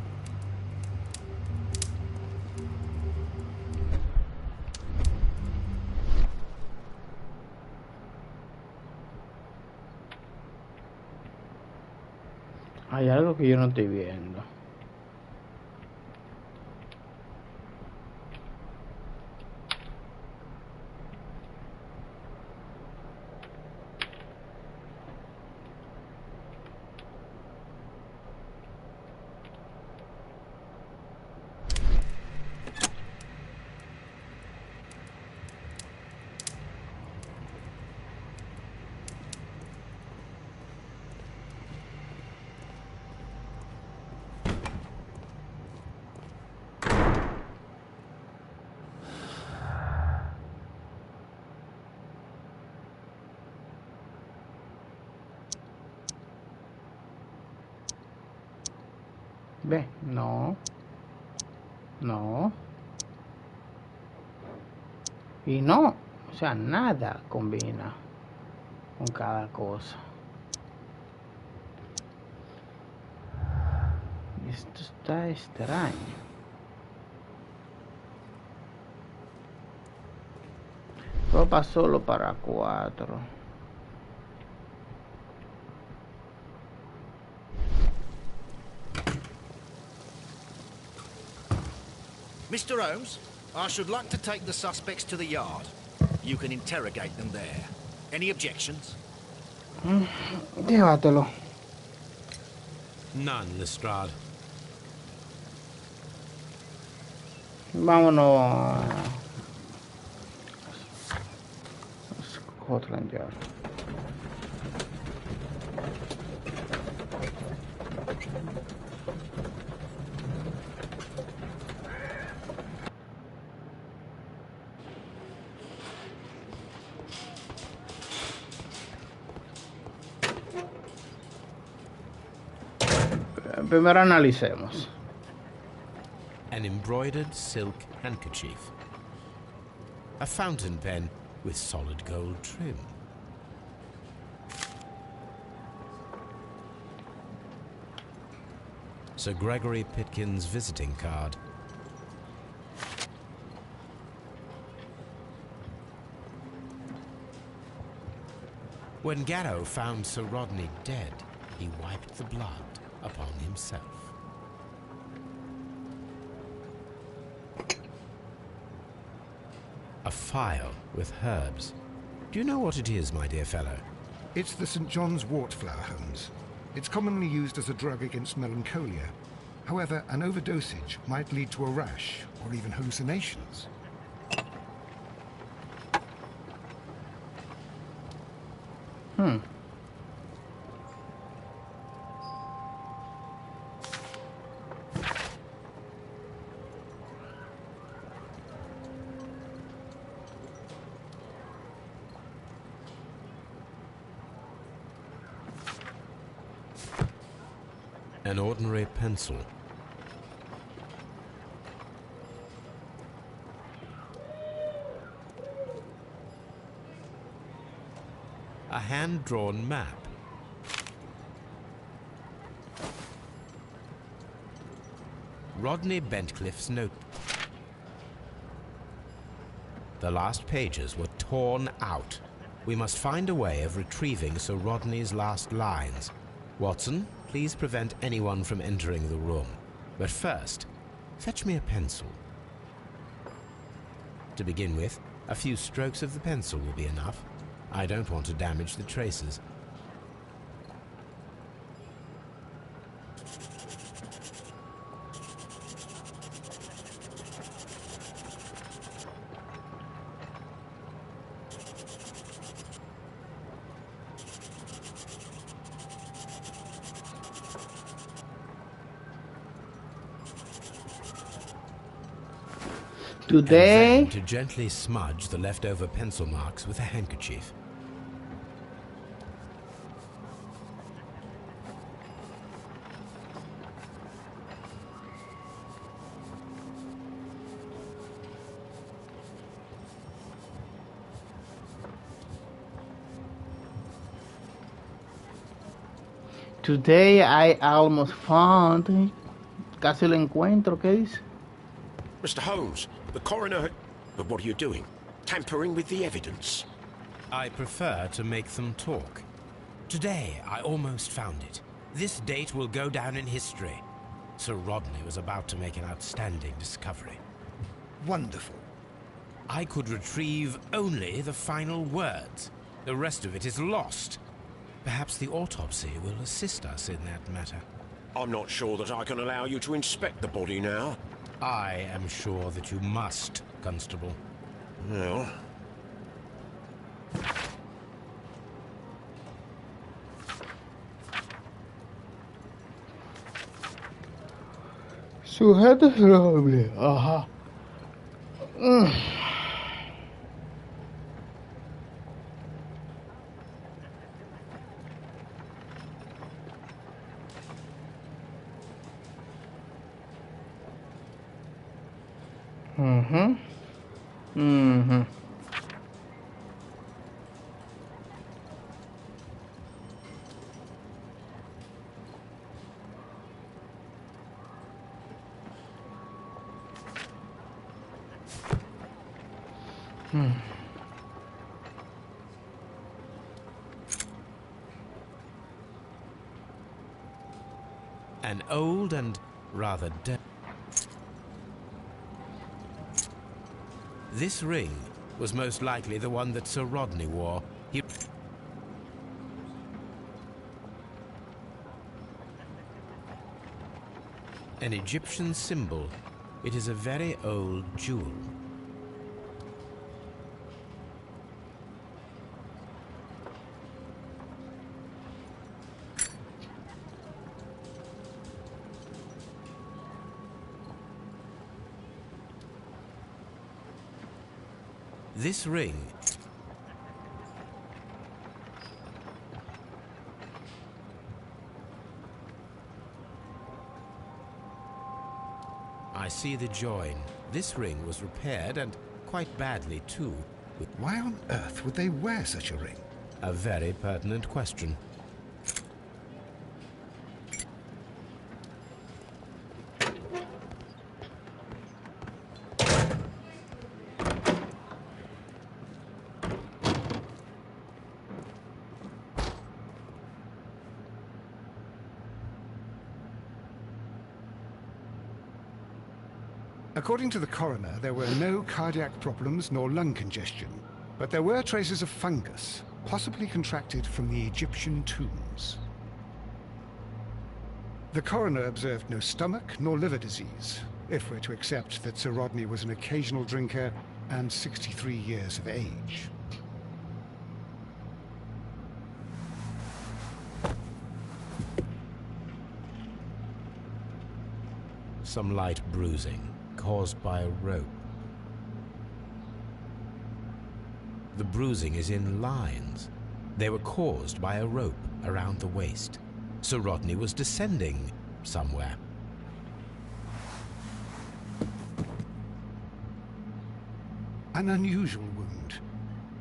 Hay algo que yo no estoy viendo. Ve, no. No. Y no. O sea, nada combina con cada cosa. Esto está extraño. Ropa solo para 4. Mr. Holmes, I should like to take the suspects to the yard. You can interrogate them there. Any objections? Llévatelo. None, Lestrade. Vámonos a Scotland Yard. Primero analicemos. An embroidered silk handkerchief. A fountain pen with solid gold trim. Sir Gregory Pitkin's visiting card. When Garrow found Sir Rodney dead, he wiped the blood upon himself. A phial with herbs. Do you know what it is, my dear fellow? It's the St. John's wort flower, Holmes. It's commonly used as a drug against melancholia. However, an overdosage might lead to a rash or even hallucinations. An ordinary pencil. A hand-drawn map. Rodney Bentcliffe's notebook. The last pages were torn out. We must find a way of retrieving Sir Rodney's last lines. Watson, Please prevent anyone from entering the room. But first, fetch me a pencil. To begin with, a few strokes of the pencil will be enough. I don't want to damage the traces. Today, And then to gently smudge the leftover pencil marks with a handkerchief. today I almost found. Casi lo encuentro. ¿Qué dice? Mr. Holmes, the coroner... But what are you doing? Tampering with the evidence? I prefer to make them talk. Today, I almost found it. This date will go down in history. Sir Rodney was about to make an outstanding discovery. Wonderful. I could retrieve only the final words. The rest of it is lost. Perhaps the autopsy will assist us in that matter. I'm not sure that I can allow you to inspect the body now. I am sure that you must, Constable. Well... Sujetos nobles. Ajá. Mhm. Mhm. An old and rather dead. This ring was most likely the one that Sir Rodney wore. An Egyptian symbol. It is a very old jewel. This ring I see the join. This ring was repaired, and quite badly too. Why on earth would they wear such a ring? A very pertinent question. According to the coroner, there were no cardiac problems nor lung congestion, but there were traces of fungus, possibly contracted from the Egyptian tombs. The coroner observed no stomach nor liver disease, if we're to accept that Sir Rodney was an occasional drinker and 63 years of age. Some light bruising, caused by a rope. The bruising is in lines. They were caused by a rope around the waist. Sir Rodney was descending somewhere. An unusual wound,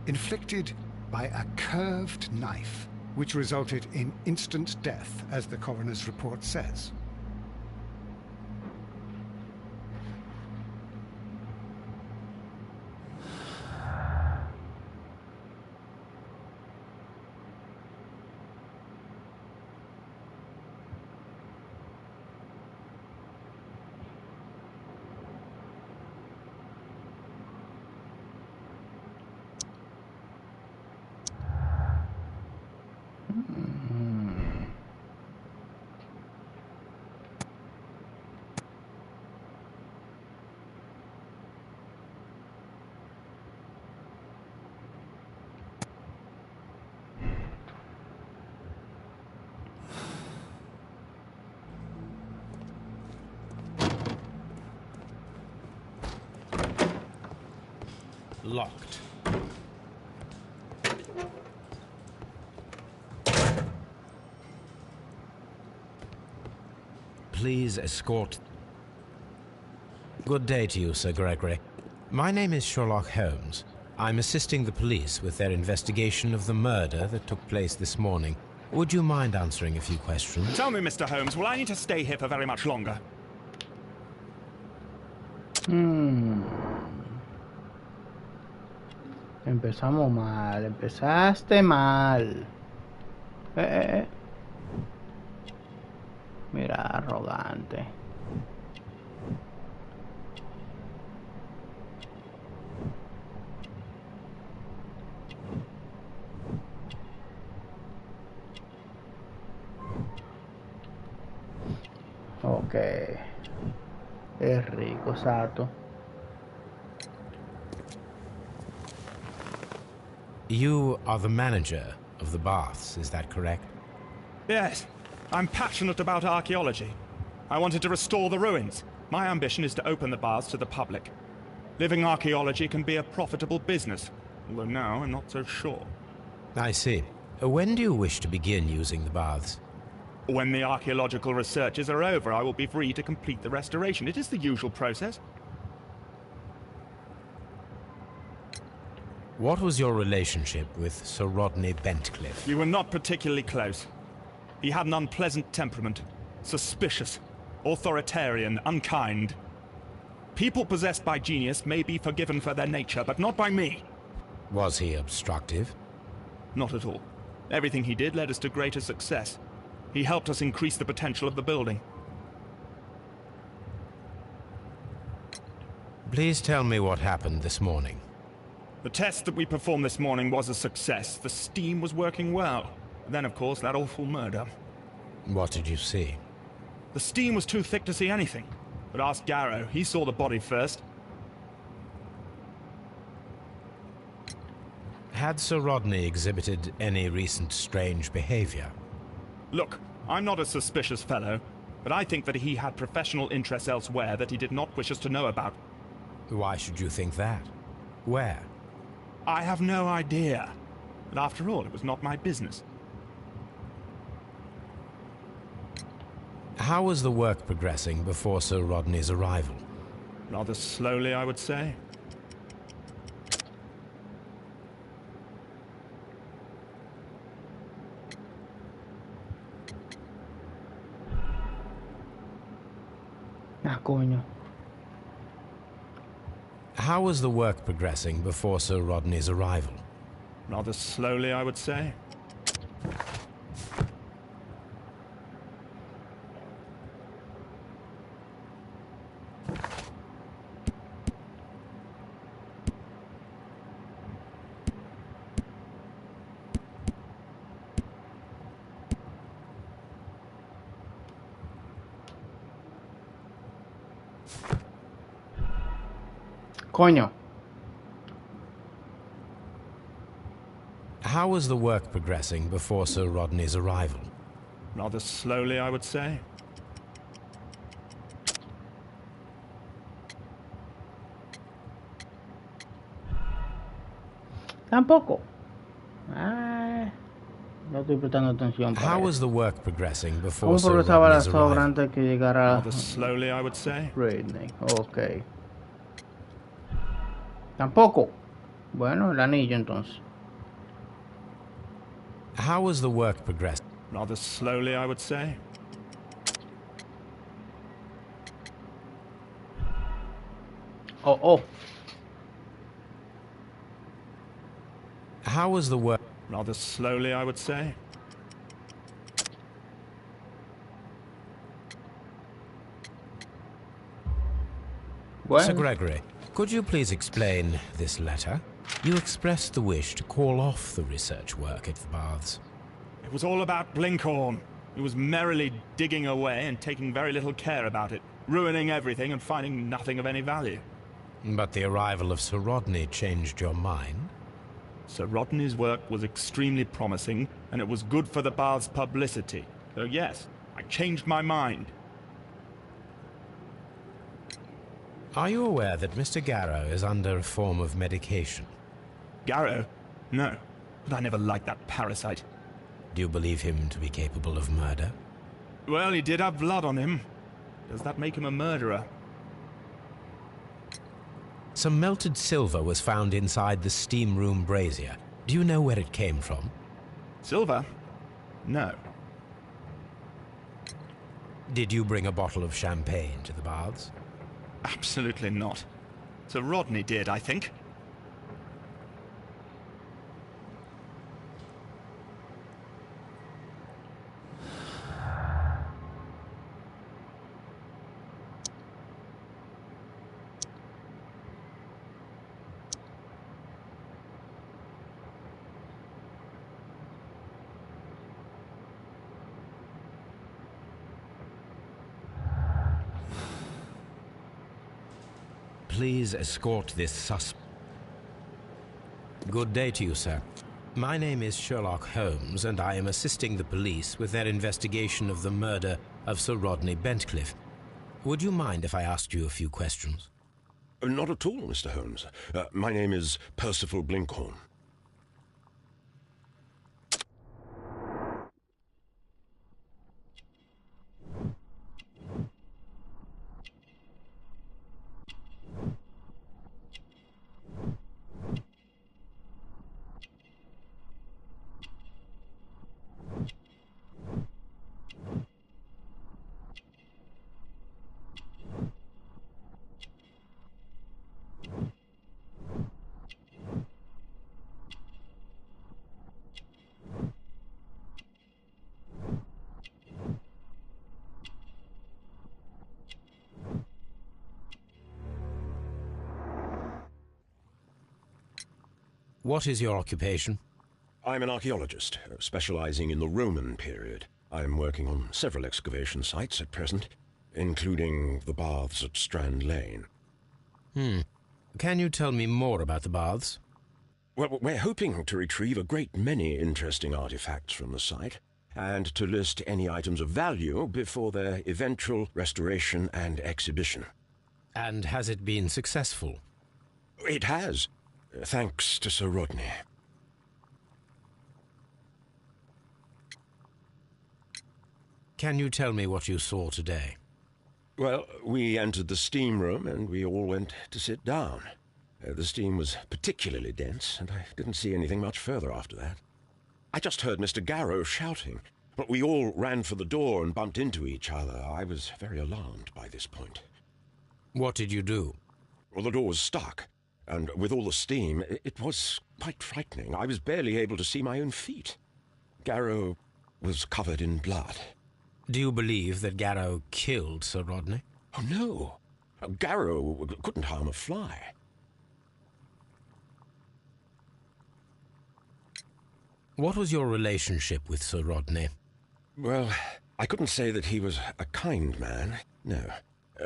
inflicted by a curved knife, which resulted in instant death, as the coroner's report says. Locked. Please escort... Good day to you, Sir Gregory. My name is Sherlock Holmes. I'm assisting the police with their investigation of the murder that took place this morning. Would you mind answering a few questions? Tell me, Mr. Holmes, will I need to stay here for very much longer? Empezamos mal, empezaste mal. Mira, arrogante. Ok. Es rico, Sato. You are the manager of the baths, is that correct? Yes. I'm passionate about archaeology. I wanted to restore the ruins. My ambition is to open the baths to the public. Living archaeology can be a profitable business, although now I'm not so sure. I see. When do you wish to begin using the baths? When the archaeological researches are over, I will be free to complete the restoration. It is the usual process. What was your relationship with Sir Rodney Bentcliffe? We were not particularly close. He had an unpleasant temperament. Suspicious, authoritarian, unkind. People possessed by genius may be forgiven for their nature, but not by me. Was he obstructive? Not at all. Everything he did led us to greater success. He helped us increase the potential of the building. Please tell me what happened this morning. The test that we performed this morning was a success. The steam was working well. Then, of course, that awful murder. What did you see? The steam was too thick to see anything. But ask Garrow. He saw the body first. Had Sir Rodney exhibited any recent strange behavior? Look, I'm not a suspicious fellow, but I think that he had professional interests elsewhere that he did not wish us to know about. Why should you think that? Where? I have no idea. But after all, it was not my business. How was the work progressing before Sir Rodney's arrival? Rather slowly, I would say. Ah, coño. How was the work progressing before Sir Rodney's arrival? Rather slowly, I would say. Coño. How was the work progressing before Sir Rodney's arrival? Rather slowly, I would say. Tampoco. Ah, no estoy prestando atención. How was the work progressing before ¿Cómo Sir progresaba la Rodney's sobra arrival? antes que llegara Rather slowly, I would say. Rodney? Ok. Tampoco. Bueno, el anillo entonces. How was the work progressing? Rather slowly, I would say. Oh, oh. How was the work? Rather slowly, I would say. Bueno. Sir Gregory, could you please explain this letter? You expressed the wish to call off the research work at the baths. It was all about Blinkhorn. He was merrily digging away and taking very little care about it, ruining everything and finding nothing of any value. But the arrival of Sir Rodney changed your mind? Sir Rodney's work was extremely promising, and it was good for the bath's publicity. So yes, I changed my mind. Are you aware that Mr. Garrow is under a form of medication? Garrow? No, but I never liked that parasite. Do you believe him to be capable of murder? Well, he did have blood on him. Does that make him a murderer? Some melted silver was found inside the steam room brazier. Do you know where it came from? Silver? No. Did you bring a bottle of champagne to the baths? Absolutely not. Sir Rodney did, I think. Please escort this Good day to you, sir. My name is Sherlock Holmes, and I am assisting the police with their investigation of the murder of Sir Rodney Bentcliffe. Would you mind if I asked you a few questions? Not at all, Mr. Holmes. My name is Percival Blinkhorn. What is your occupation? I'm an archaeologist, specializing in the Roman period. I'm working on several excavation sites at present, including the baths at Strand Lane. Can you tell me more about the baths? Well, we're hoping to retrieve a great many interesting artifacts from the site, and to list any items of value before their eventual restoration and exhibition. And has it been successful? It has, thanks to Sir Rodney. Can you tell me what you saw today? Well, we entered the steam room and we all went to sit down. The steam was particularly dense, and I didn't see anything much further after that. I just heard Mr. Garrow shouting, but we all ran for the door and bumped into each other. I was very alarmed by this point. What did you do? Well, the door was stuck, and with all the steam, it was quite frightening. I was barely able to see my own feet. Garrow was covered in blood. Do you believe that Garrow killed Sir Rodney? Oh, no. Garrow couldn't harm a fly. What was your relationship with Sir Rodney? Well, I couldn't say that he was a kind man, no.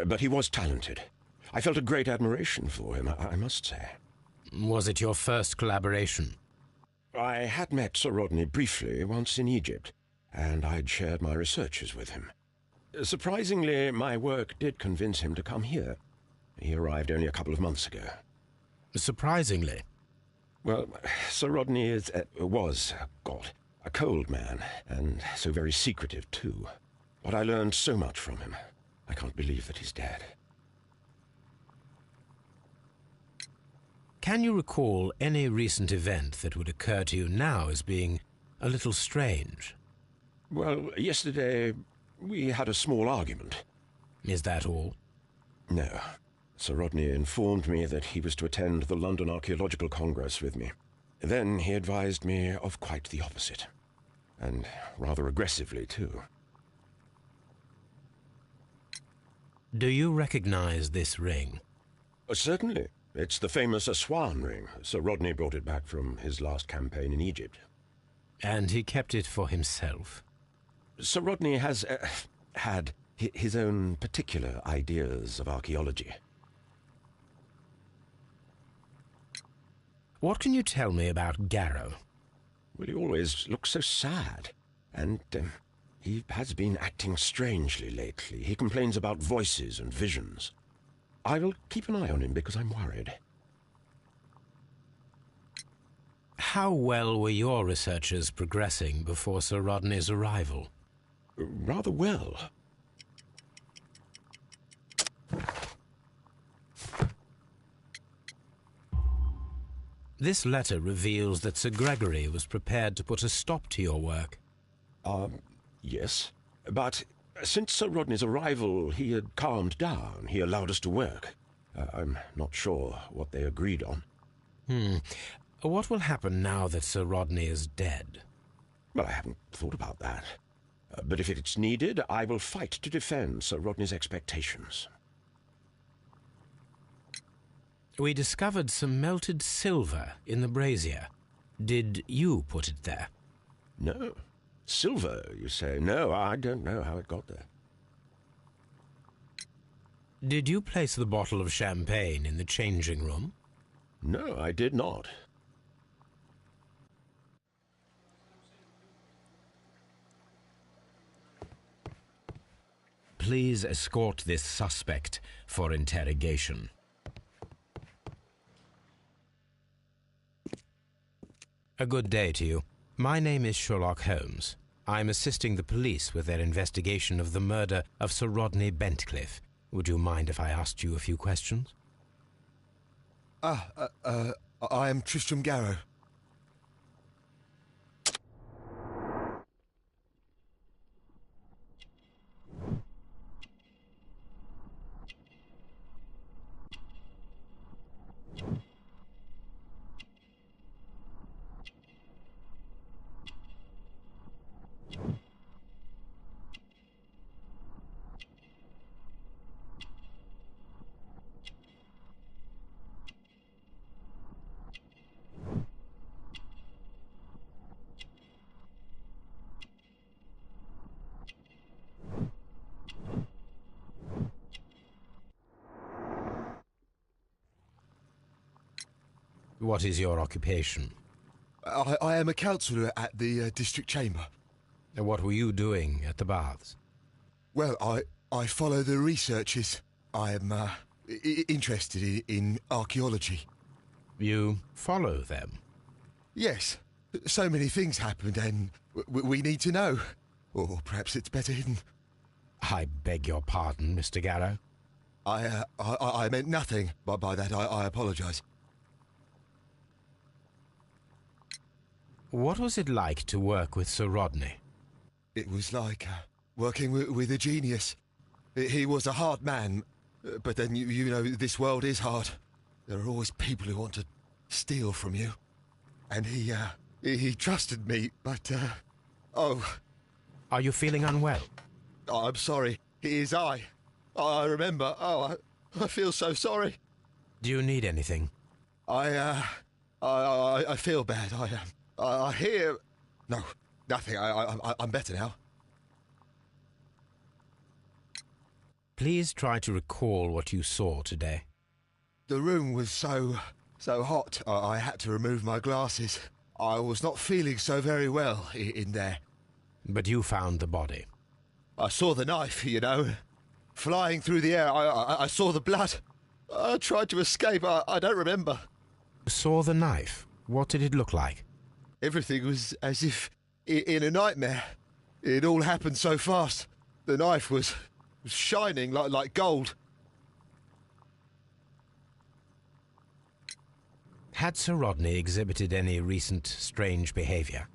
But he was talented. I felt a great admiration for him, I must say. Was it your first collaboration? I had met Sir Rodney briefly once in Egypt, and I'd shared my researches with him. Surprisingly, my work did convince him to come here. He arrived only a couple of months ago. Surprisingly? Well, Sir Rodney was a cold man, and so very secretive, too. But I learned so much from him. I can't believe that he's dead. Can you recall any recent event that would occur to you now as being a little strange? Well, yesterday we had a small argument. Is that all? No. Sir Rodney informed me that he was to attend the London Archaeological Congress with me. Then he advised me of quite the opposite. And rather aggressively, too. Do you recognize this ring? Certainly. It's the famous Aswan ring. Sir Rodney brought it back from his last campaign in Egypt. And he kept it for himself? Sir Rodney has had his own particular ideas of archaeology. What can you tell me about Garrow? Well, he always looks so sad, and he has been acting strangely lately. He complains about voices and visions. I will keep an eye on him because I'm worried. How well were your researchers progressing before Sir Rodney's arrival? Rather well. This letter reveals that Sir Gregory was prepared to put a stop to your work. Yes. But since Sir Rodney's arrival, he had calmed down. He allowed us to work. I'm not sure what they agreed on. What will happen now that Sir Rodney is dead? Well, I haven't thought about that. But if it's needed, I will fight to defend Sir Rodney's expectations. We discovered some melted silver in the brazier. Did you put it there? No. Silver, you say? No, I don't know how it got there. Did you place the bottle of champagne in the changing room? No, I did not. Please escort this suspect for interrogation. A good day to you. My name is Sherlock Holmes. I'm assisting the police with their investigation of the murder of Sir Rodney Bentcliffe. Would you mind if I asked you a few questions? I am Tristram Garrow. What is your occupation? I am a counsellor at the district chamber. And what were you doing at the baths? Well, I follow the researches. I am interested in archaeology. You follow them? Yes. So many things happened and we need to know. Or perhaps it's better hidden. I beg your pardon, Mr. Garrow. I meant nothing by that. I apologise. What was it like to work with Sir Rodney? It was like working with a genius. He was a hard man, but then you know this world is hard. There are always people who want to steal from you. And he trusted me, but oh. Are you feeling unwell? Oh, I'm sorry. It is I remember. Oh, I feel so sorry. Do you need anything? I feel bad. I hear... No, nothing. I'm better now. Please try to recall what you saw today. The room was so hot, I had to remove my glasses. I was not feeling so very well in there. But you found the body. I saw the knife, you know, flying through the air. I saw the blood. I tried to escape. I don't remember. You saw the knife? What did it look like? Everything was as if in a nightmare. It all happened so fast. The knife was shining like gold. Had Sir Rodney exhibited any recent strange behaviour?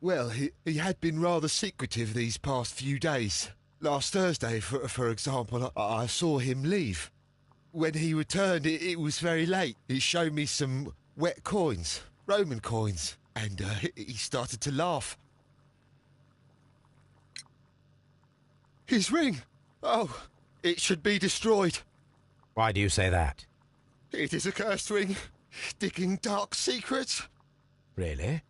Well, he had been rather secretive these past few days. Last Thursday, for example, I saw him leave. When he returned, it was very late. He showed me some wet coins, Roman coins, and he started to laugh. His ring! Oh, it should be destroyed. Why do you say that? It is a cursed ring, digging dark secrets. Really?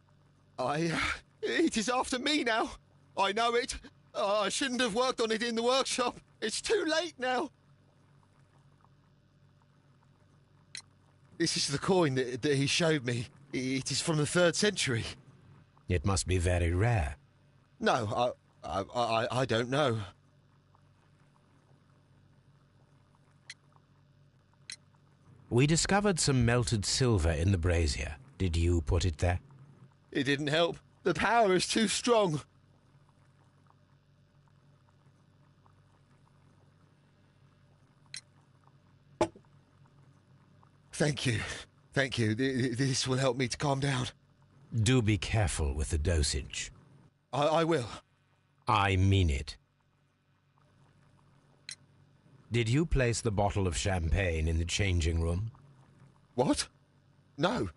It is after me now. I know it. I shouldn't have worked on it in the workshop. It's too late now. This is the coin that he showed me. It is from the 3rd century. It must be very rare. No, I don't know. We discovered some melted silver in the brazier. Did you put it there? It didn't help. The power is too strong. Thank you. Thank you. This will help me to calm down. Do be careful with the dosage. I will. I mean it. Did you place the bottle of champagne in the changing room? What? No.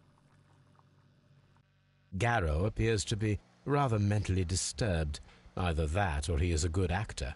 Garrow appears to be rather mentally disturbed. Either that or he is a good actor.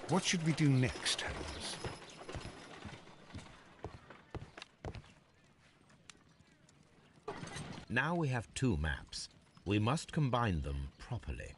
What should we do next, Holmes? Now we have two maps. We must combine them properly.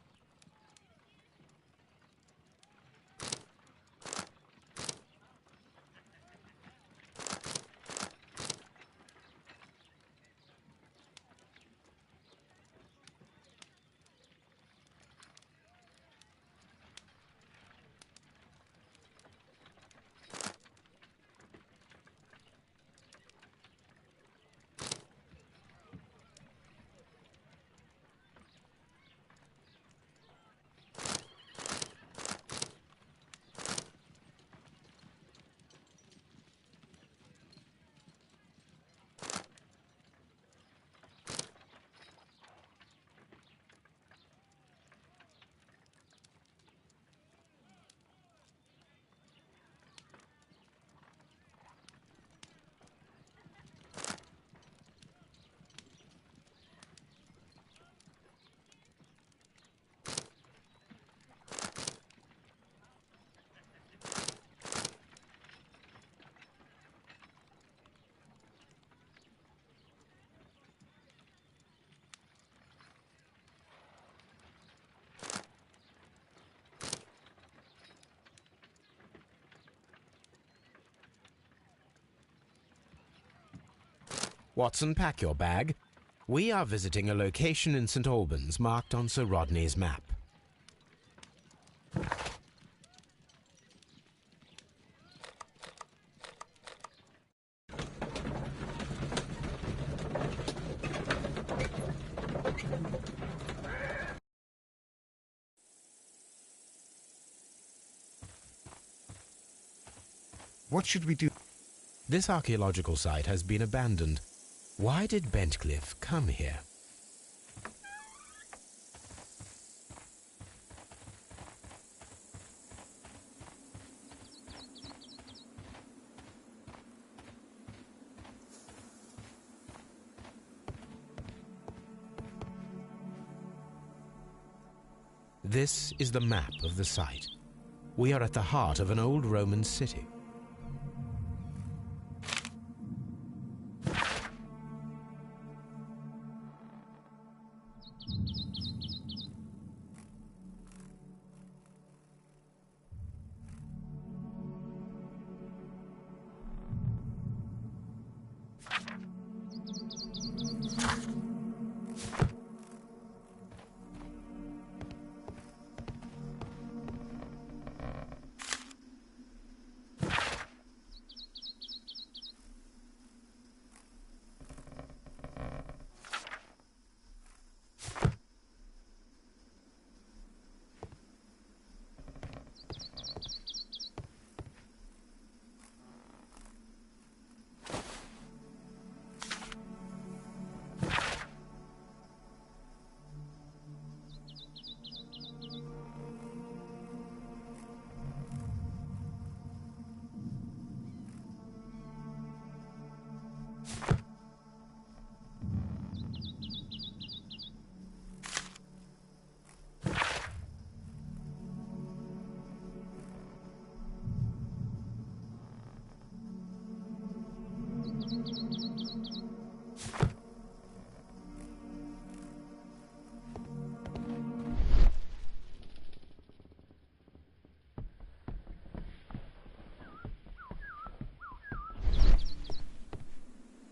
Watson, pack your bag. We are visiting a location in St. Albans marked on Sir Rodney's map. What should we do? This archaeological site has been abandoned. Why did Bentcliffe come here? This is the map of the site. We are at the heart of an old Roman city.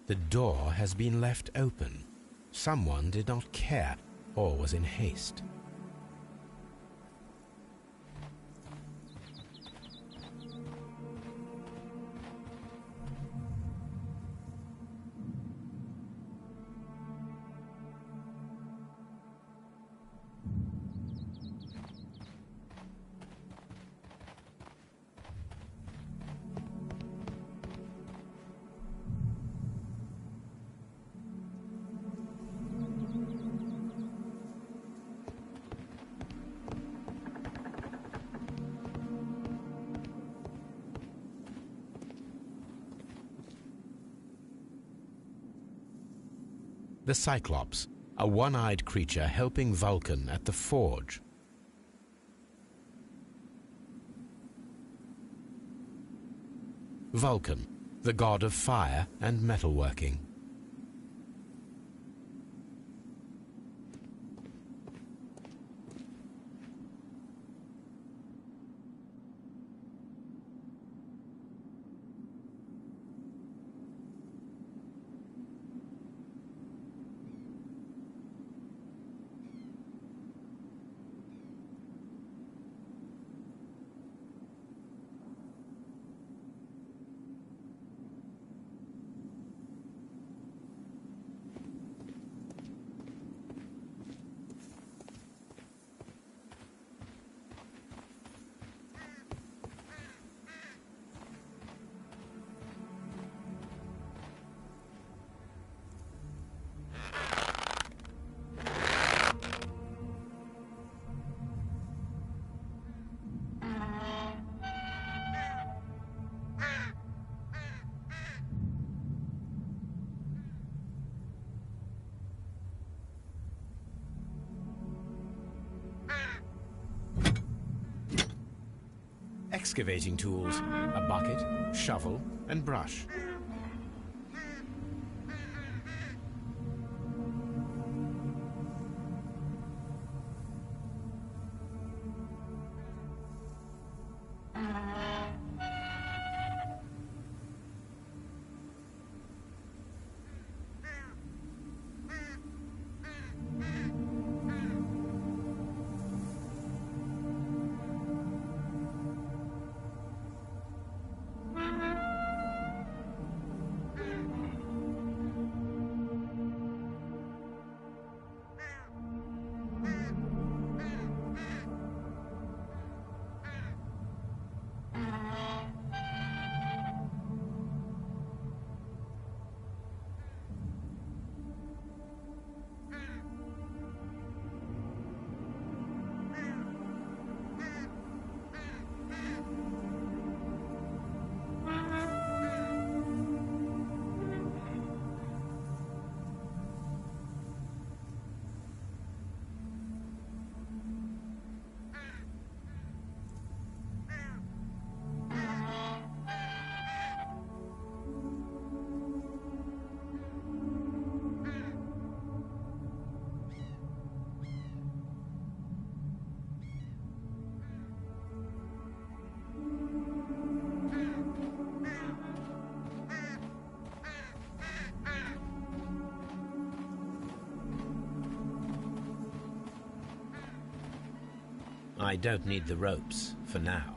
The door has been left open. Someone did not care or was in haste. The Cyclops, a one-eyed creature helping Vulcan at the forge. Vulcan, the god of fire and metalworking. Excavating tools, a bucket, shovel, and brush. I don't need the ropes for now.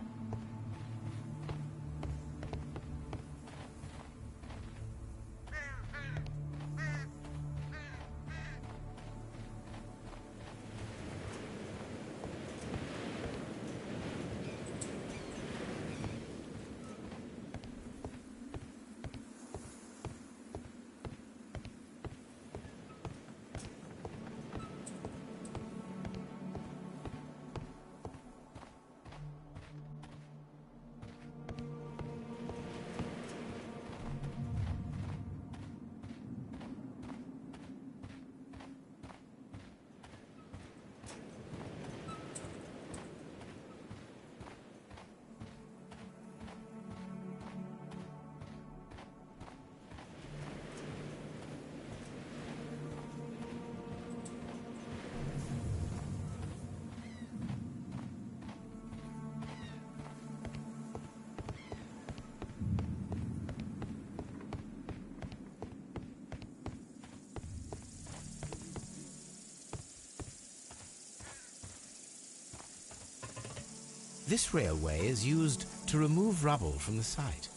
This railway is used to remove rubble from the site.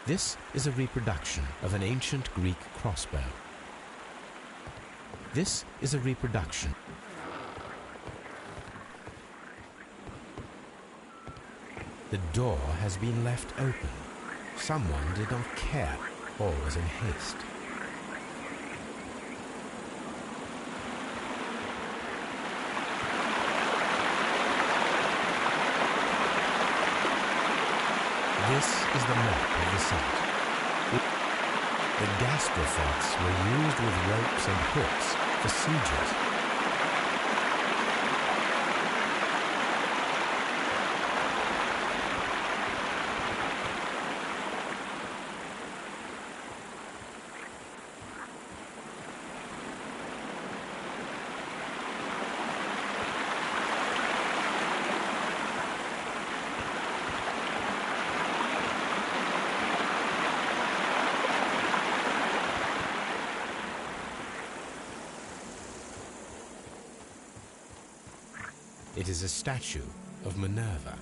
This is a reproduction of an ancient Greek crossbow. This is a reproduction. The door has been left open. Someone did not care, or was in haste. This is the map of the site. The gastrophets were used with ropes and hooks for sieges. It is a statue of Minerva.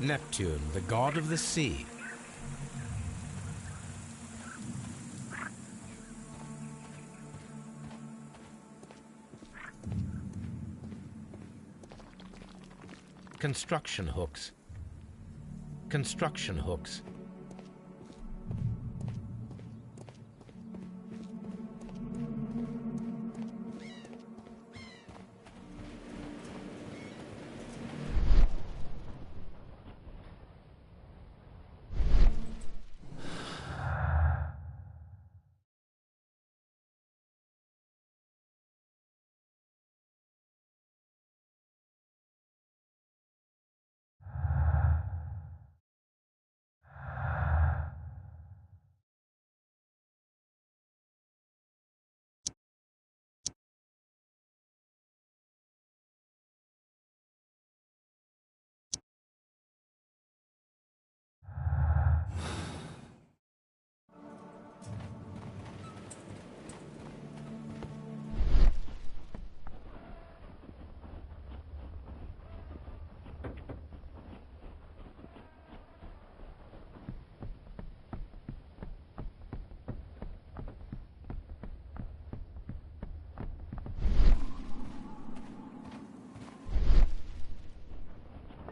Neptune, the god of the sea. Construction hooks. Construction hooks.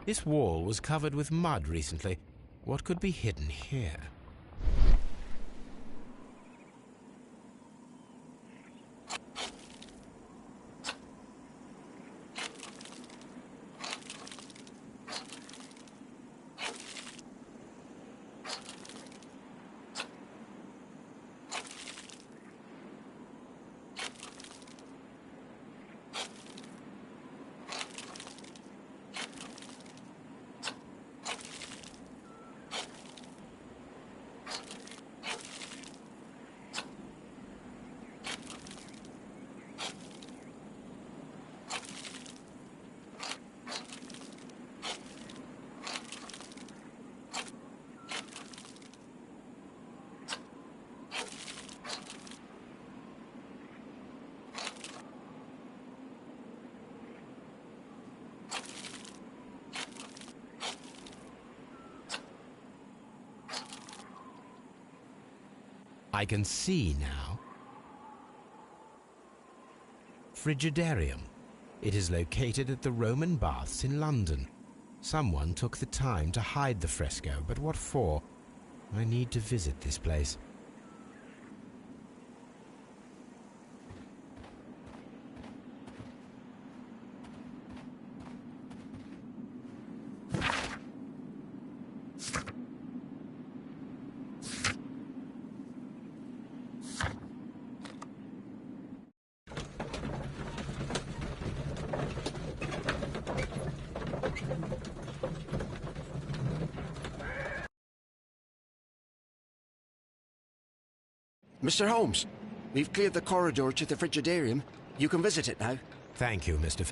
This wall was covered with mud recently. What could be hidden here? I can see now. Frigidarium. It is located at the Roman Baths in London. Someone took the time to hide the fresco, but what for? I need to visit this place. Mr. Holmes, we've cleared the corridor to the Frigidarium. You can visit it now. Thank you, Mr.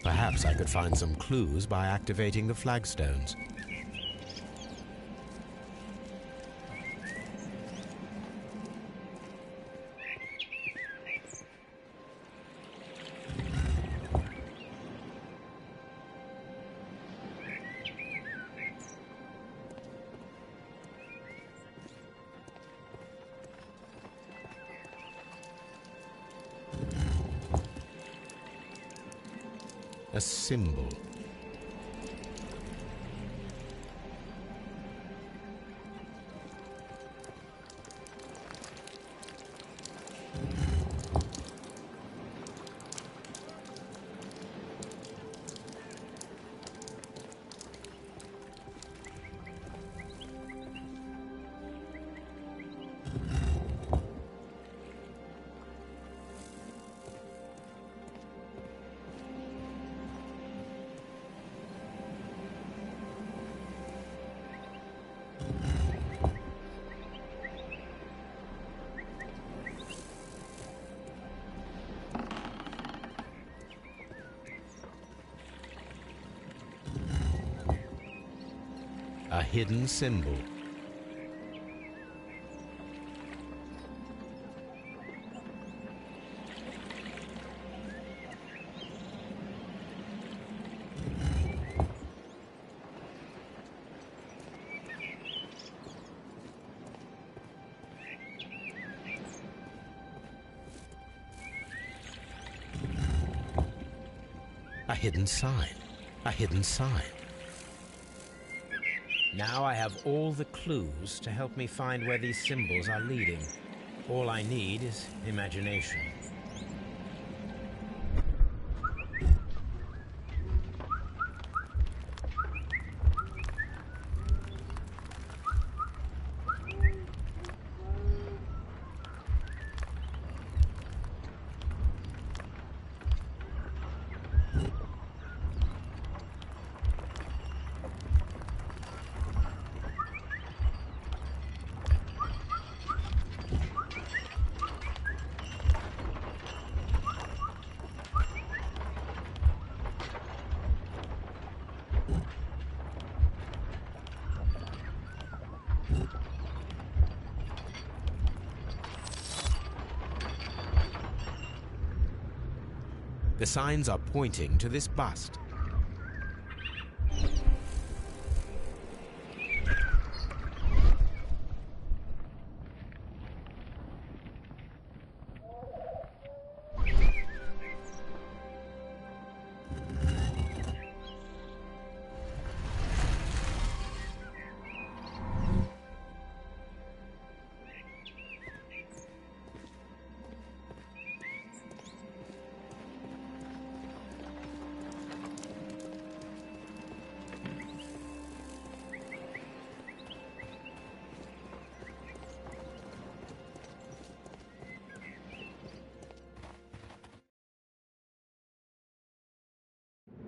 Perhaps I could find some clues by activating the flagstones. A symbol. A hidden symbol. A hidden sign. A hidden sign. Now I have all the clues to help me find where these symbols are leading. All I need is imagination. The signs are pointing to this bust.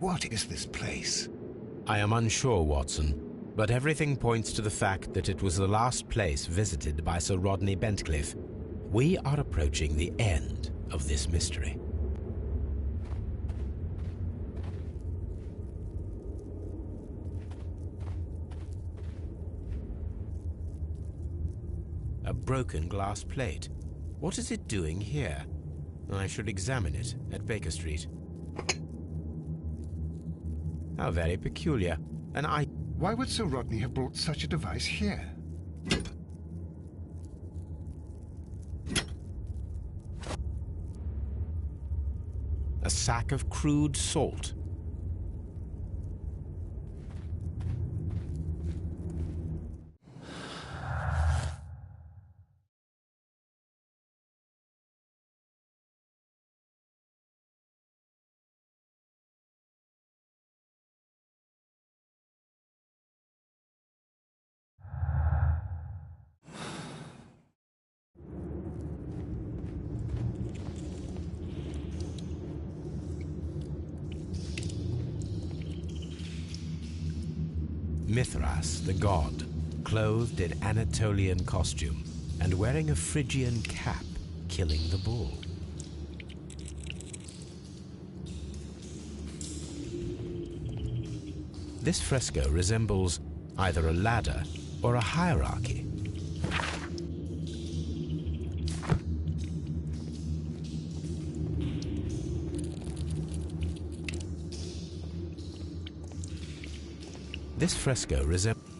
What is this place? I am unsure, Watson, but everything points to the fact that it was the last place visited by Sir Rodney Bentcliffe. We are approaching the end of this mystery. A broken glass plate. What is it doing here? I should examine it at Baker Street. How very peculiar. Why would Sir Rodney have brought such a device here? A sack of crude salt. Mithras, the god, clothed in Anatolian costume and wearing a Phrygian cap, killing the bull. This fresco resembles either a ladder or a hierarchy. This fresco resembles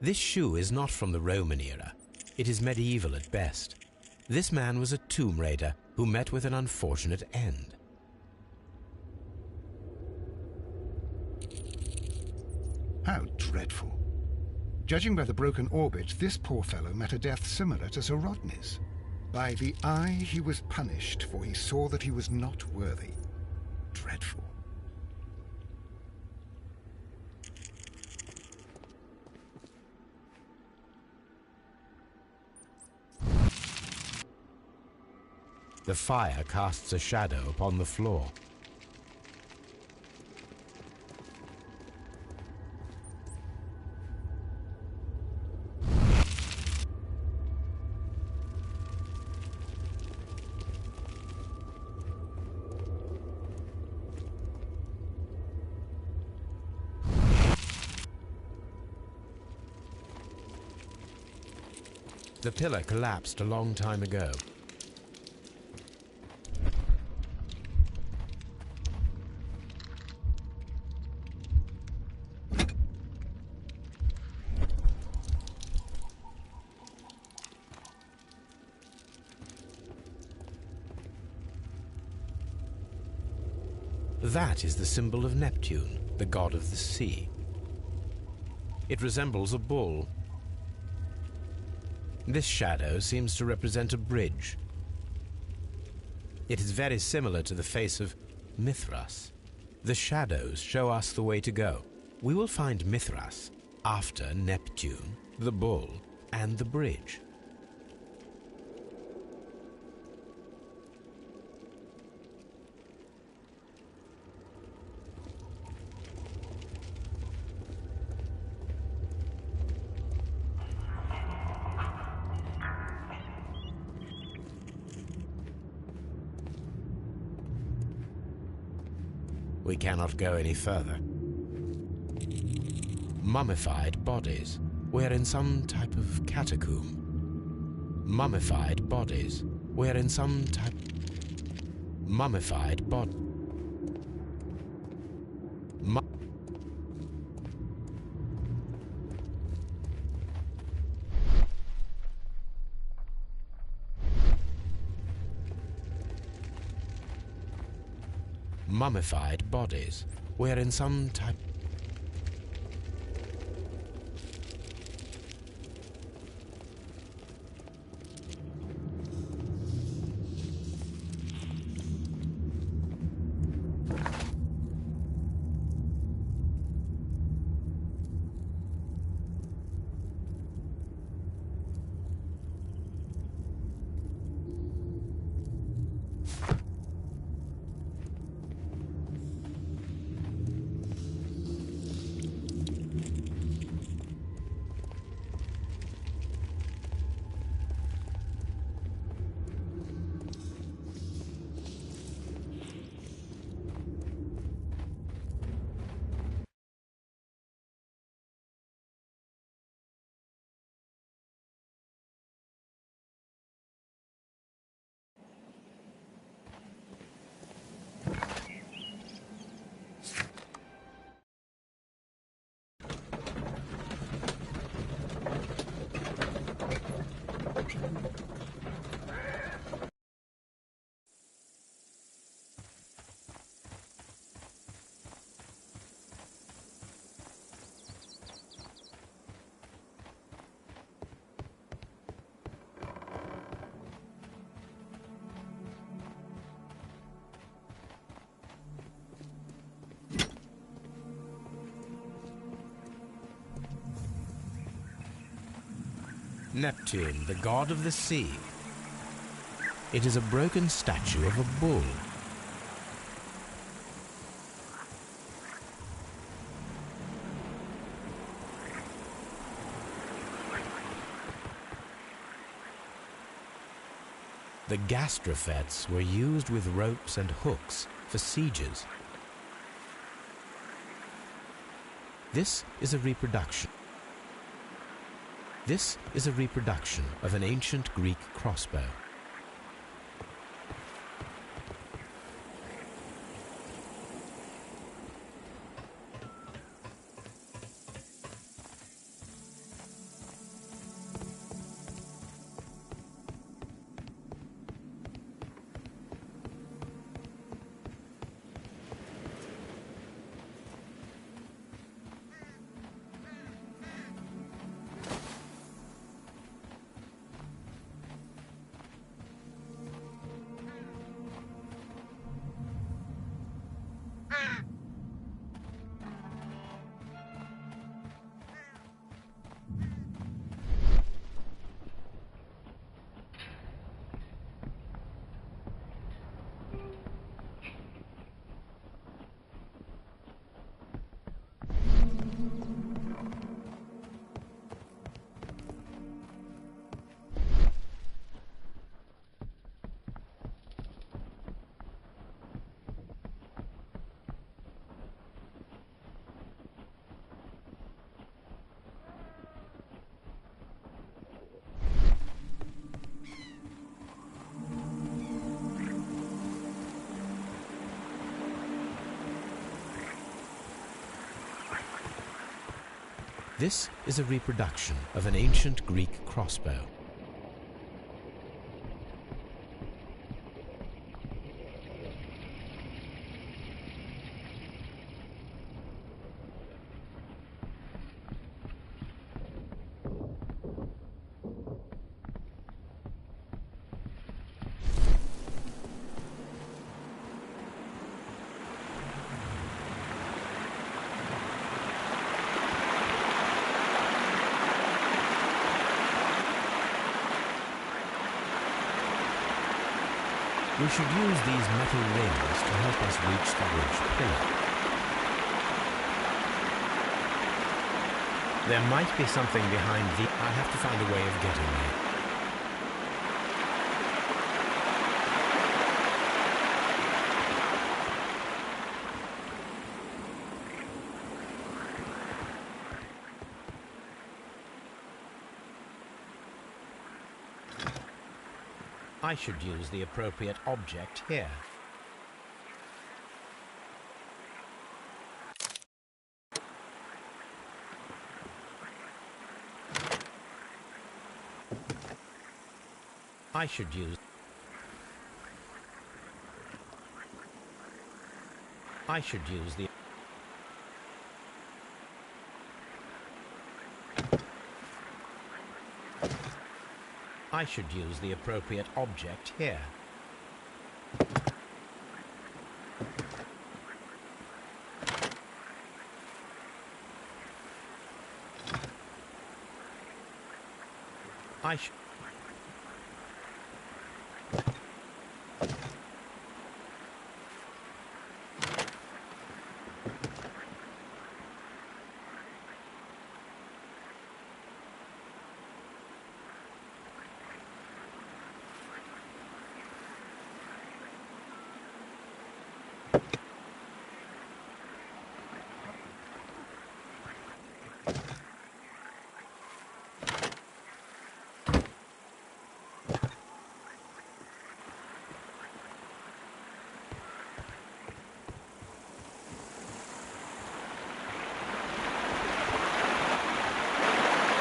This shoe is not from the Roman era. It is medieval at best. This man was a tomb raider who met with an unfortunate end. How dreadful. Judging by the broken orbit, this poor fellow met a death similar to Sir Rodney's. By the eye he was punished, for he saw that he was not worthy. Dreadful. The fire casts a shadow upon the floor. The pillar collapsed a long time ago. That is the symbol of Neptune, the god of the sea. It resembles a bull. This shadow seems to represent a bridge. It is very similar to the face of Mithras. The shadows show us the way to go. We will find Mithras after Neptune, the bull, and the bridge. We cannot go any further. Mummified bodies. We're in some type of catacomb. Mummified bodies. We're in some type... Mummified bod... Mummified bodies. We're in some type... Neptune, the god of the sea. It is a broken statue of a bull. The gastrofets were used with ropes and hooks for sieges. This is a reproduction. This is a reproduction of an ancient Greek crossbow. This is a reproduction of an ancient Greek crossbow. We should use these metal rings to help us reach the bridge pillar. There might be something behind the... I have to find a way of getting there. I should use the appropriate object here. I should use... I should use the... I should use the appropriate object here. I should...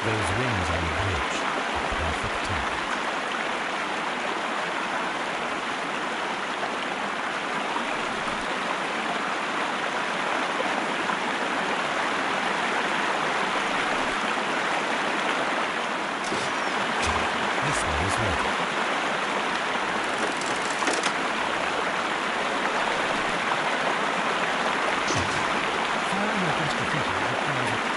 Those wings on the bridge. Perfect time. This one is ready. Firing your best defense requires a...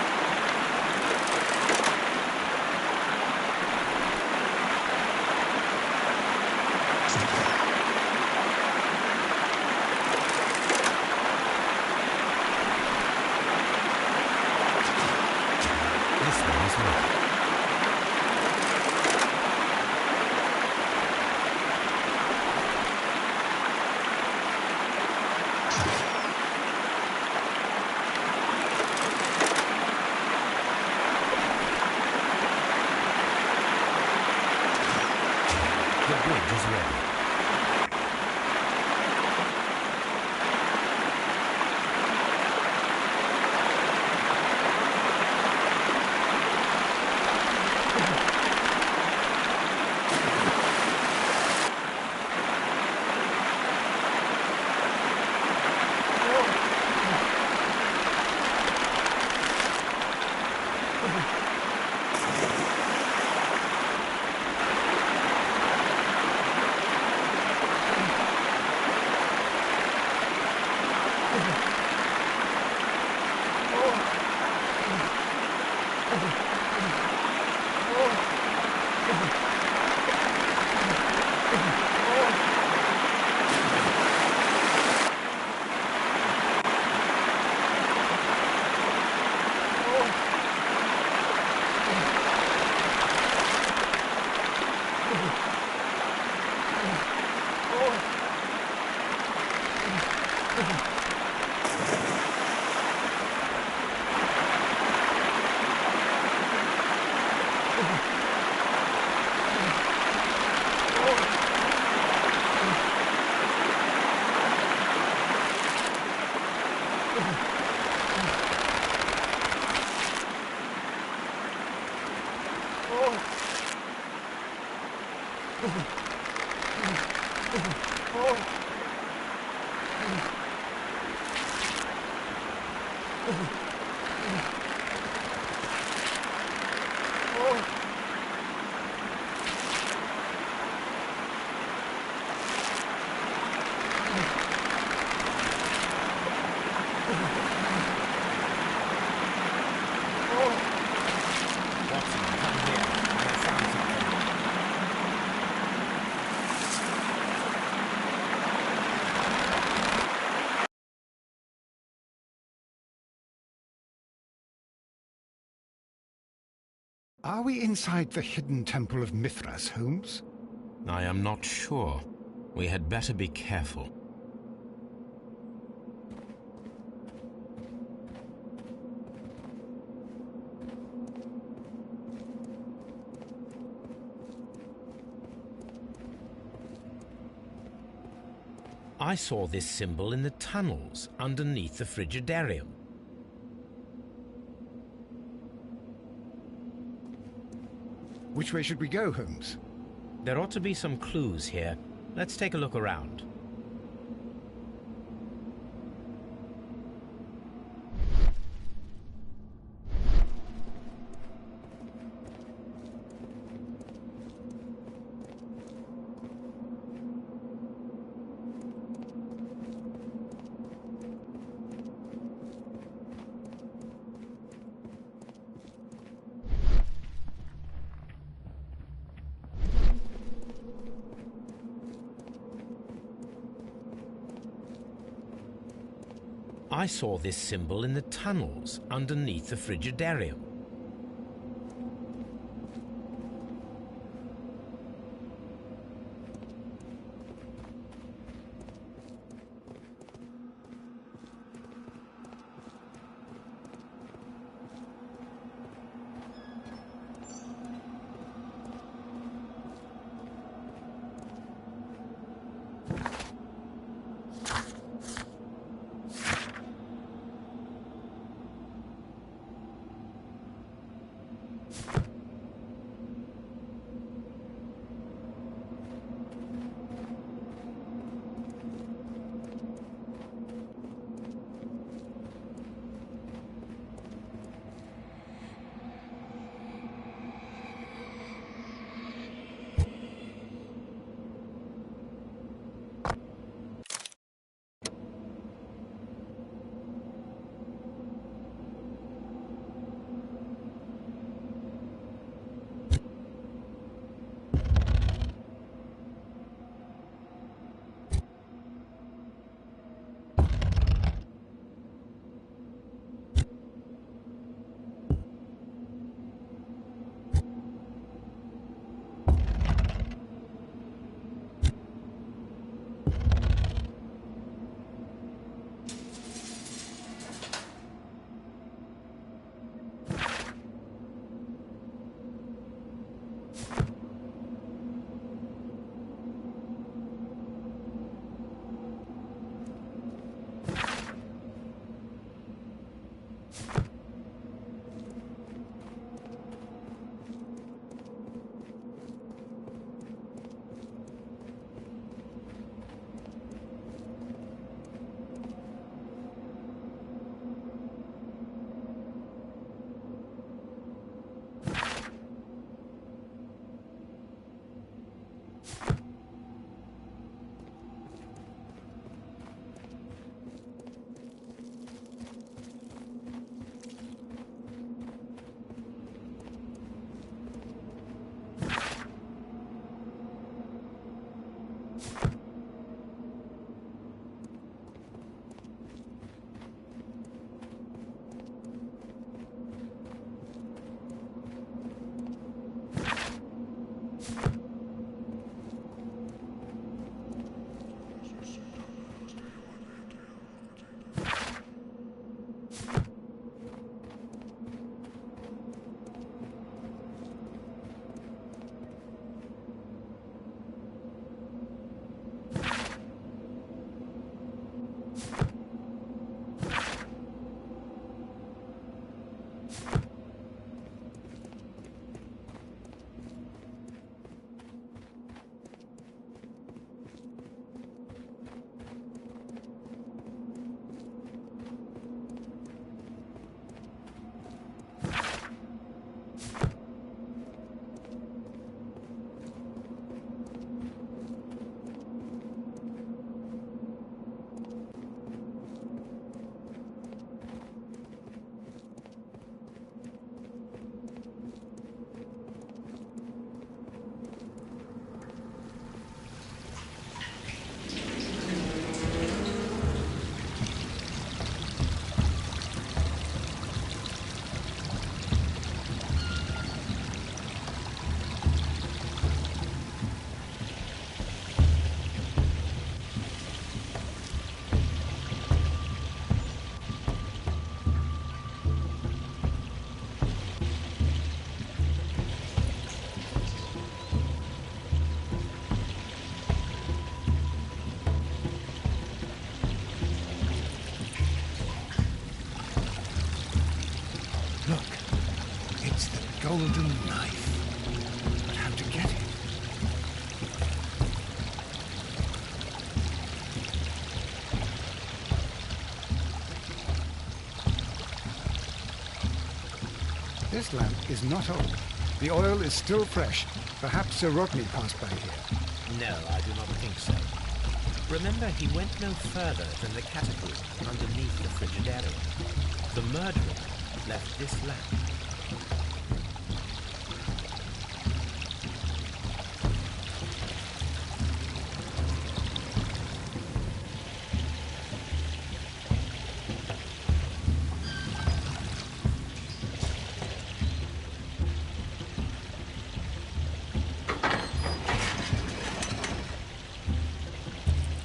Are we inside the hidden temple of Mithras, Holmes? I am not sure. We had better be careful. I saw this symbol in the tunnels underneath the Frigidarium. Which way should we go, Holmes? There ought to be some clues here. Let's take a look around. I saw this symbol in the tunnels underneath the Frigidarium. golden knife. But how to get it? This lamp is not old. The oil is still fresh. Perhaps Sir Rodney passed by here. No, I do not think so. Remember, he went no further than the catacomb underneath the Frigidarium. The murderer left this lamp.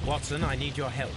Watson, I need your help.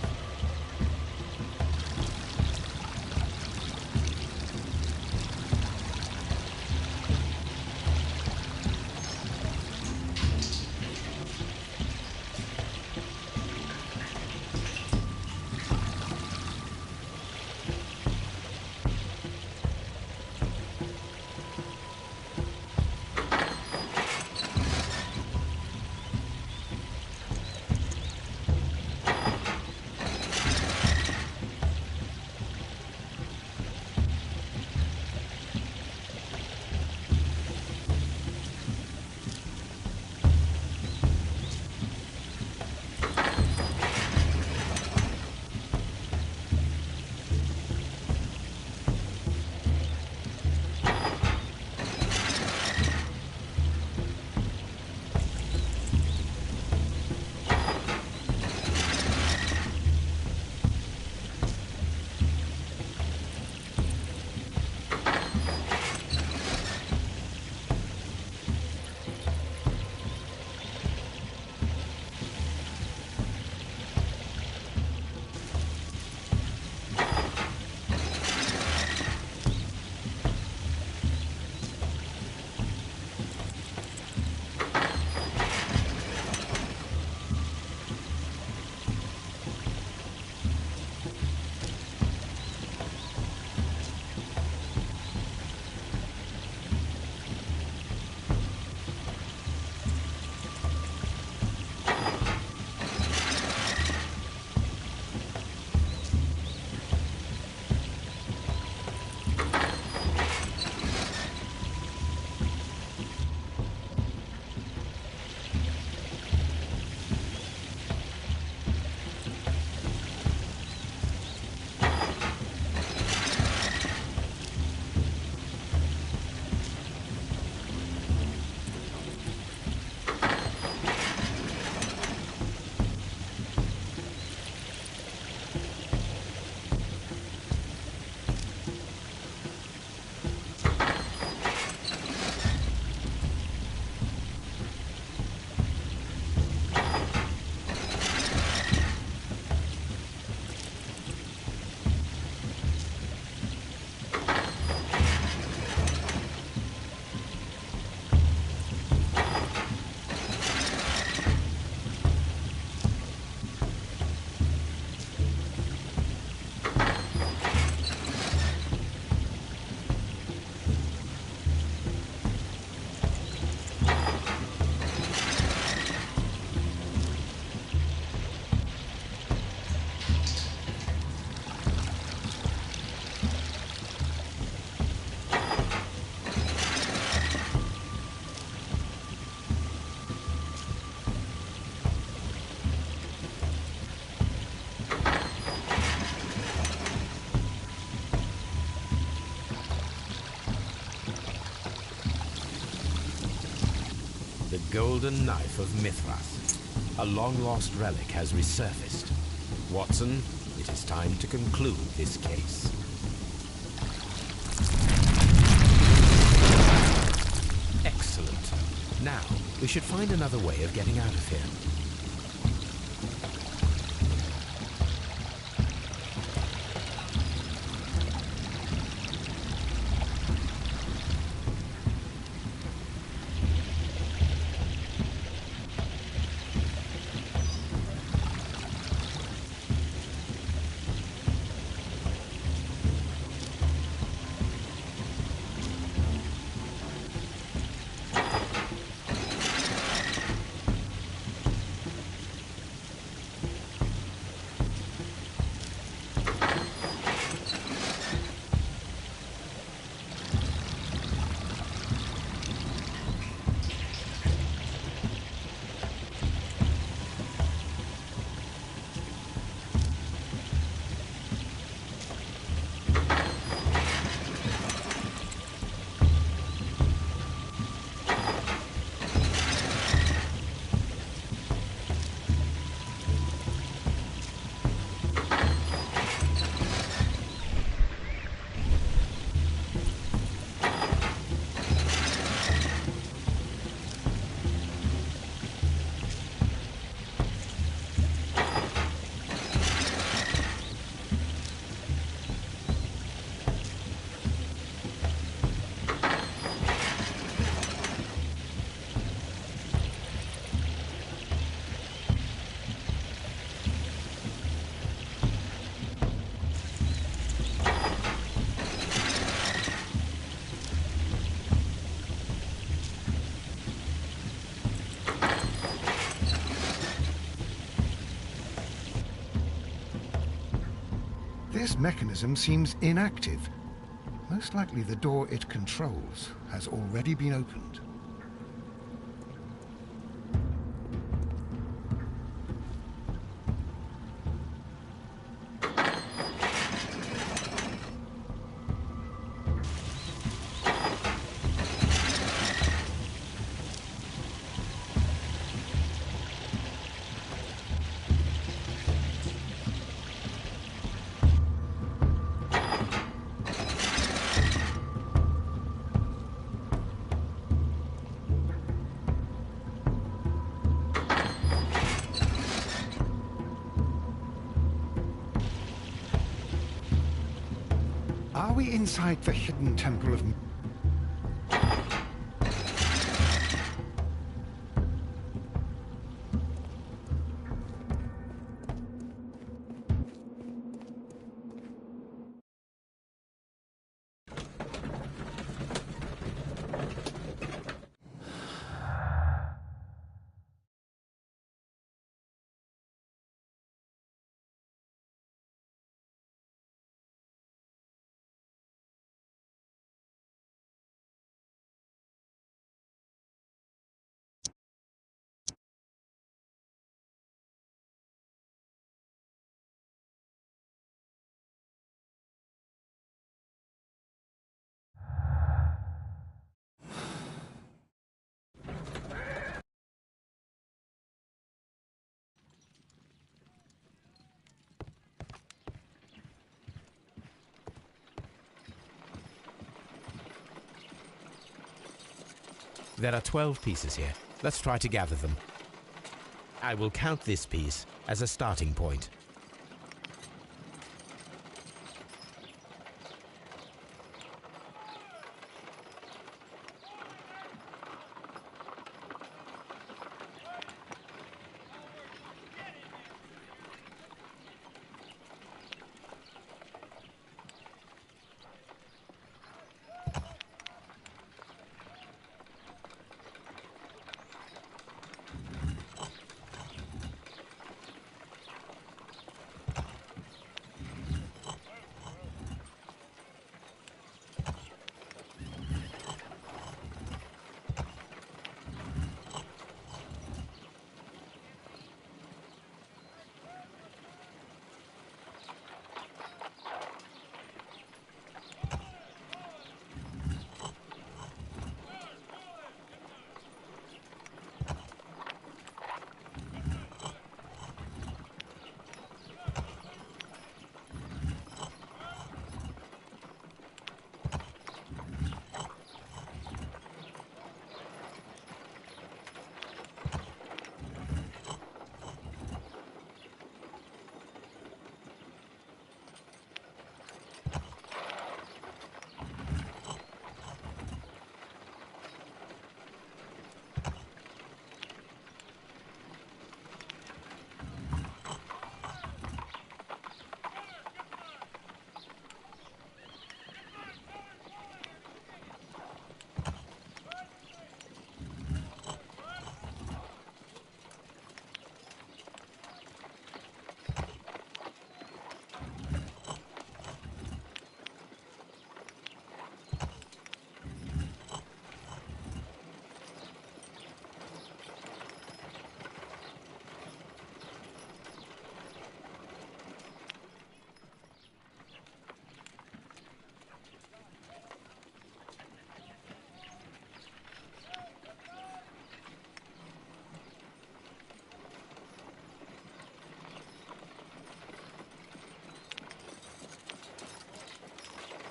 The golden knife of Mithras. A long-lost relic has resurfaced. Watson, it is time to conclude this case. Excellent. Now, we should find another way of getting out of here. This mechanism seems inactive. Most likely the door it controls has already been opened. Are we inside the hidden temple of... There are 12 pieces here. Let's try to gather them. I will count this piece as a starting point.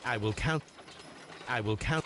I will count. I will count.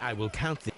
I will count the...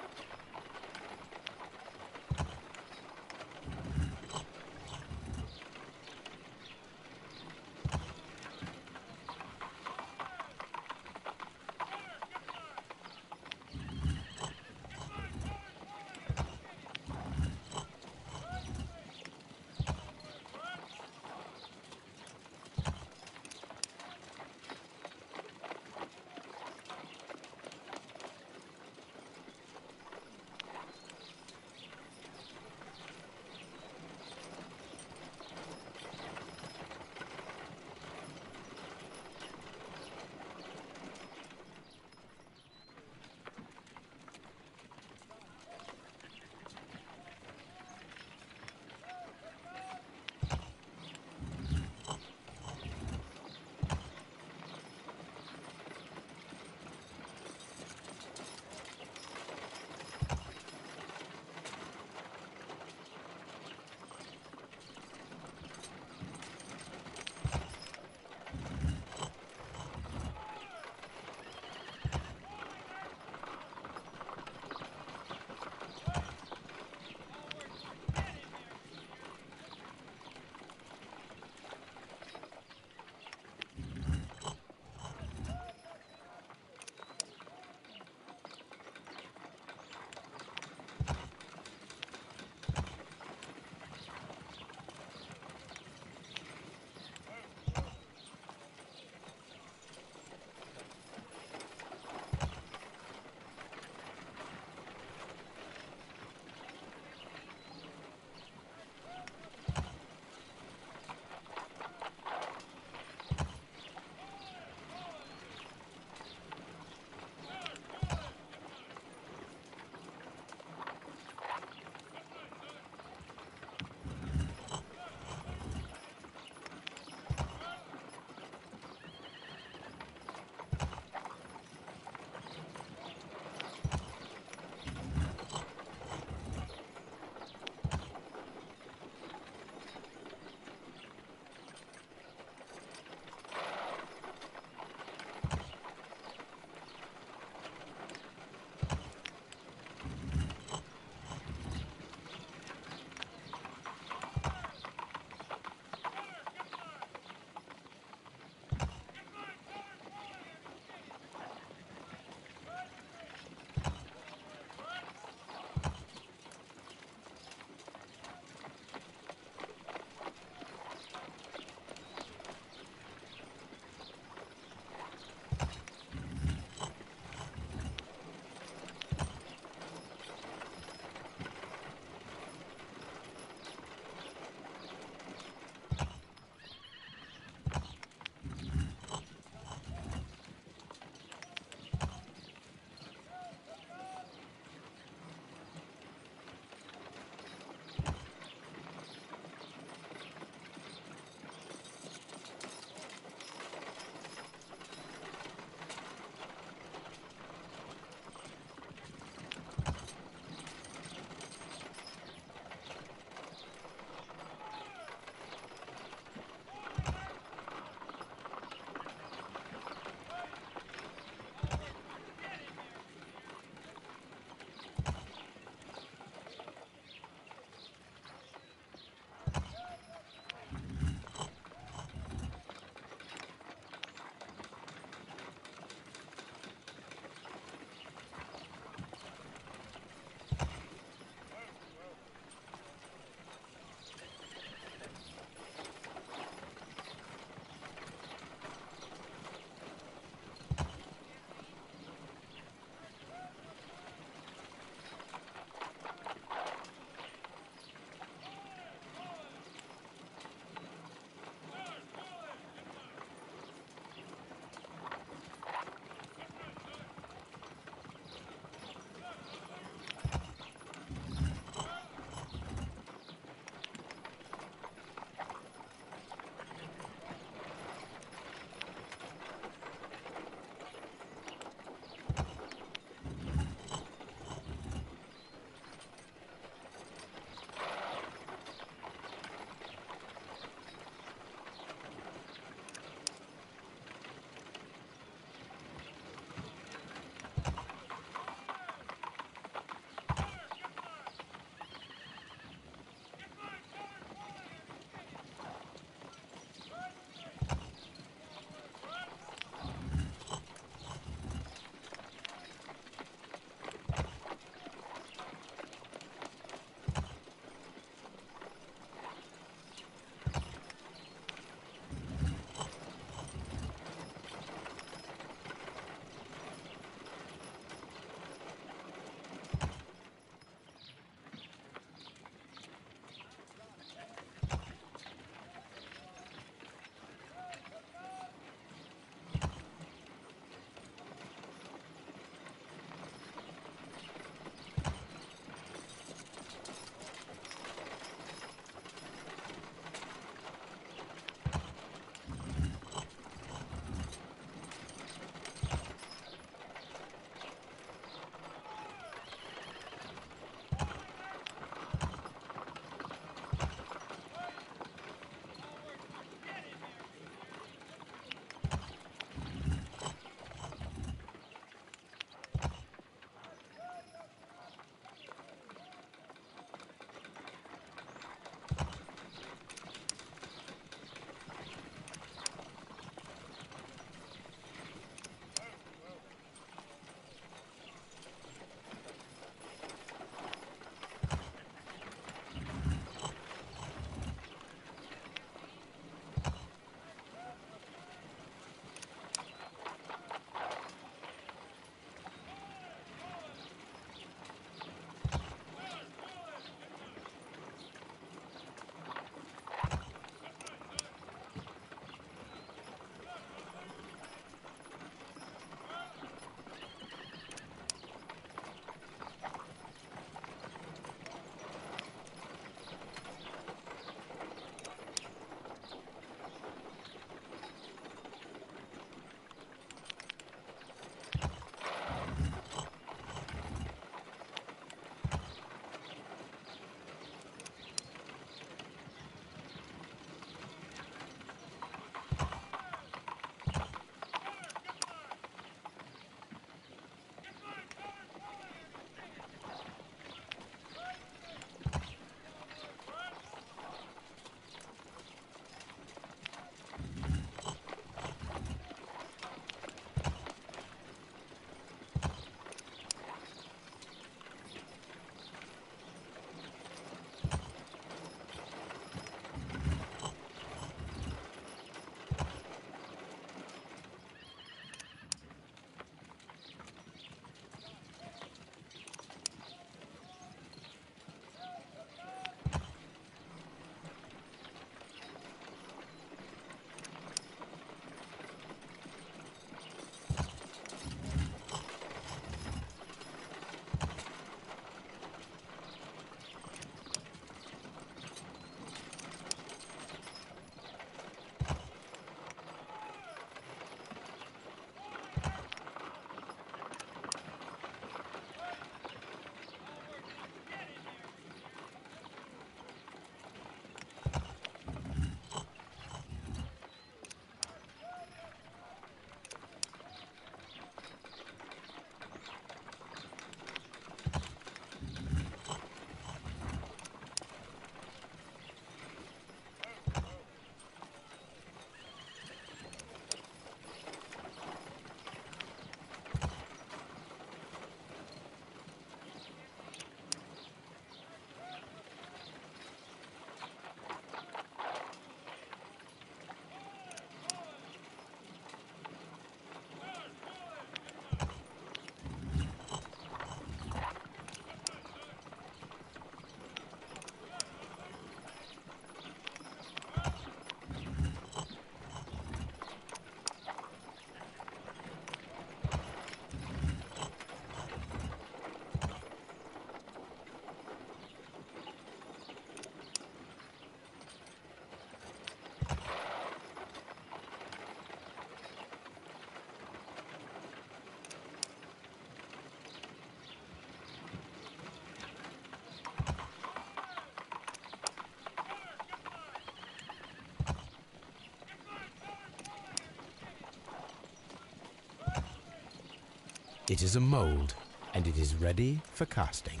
It is a mold, and it is ready for casting.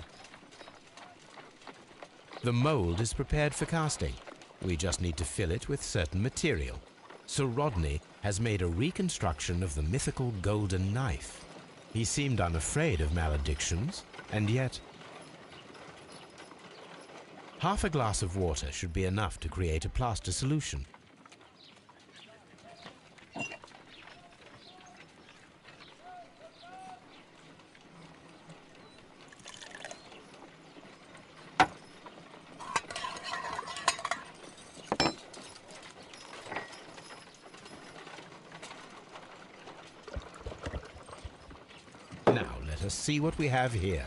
The mold is prepared for casting. We just need to fill it with certain material. Sir Rodney has made a reconstruction of the mythical golden knife. He seemed unafraid of maledictions, and yet... Half a glass of water should be enough to create a plaster solution. Now let us see what we have here.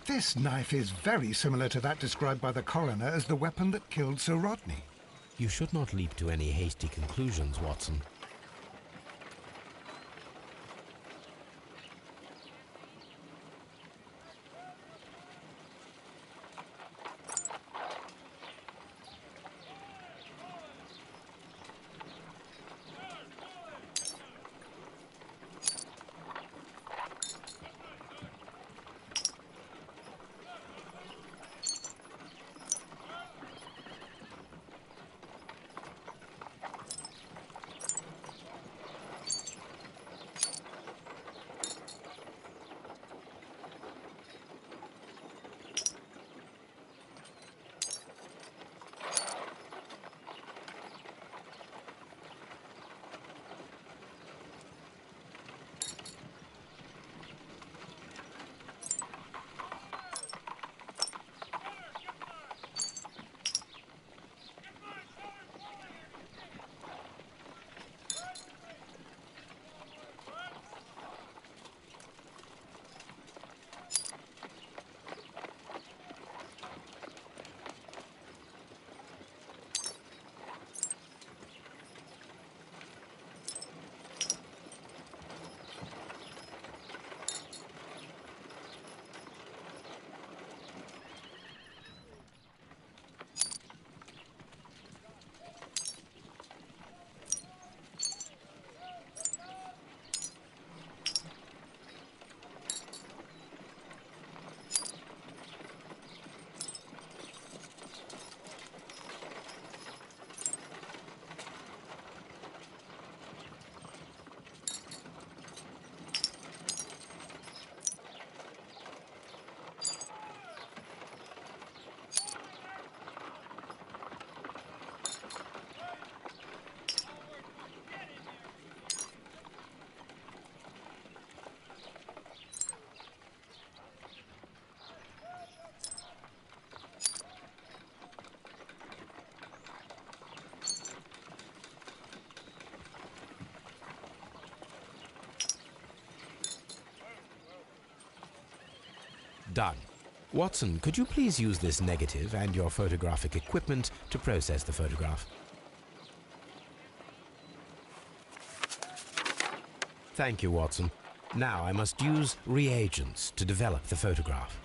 This knife is very similar to that described by the coroner as the weapon that killed Sir Rodney. You should not leap to any hasty conclusions, Watson. Done. Watson, could you please use this negative and your photographic equipment to process the photograph? Thank you, Watson. Now I must use reagents to develop the photograph.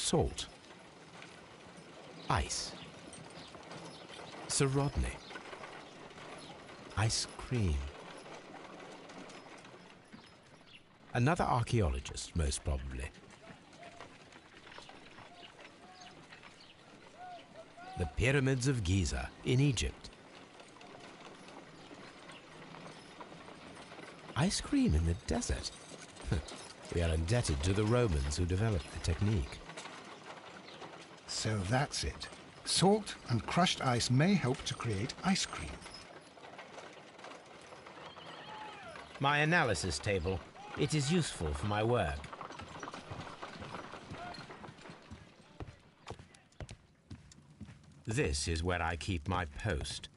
Salt. Ice. Sir Rodney. Ice cream. Another archaeologist, most probably. The Pyramids of Giza in Egypt. Ice cream in the desert. We are indebted to the Romans who developed the technique. So that's it. Salt and crushed ice may help to create ice cream. My analysis table. It is useful for my work. This is where I keep my post.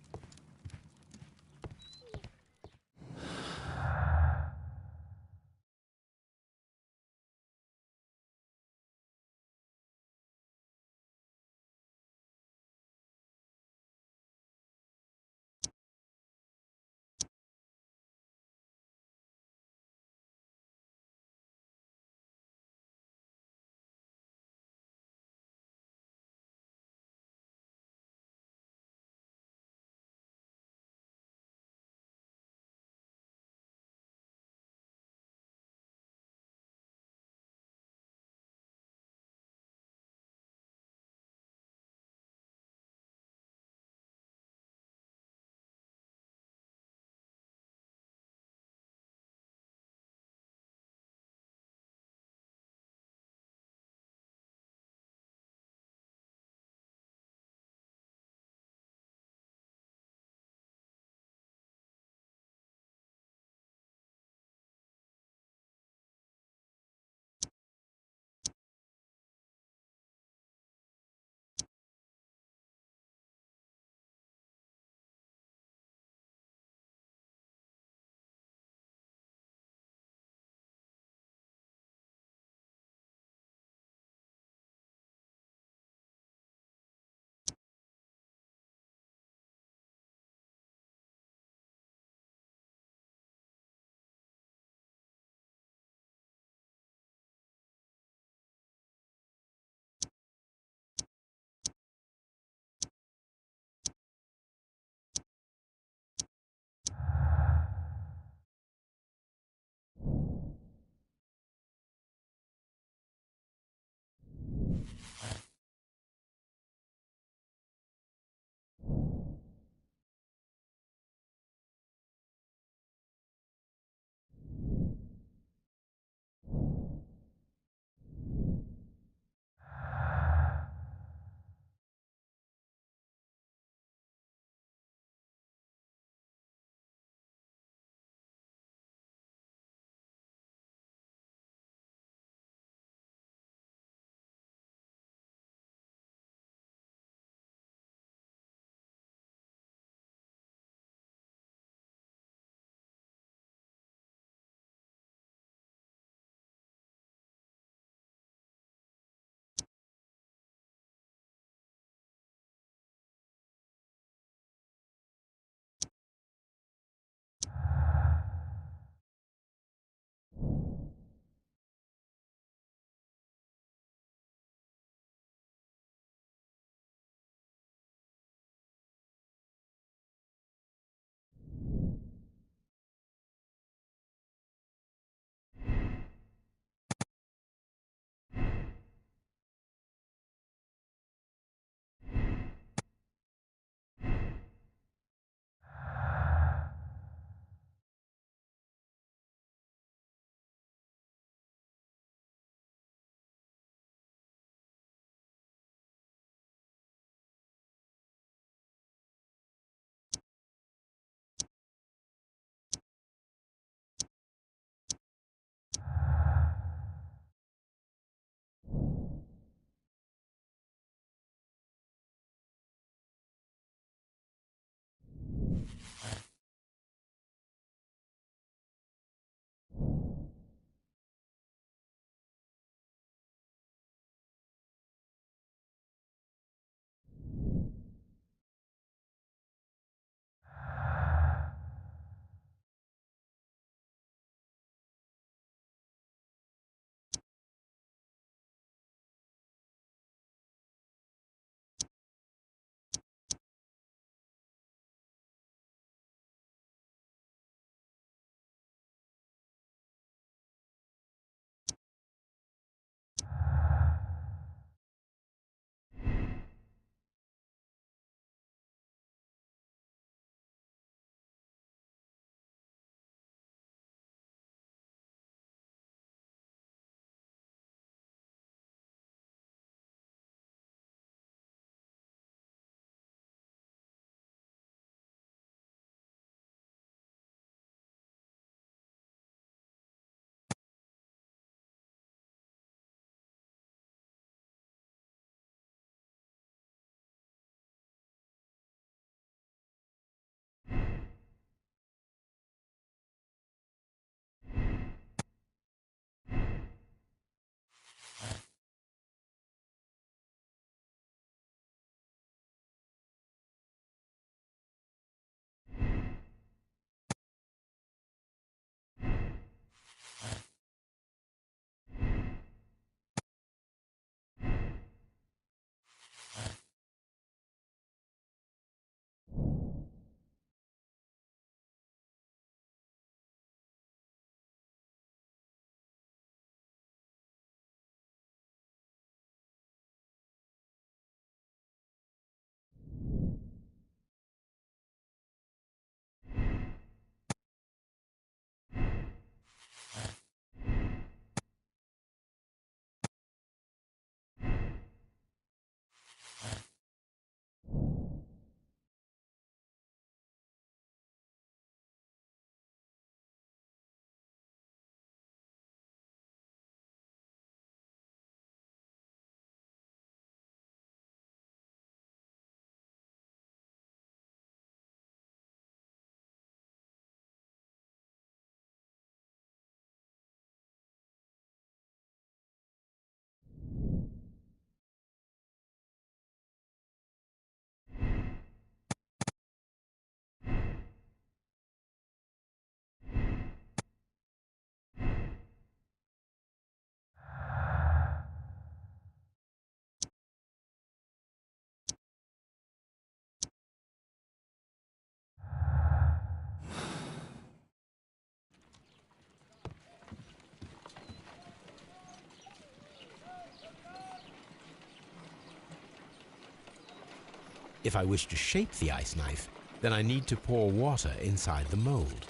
If I wish to shape the ice knife, then I need to pour water inside the mold.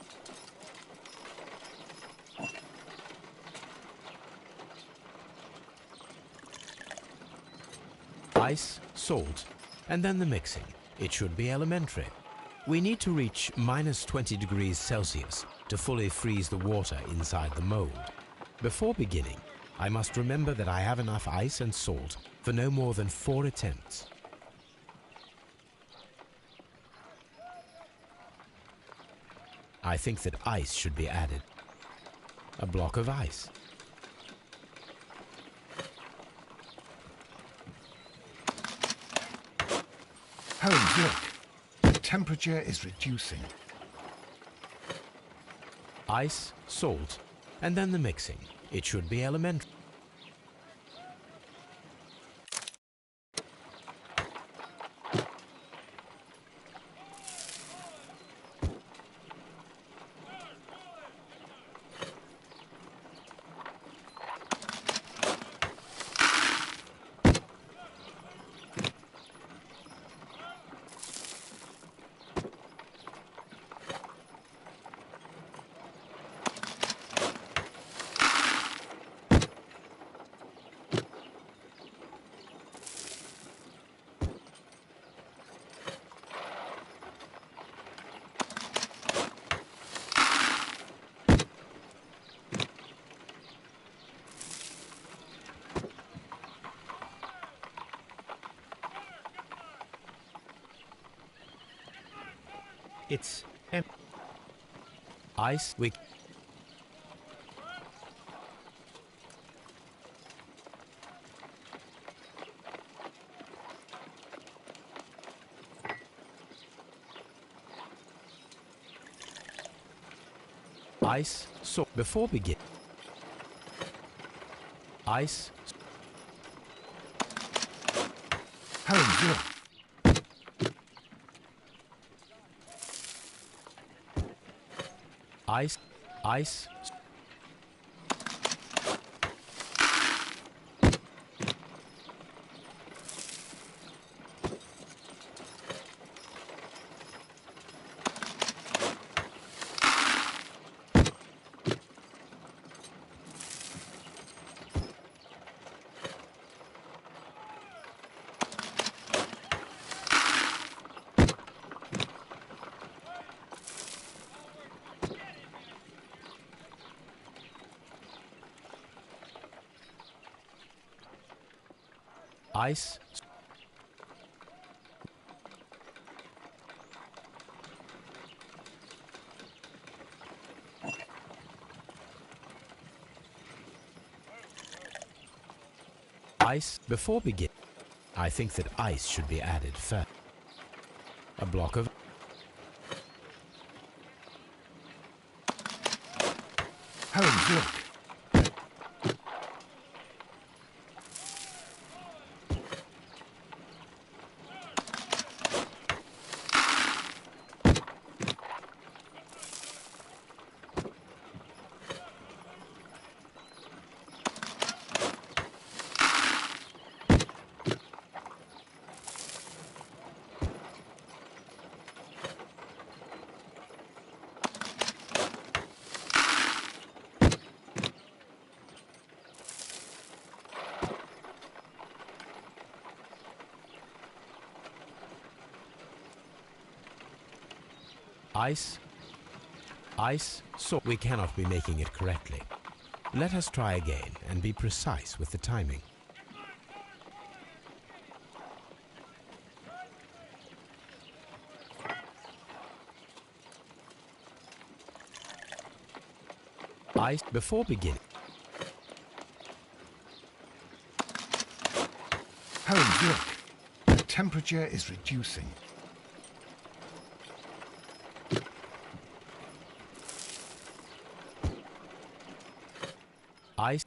Ice, salt, and then the mixing. It should be elementary. We need to reach -20 degrees Celsius to fully freeze the water inside the mold. Before beginning, I must remember that I have enough ice and salt for no more than 4 attempts. I think that ice should be added. A block of ice. Holmes, look. The temperature is reducing. Ice, salt, and then the mixing. It should be elementary. It's ice. Ice, salt. Before begin. Ice. Holmes, look. Ice, ice. Ice. Ice. Before begin, I think that ice should be added first. A block of Holmes, look. ice. Ice, so we cannot be making it correctly. Let us try again and be precise with the timing. Ice before beginning. Holmes, look. The temperature is reducing. Ice.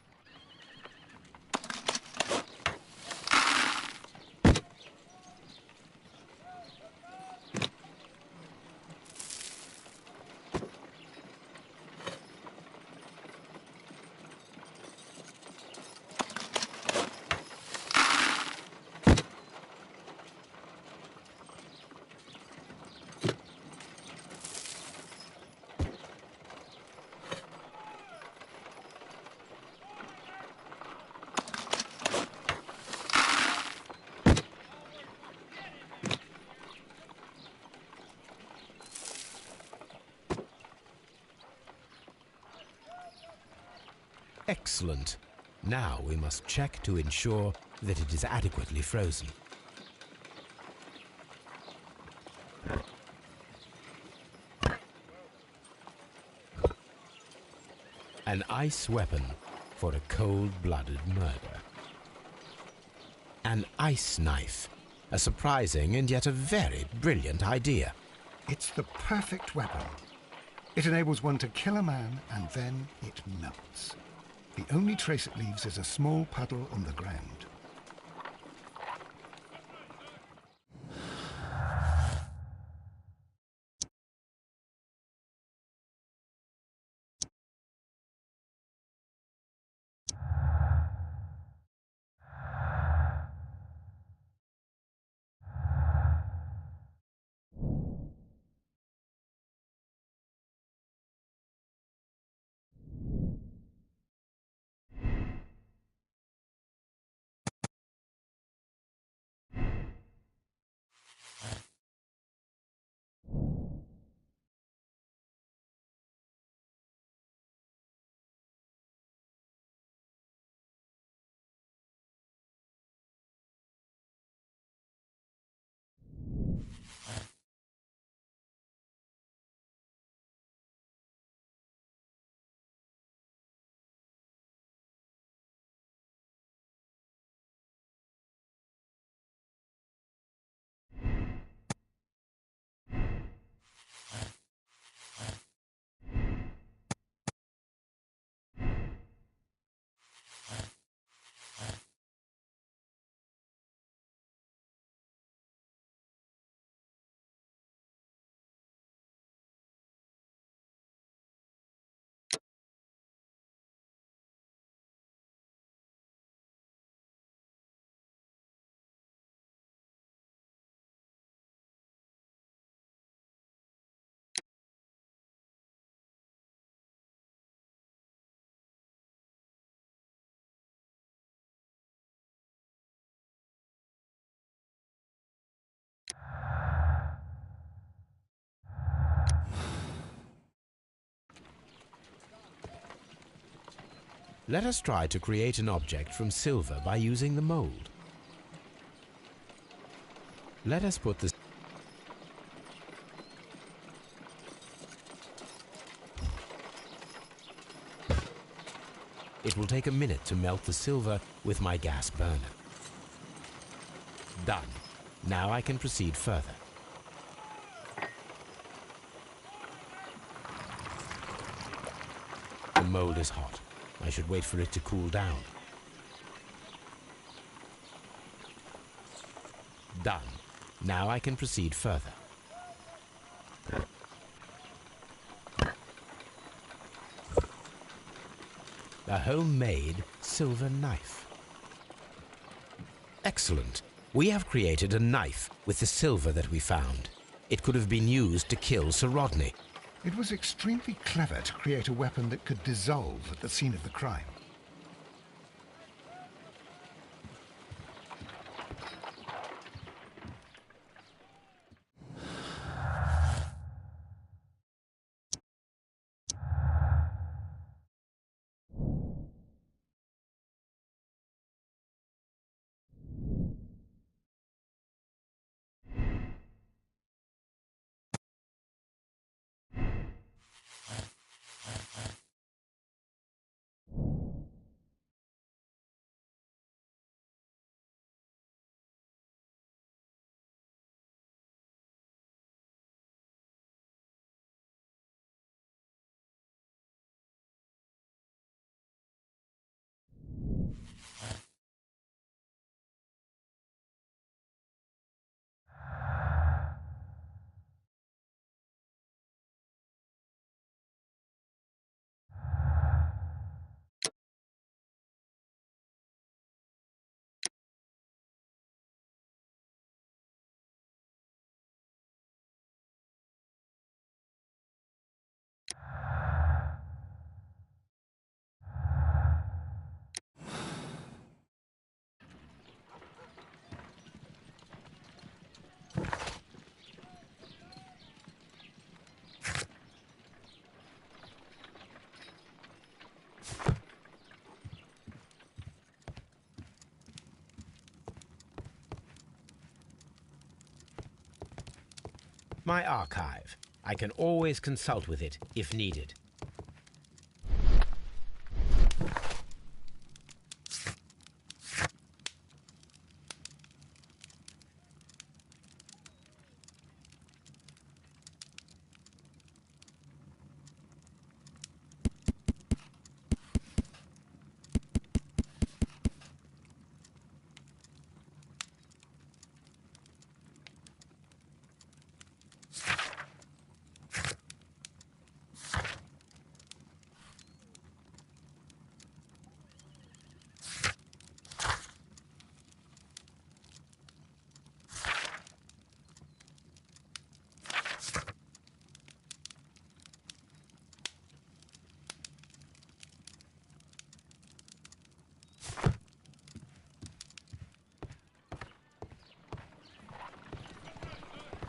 Excellent. Now we must check to ensure that it is adequately frozen. An ice weapon for a cold-blooded murder. An ice knife. A surprising and yet a very brilliant idea. It's the perfect weapon. It enables one to kill a man and then it melts. The only trace it leaves is a small puddle on the ground. Let us try to create an object from silver by using the mold. Let us put this. It will take a minute to melt the silver with my gas burner. Done. Now I can proceed further. The mold is hot. I should wait for it to cool down. Done. Now I can proceed further. A homemade silver knife. Excellent. We have created a knife with the silver that we found. It could have been used to kill Sir Rodney. It was extremely clever to create a weapon that could dissolve at the scene of the crime. my archive. I can always consult with it if needed.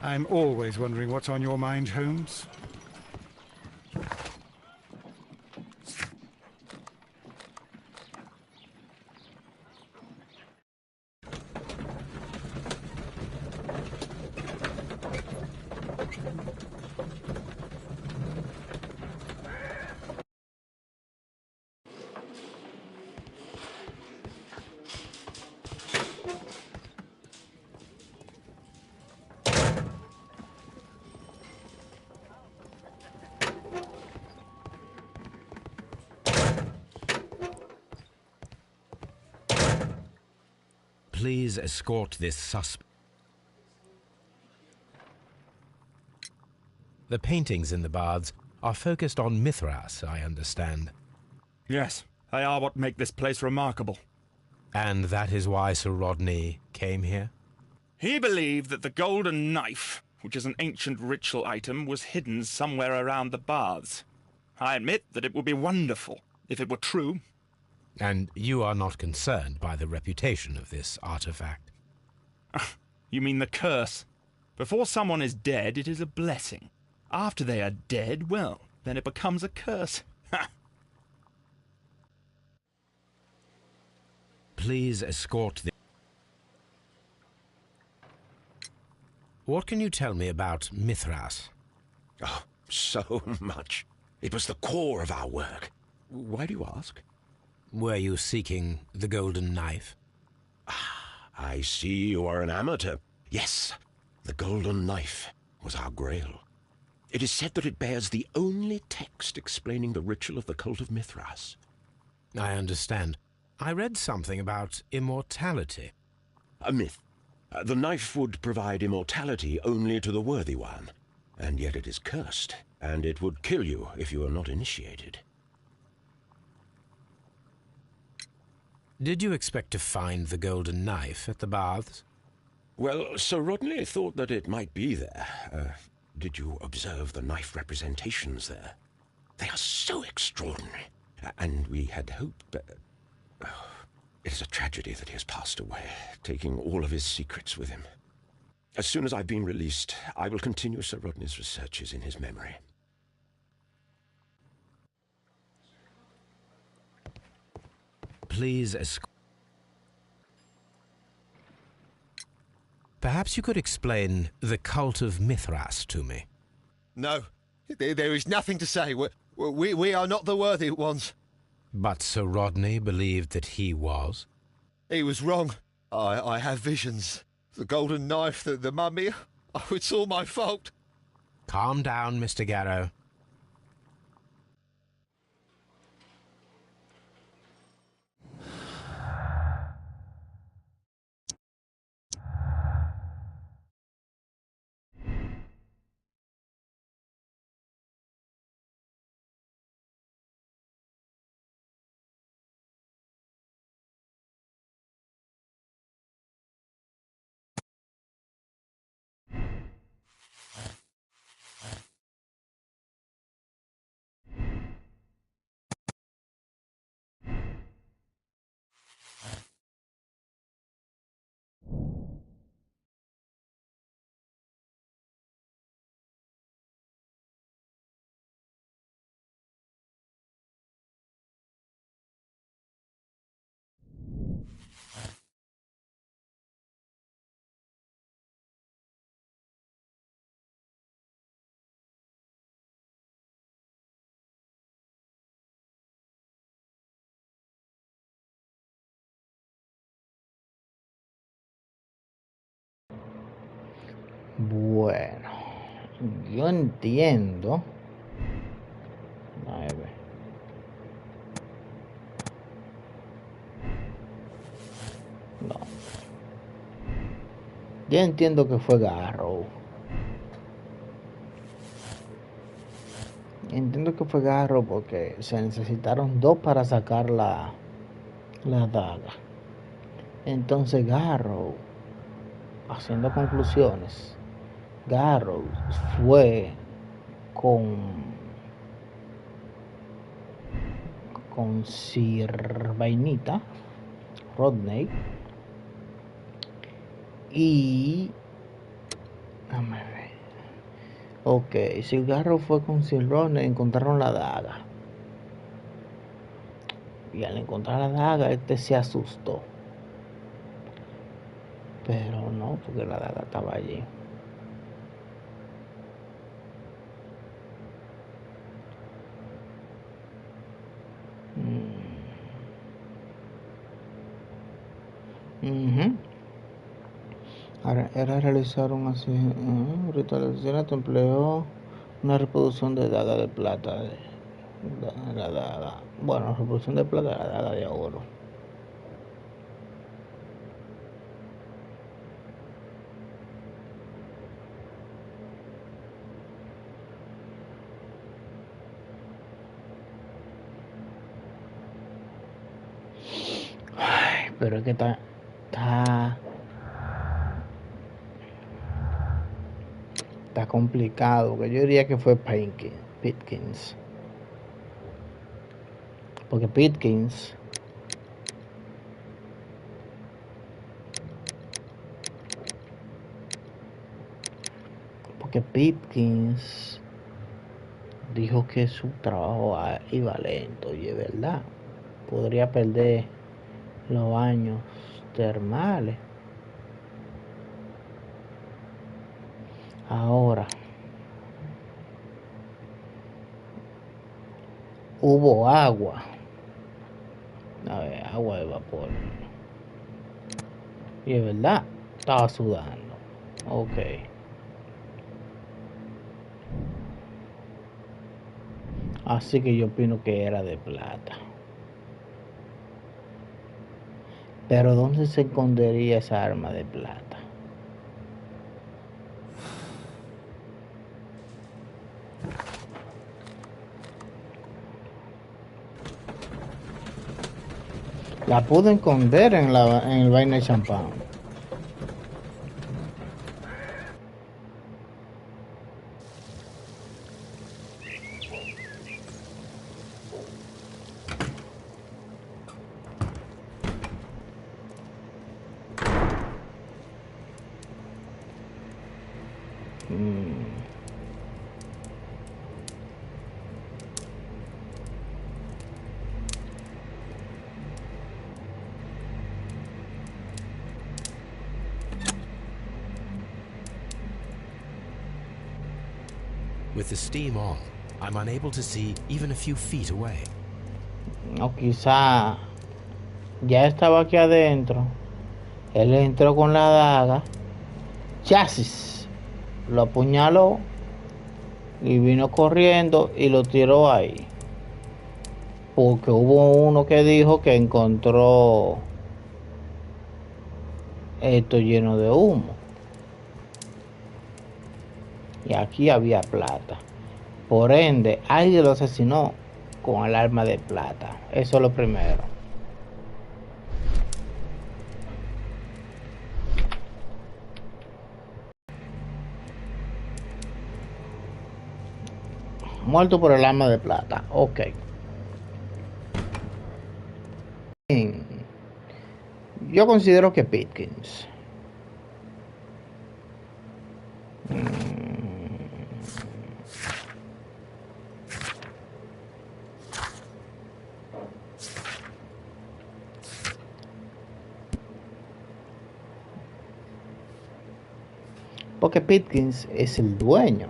I'm always wondering what's on your mind, Holmes. Please escort this suspect. The paintings in the baths are focused on Mithras, I understand. Yes, they are what make this place remarkable. And that is why Sir Rodney came here? He believed that the golden knife, which is an ancient ritual item, was hidden somewhere around the baths. I admit that it would be wonderful if it were true. And you are not concerned by the reputation of this artifact? You mean the curse? Before someone is dead, it is a blessing. After they are dead, well, then it becomes a curse. Please escort the... What can you tell me about Mithras? Oh, so much. It was the core of our work. Why do you ask? Were you seeking the golden knife? I see you are an amateur. Yes, the golden knife was our grail. It is said that it bears the only text explaining the ritual of the cult of Mithras. I understand. I read something about immortality. A myth. The knife would provide immortality only to the worthy one, and yet it is cursed, and it would kill you if you are not initiated. Did you expect to find the golden knife at the baths? Well, Sir Rodney thought that it might be there. Did you observe the knife representations there? They are so extraordinary, and we had hoped... It is a tragedy that he has passed away, taking all of his secrets with him. As soon as I've been released, I will continue Sir Rodney's researches in his memory. Please escort. Perhaps you could explain the cult of Mithras to me. No, there is nothing to say. We are not the worthy ones. But Sir Rodney believed that he was? He was wrong. I have visions. The golden knife, the mummy. Oh, it's all my fault. Calm down, Mr. Garrow. Bueno, yo entiendo. A ver. No. Yo entiendo que fue Garrow. Entiendo que fue Garrow porque se necesitaron dos para sacar la daga. Entonces Garrow, haciendo conclusiones, Garrow fue con Sir Vainita, Rodney, y déjame ver. Ok, Sir Garrow fue con Sir Rodney, encontraron la daga. Y al encontrar la daga, este se asustó. Pero no, porque la daga estaba allí. Era realizar un ritual de asesinato, empleó una reproducción de daga de plata de la daga. Bueno, reproducción de plata de la daga de oro. Ay, pero es que está complicado, que yo diría que fue Pitkins. Porque Pitkins dijo que su trabajo iba lento, y es verdad, podría perder los baños termales. Ahora, hubo agua. A ver, agua de vapor. Y es verdad, estaba sudando. Ok. Así que yo opino que era de plata. Pero ¿dónde se escondería esa arma de plata? La pude esconder en el vaina de champán. With the steam on, I'm unable to see even a few feet away. O quizá ya estaba aquí adentro. Él entró con la daga. Chasis. Lo apuñaló. Y vino corriendo y lo tiró ahí. Porque hubo uno que dijo que encontró esto lleno de humo. Y aquí había plata. Por ende, alguien lo asesinó con el arma de plata. Eso es lo primero. Muerto por el arma de plata. Ok. Yo considero que Pitkins. Porque Pitkins es el dueño.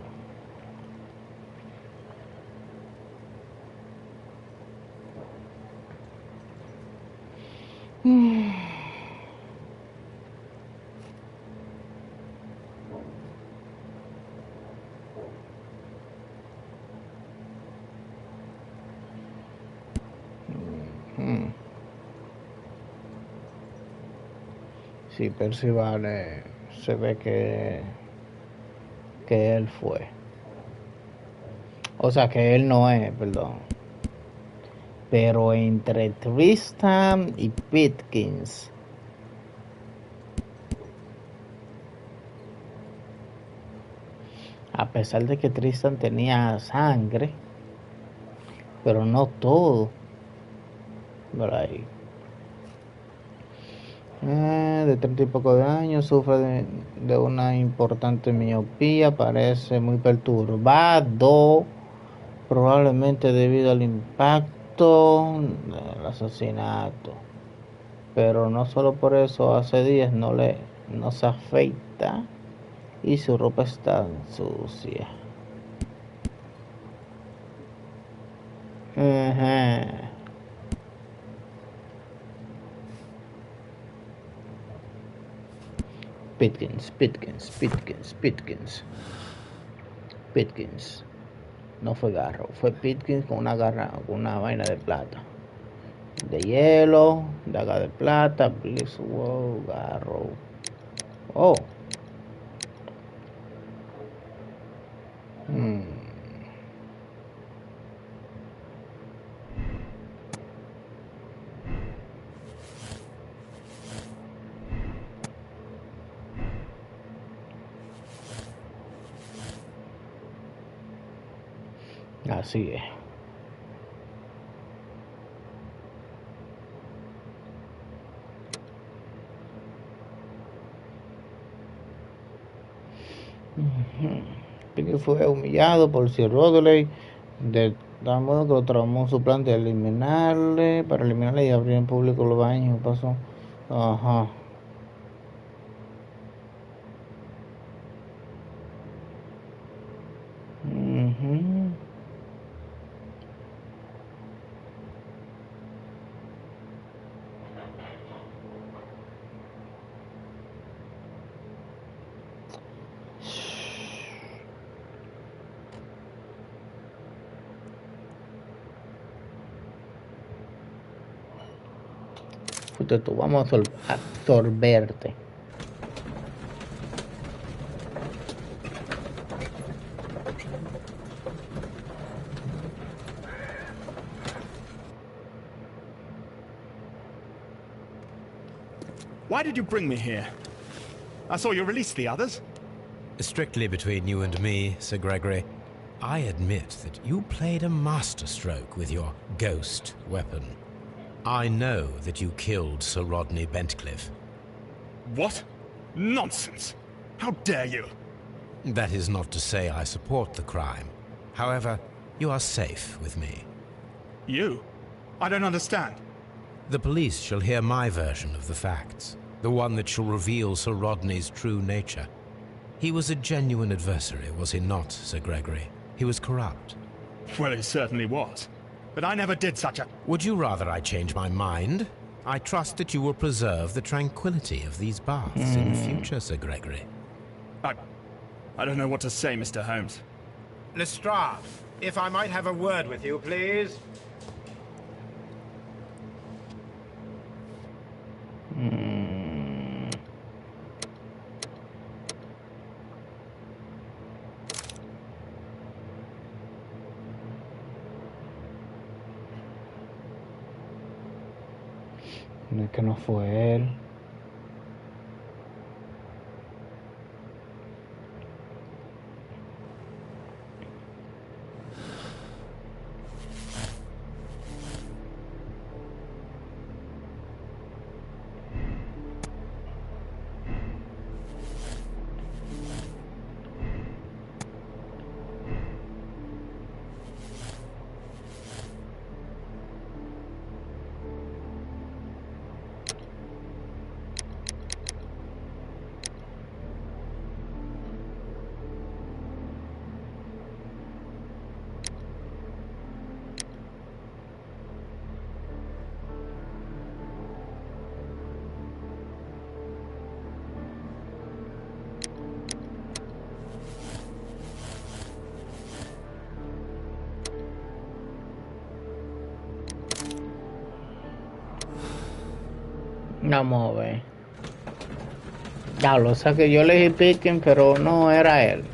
Sí, Percival se ve que él fue. O sea, que él no es, perdón. Pero entre Tristan y Pitkins, a pesar de que Tristan tenía sangre, pero no todo, por ahí. De 30 y poco de años, sufre de una importante miopía, parece muy perturbado, probablemente debido al impacto del asesinato. Pero no solo por eso, hace días no se afeita y su ropa está sucia. Pitkins. No fue Garro, fue Pitkins con una vaina de plata. De hielo, daga de plata, Bliss, wow, Garro. Oh. Así es. Que fue humillado por Sir Rodley de tal modo que lo traumó su plan de para eliminarle y abrir en público los baños. Pasó. Ajá. Tú, vamos a absorberte. Why did you bring me here? I saw you release the others. Strictly between you and me, Sir Gregory, I admit that you played a masterstroke with your ghost weapon. I know that you killed Sir Rodney Bentcliffe. What? Nonsense! How dare you? That is not to say I support the crime. However, you are safe with me. You? I don't understand. The police shall hear my version of the facts, the one that shall reveal Sir Rodney's true nature. He was a genuine adversary, was he not, Sir Gregory? He was corrupt. Well, he certainly was. But I never did such a... Would you rather I change my mind? I trust that you will preserve the tranquility of these baths in future, Sir Gregory. I don't know what to say, Mr. Holmes. Lestrade, if I might have a word with you, please. No es que no fue él. Vamos a ver. Diablo, o sea que yo elegí Piquen, pero no era él.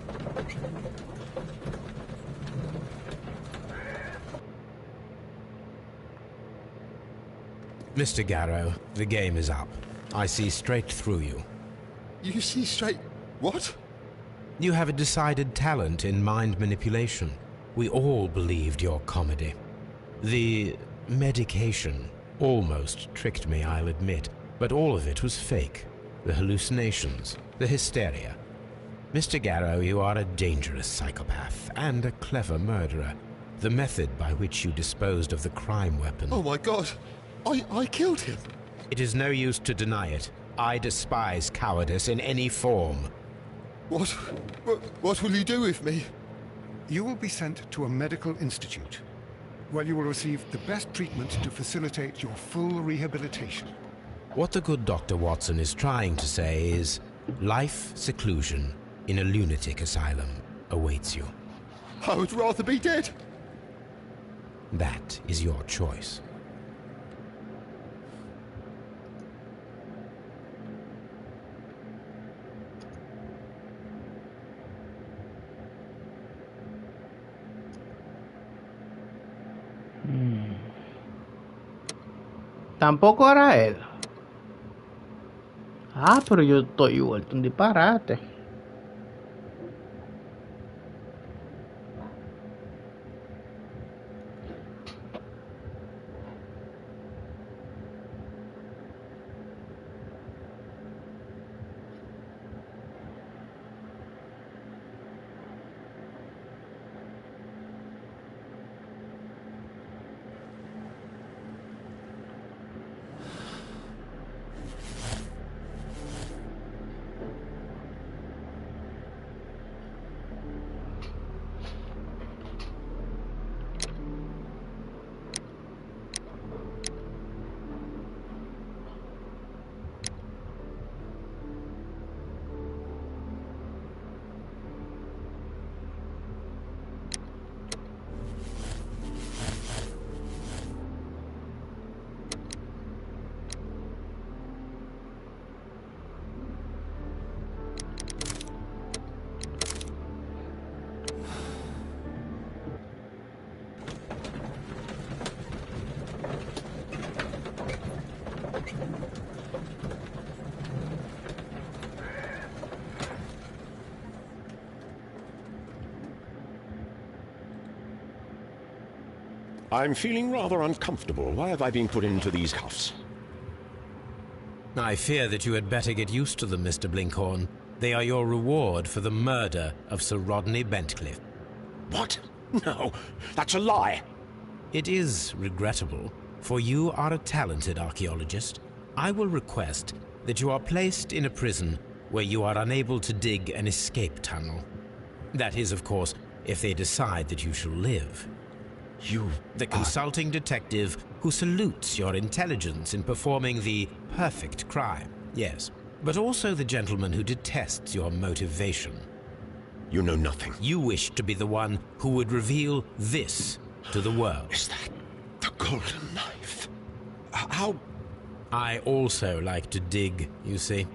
Mr. Garrow, the game is up. I see straight through you. You see straight... what? You have a decided talent in mind manipulation. We all believed your comedy. The medication almost tricked me, I'll admit, but all of it was fake. The hallucinations, the hysteria. Mr. Garrow, you are a dangerous psychopath and a clever murderer. The method by which you disposed of the crime weapon... Oh my god! I killed him! It is no use to deny it. I despise cowardice in any form. What will you do with me? You will be sent to a medical institute, where you will receive the best treatment to facilitate your full rehabilitation. What the good Dr. Watson is trying to say is, life seclusion in a lunatic asylum awaits you. I would rather be dead. That is your choice. Tampoco era él. Ah, pero yo estoy vuelto un disparate. I'm feeling rather uncomfortable. Why have I been put into these cuffs? I fear that you had better get used to them, Mr. Blinkhorn. They are your reward for the murder of Sir Rodney Bentcliffe. What? No, that's a lie. It is regrettable, for you are a talented archaeologist. I will request that you are placed in a prison where you are unable to dig an escape tunnel. That is, of course, if they decide that you shall live. You... The consulting detective who salutes your intelligence in performing the perfect crime, yes. But also the gentleman who detests your motivation. You know nothing. You wish to be the one who would reveal this to the world. Is that the golden knife? How... I also like to dig, you see.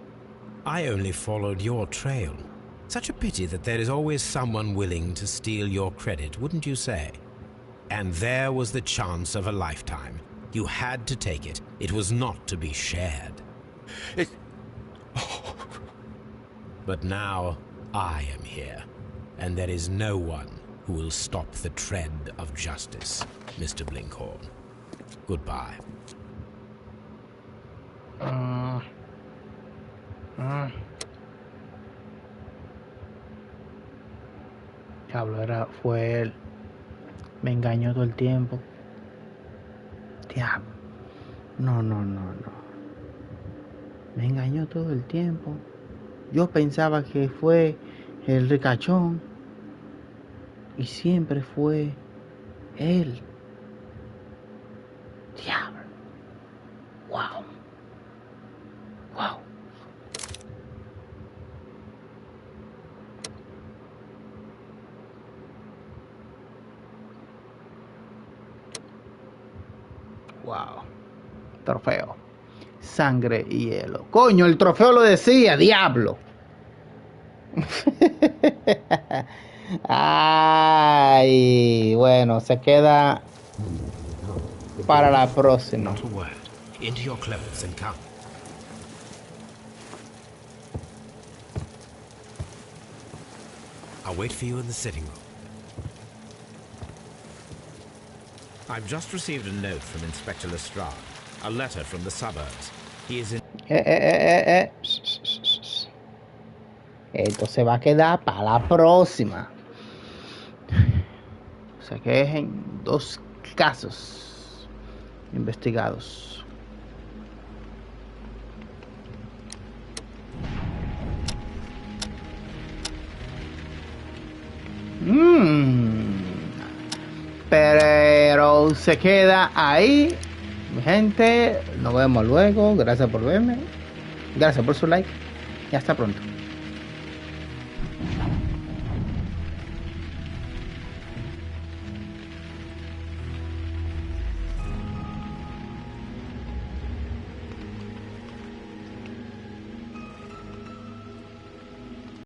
I only followed your trail. Such a pity that there is always someone willing to steal your credit, wouldn't you say? And there was the chance of a lifetime. You had to take it. It was not to be shared. But now I am here, and there is no one who will stop the tread of justice, Mr. Blinkhorn. Goodbye. Diablo, fue él. Me engañó todo el tiempo. Diablo. No. Me engañó todo el tiempo. Yo pensaba que fue el ricachón. Y siempre fue él. Diablo. Wow. Wow. Trofeo. Sangre y hielo. Coño, el trofeo lo decía, diablo. Ay, bueno, se queda para la próxima. Not a word. Into your clothes and come. I'll wait for you in the sitting room. I've just received a note from Inspector Lestrade. A letter from the suburbs. He is in... Esto se va a quedar para la próxima. O sea que es en 2 casos investigados. Pero se queda ahí. Mi gente, nos vemos luego. Gracias por verme. Gracias por su like. Y hasta pronto.